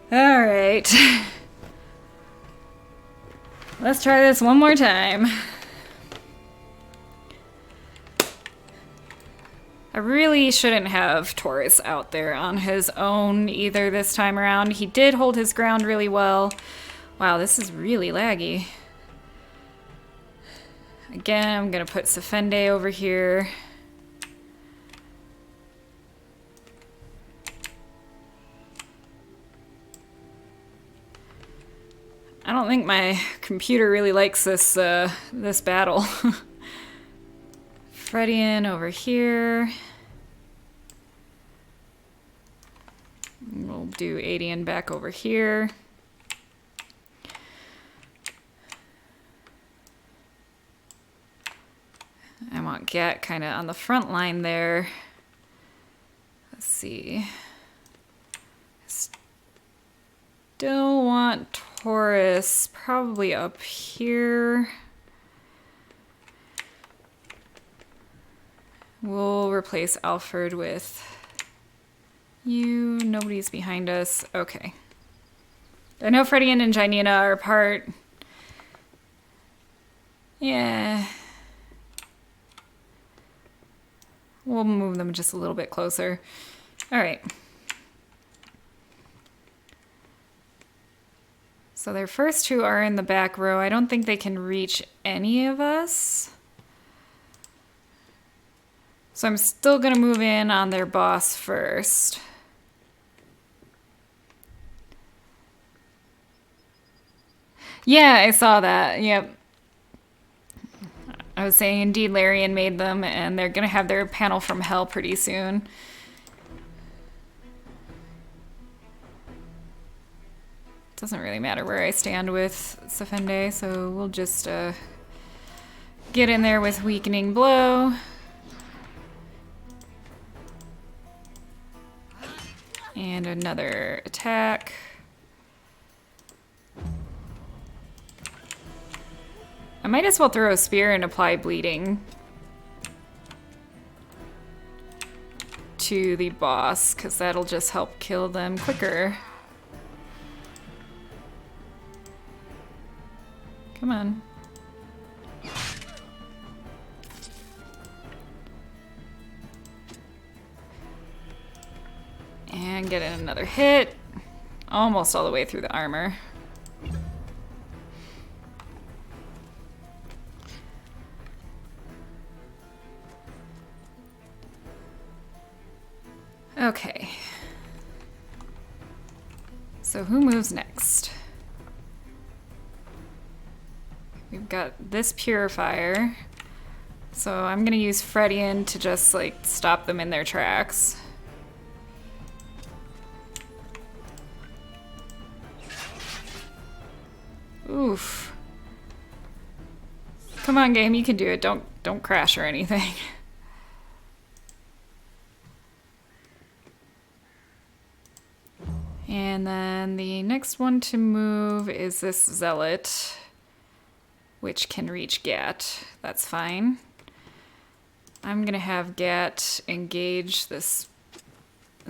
All right. Let's try this one more time. I really shouldn't have Taurus out there on his own either this time around. He did hold his ground really well. Wow, this is really laggy. Again, I'm gonna put Safende over here. I don't think my computer really likes this this battle. Fredian over here. We'll do Adian back over here. I want Gat kind of on the front line there. Let's see. Still want Taurus probably up here. We'll replace Alfred with you. Nobody's behind us. Okay. I know Fredian and Janina are apart. Yeah. We'll move them just a little bit closer. All right. So their first two are in the back row. I don't think they can reach any of us. So I'm still gonna move in on their boss first. Yeah, I saw that. Yep. I was saying indeed Larian made them, and they're gonna have their panel from hell pretty soon. Doesn't really matter where I stand with Safende, so we'll just get in there with Weakening Blow. And another attack. I might as well throw a spear and apply bleeding to the boss, because that'll just help kill them quicker. Come on. And get in another hit. Almost all the way through the armor. Okay. So who moves next? We've got this purifier. So I'm gonna use Fredian to just like stop them in their tracks. Oof. Come on, game, you can do it. Don't crash or anything. And then the next one to move is this Zealot, which can reach Gat. That's fine. I'm gonna have Gat engage this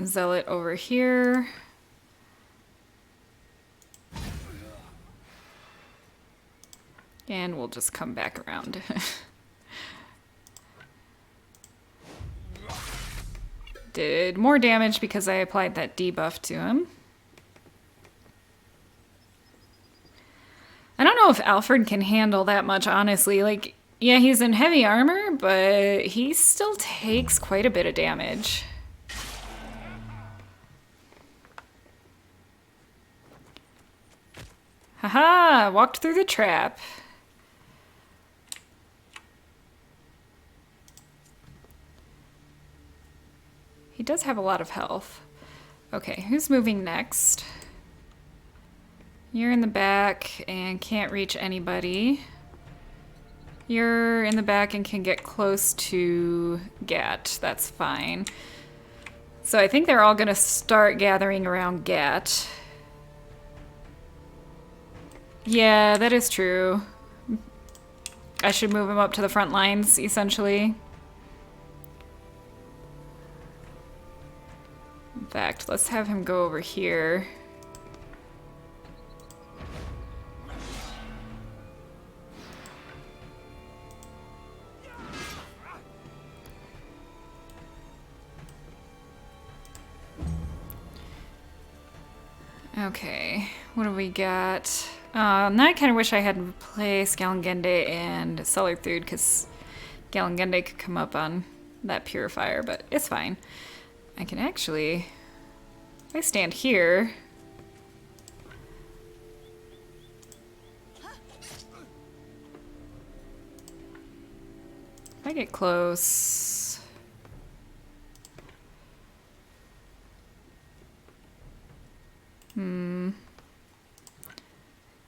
Zealot over here. And we'll just come back around. did more damage because I applied that debuff to him. I don't know if Alfred can handle that much, honestly. Like, yeah, he's in heavy armor, but he still takes quite a bit of damage. Haha, walked through the trap. He does have a lot of health. Okay, who's moving next? You're in the back and can't reach anybody. You're in the back and can get close to Gat. That's fine. So I think they're all gonna start gathering around Gat. Yeah, that is true. I should move him up to the front lines, essentially. In fact, let's have him go over here. Okay, what do we got? Now I kind of wish I had replaced Galengende and Cellarthud, because Galengende could come up on that purifier, but it's fine. I can actually, if I stand here, if I get close,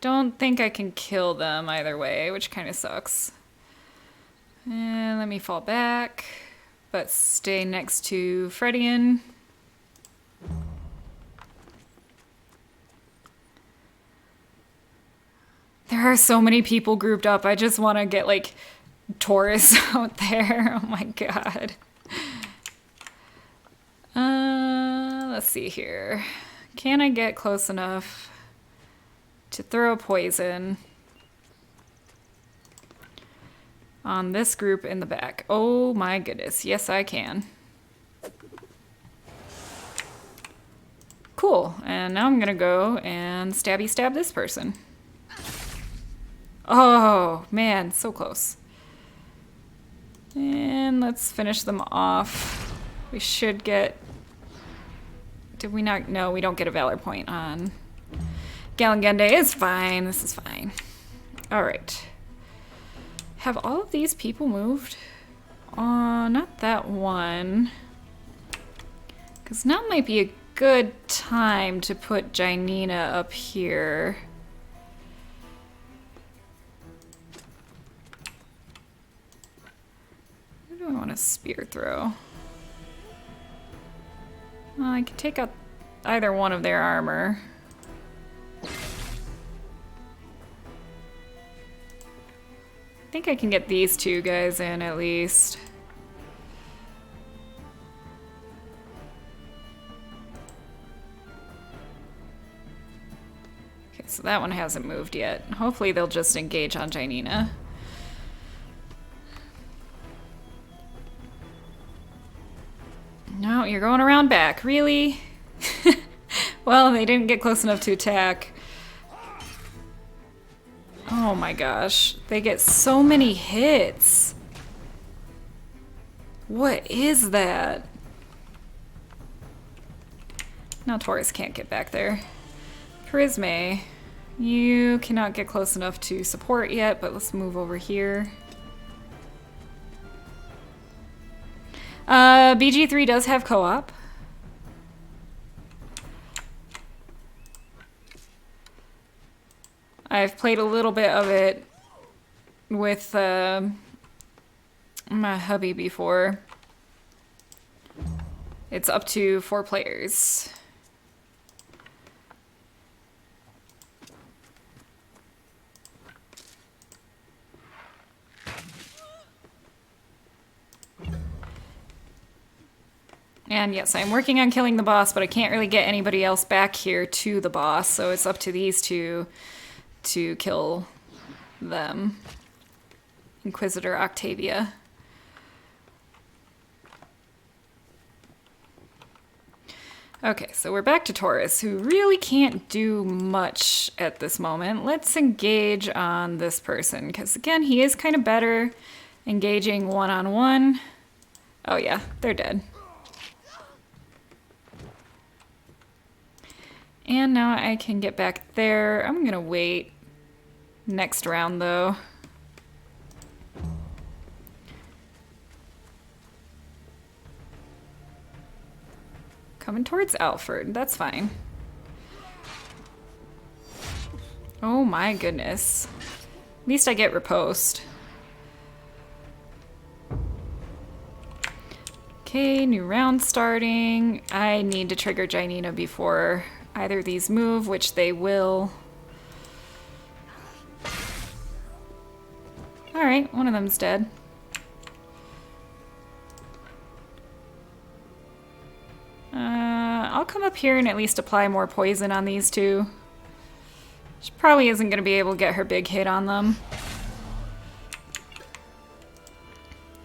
don't think I can kill them either way, which kind of sucks. And let me fall back, but stay next to Fredian. There are so many people grouped up. I just want to get, like, Taurus out there. Oh my god. Let's see here. Can I get close enough to throw poison on this group in the back? Oh my goodness. Yes, I can. Cool. And now I'm gonna go and stabby stab this person. Oh man, so close. And let's finish them off. We should get... Did we not? No, we don't get a valor point on Galengende. It's fine. This is fine. All right. Have all of these people moved? Not that one. Because now might be a good time to put Janina up here. Who do I want to spear throw? Well, I could take out either one of their armor. I think I can get these two guys in at least. Okay, so that one hasn't moved yet. Hopefully they'll just engage on Janina. No, you're going around back. Really? Well, they didn't get close enough to attack. Oh my gosh. They get so many hits. What is that? Now Taurus can't get back there. Charisme, you cannot get close enough to support yet, but let's move over here. BG3 does have co-op. I've played a little bit of it with my hubby before. It's up to 4 players. And yes, I'm working on killing the boss, but I can't really get anybody else back here to the boss, so it's up to these two to kill them. Inquisitor Octavia. Okay, so we're back to Taurus, who really can't do much at this moment. Let's engage on this person, because again, he is kind of better engaging one-on-one. Oh yeah, they're dead. And now I can get back there. I'm gonna wait next round though. Coming towards Alfred, that's fine. Oh my goodness. At least I get riposte. Okay, new round starting. I need to trigger Janina before either of these move, which they will. Alright, one of them's dead. I'll come up here and at least apply more poison on these two. She probably isn't going to be able to get her big hit on them.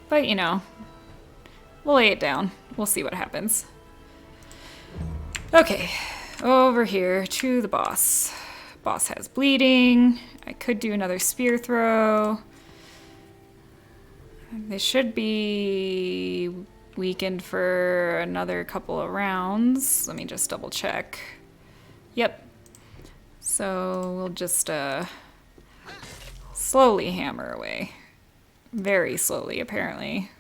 But, you know, we'll lay it down. We'll see what happens. Okay, over here to the boss. Boss has bleeding. I could do another spear throw. They should be weakened for another couple of rounds. Let me just double check. Yep. So we'll just slowly hammer away. Very slowly, apparently.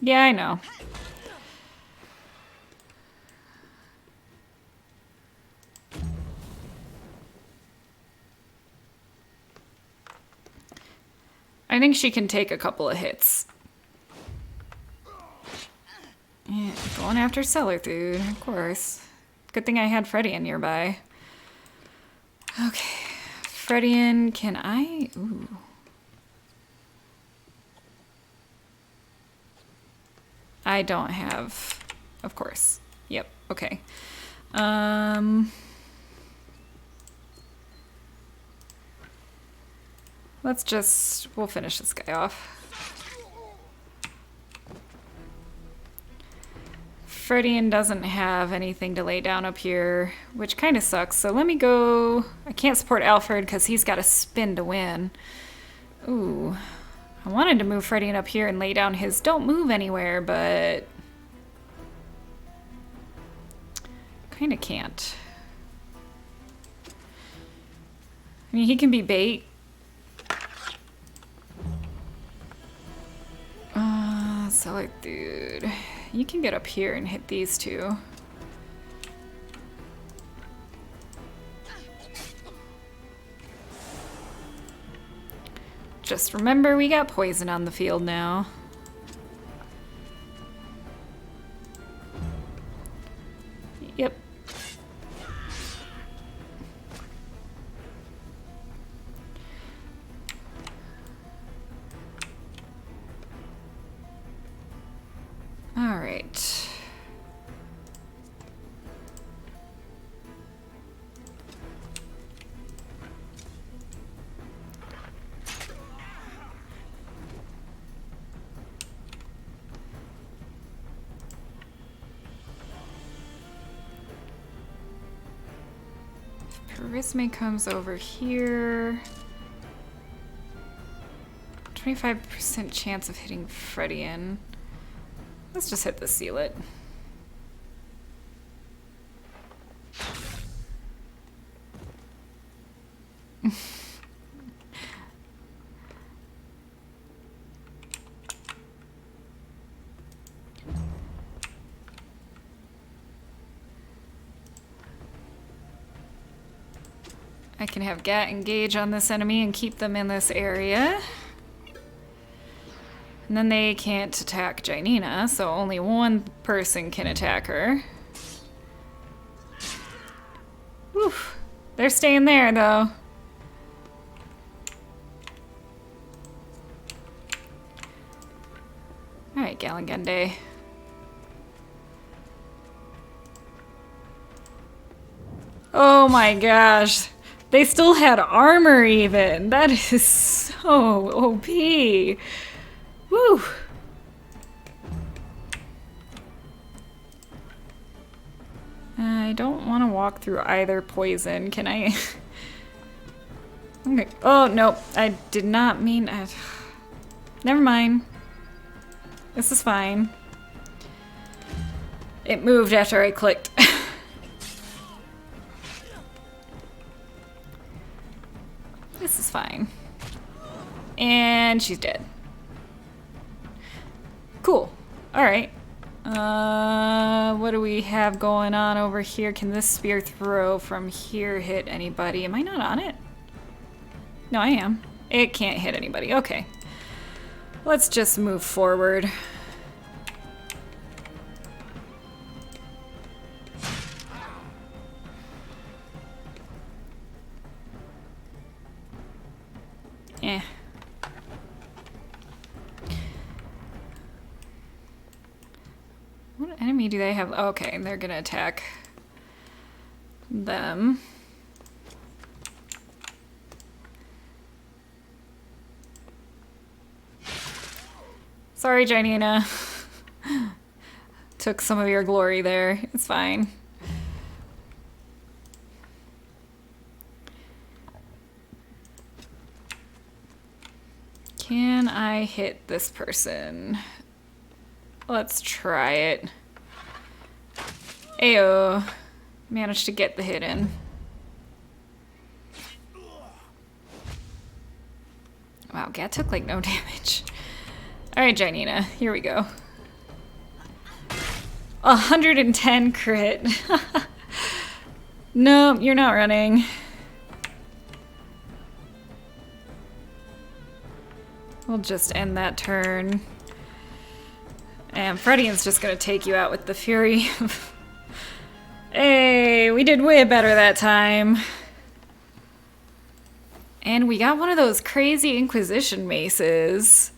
Yeah, I know. I think she can take a couple of hits. Yeah, going after cellar food, of course. Good thing I had Fredian nearby. Okay, Fredian, can I? Ooh. I don't have, of course. Yep, okay. We'll finish this guy off. Fredian doesn't have anything to lay down up here, which kind of sucks. So let me go. I can't support Alfred because he's got to spin to win. Ooh. I wanted to move Fredian up here and lay down his don't move anywhere, but kind of can't. I mean, he can be bait. Cellar dude. You can get up here and hit these two. Just remember, we got poison on the field now. Yep. All right. Charisma comes over here. 25% chance of hitting Fredian. Let's just hit the seal it. I can have Gat engage on this enemy and keep them in this area. And then they can't attack Janina, so only one person can attack her. Whew. They're staying there, though. Alright, Galangende. Oh my gosh. They still had armor even. That is so OP. Woo. I don't want to walk through either poison. Can I? Okay. Oh, nope. I did not mean... Never mind. This is fine. It moved after I clicked. This is fine. And she's dead. Cool. Alright. What do we have going on over here? Can this spear throw from here hit anybody? Am I not on it? No, I am. It can't hit anybody. Okay. Let's just move forward. Eh. What enemy do they have? Okay, they're gonna attack them. Sorry, Janina. Took some of your glory there. It's fine. Can I hit this person? Let's try it. Ayo. Managed to get the hit in. Wow, Gat took like no damage. Alright, Janina, here we go. 110 crit. No, you're not running. We'll just end that turn. And Fredian's just gonna take you out with the Fury. Hey, we did way better that time. And we got one of those crazy Inquisition maces.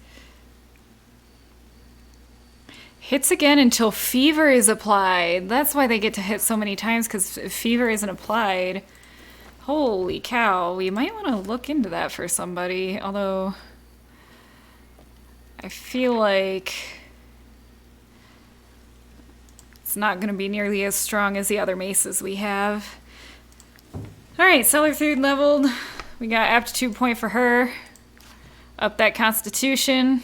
Hits again until fever is applied. That's why they get to hit so many times, because if fever isn't applied. Holy cow, we might want to look into that for somebody, although I feel like it's not going to be nearly as strong as the other maces we have. Alright, Cellar Food leveled. We got aptitude point for her. Up that constitution.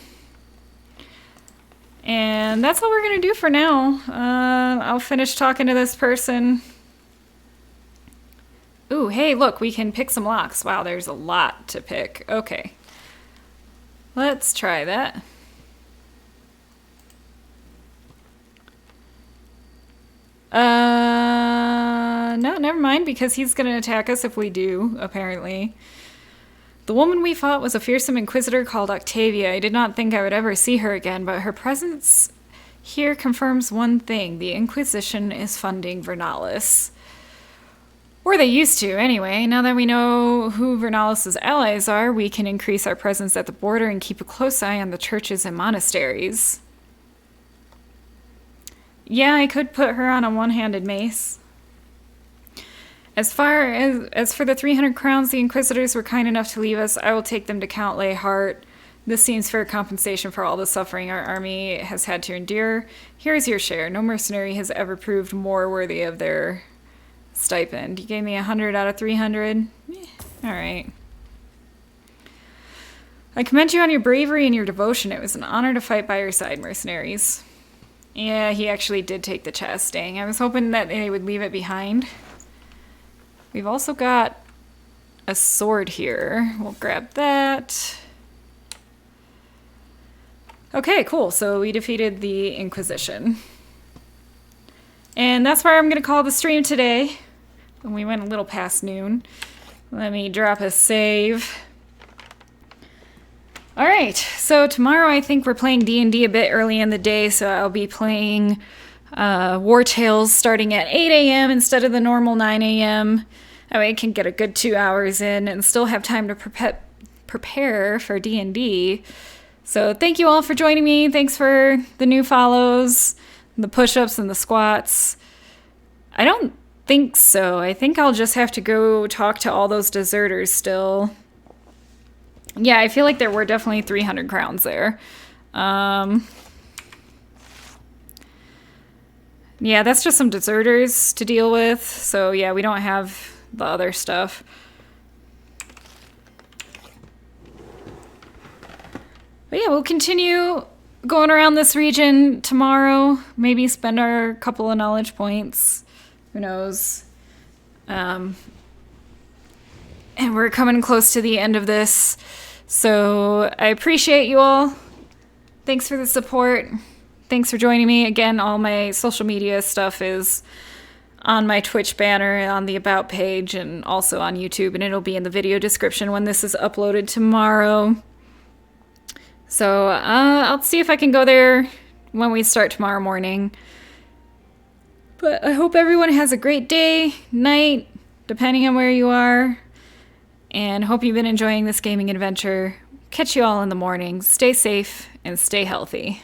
And that's all we're going to do for now. I'll finish talking to this person. Ooh, hey, look, we can pick some locks. Wow, there's a lot to pick. Okay. Let's try that. No, never mind, because he's going to attack us if we do, apparently. The woman we fought was a fearsome inquisitor called Octavia. I did not think I would ever see her again, but her presence here confirms one thing. The Inquisition is funding Wartales. Or they used to, anyway. Now that we know who Wartales' allies are, we can increase our presence at the border and keep a close eye on the churches and monasteries. Yeah, I could put her on a one-handed mace. As for the 300 crowns the Inquisitors were kind enough to leave us, I will take them to Count Leyhart. This seems fair compensation for all the suffering our army has had to endure. Here is your share. No mercenary has ever proved more worthy of their stipend. You gave me 100 out of 300. Alright. I commend you on your bravery and your devotion. It was an honor to fight by your side, mercenaries. Yeah, he actually did take the chest. Dang, I was hoping that they would leave it behind. We've also got a sword here. We'll grab that. Okay, cool. So we defeated the Inquisition. And that's where I'm going to call the stream today. We went a little past noon. Let me drop a save. Alright, so tomorrow I think we're playing D&D a bit early in the day, so I'll be playing Wartales starting at 8 a.m. instead of the normal 9 a.m. That way I can get a good 2 hours in and still have time to prepare for D&D. So thank you all for joining me. Thanks for the new follows, the push-ups and the squats. I don't think so. I think I'll just have to go talk to all those deserters still. Yeah, I feel like there were definitely 300 crowns there. Yeah, that's just some deserters to deal with. So yeah, we don't have the other stuff. But yeah, we'll continue going around this region tomorrow. Maybe spend our couple of knowledge points. Who knows? And we're coming close to the end of this. So I appreciate you all. Thanks for the support. Thanks for joining me. Again, all my social media stuff is on my Twitch banner, on the About page, and also on YouTube. And it'll be in the video description when this is uploaded tomorrow. So I'll see if I can go there when we start tomorrow morning. But I hope everyone has a great day, night, depending on where you are. And hope you've been enjoying this gaming adventure. Catch you all in the morning. Stay safe and stay healthy.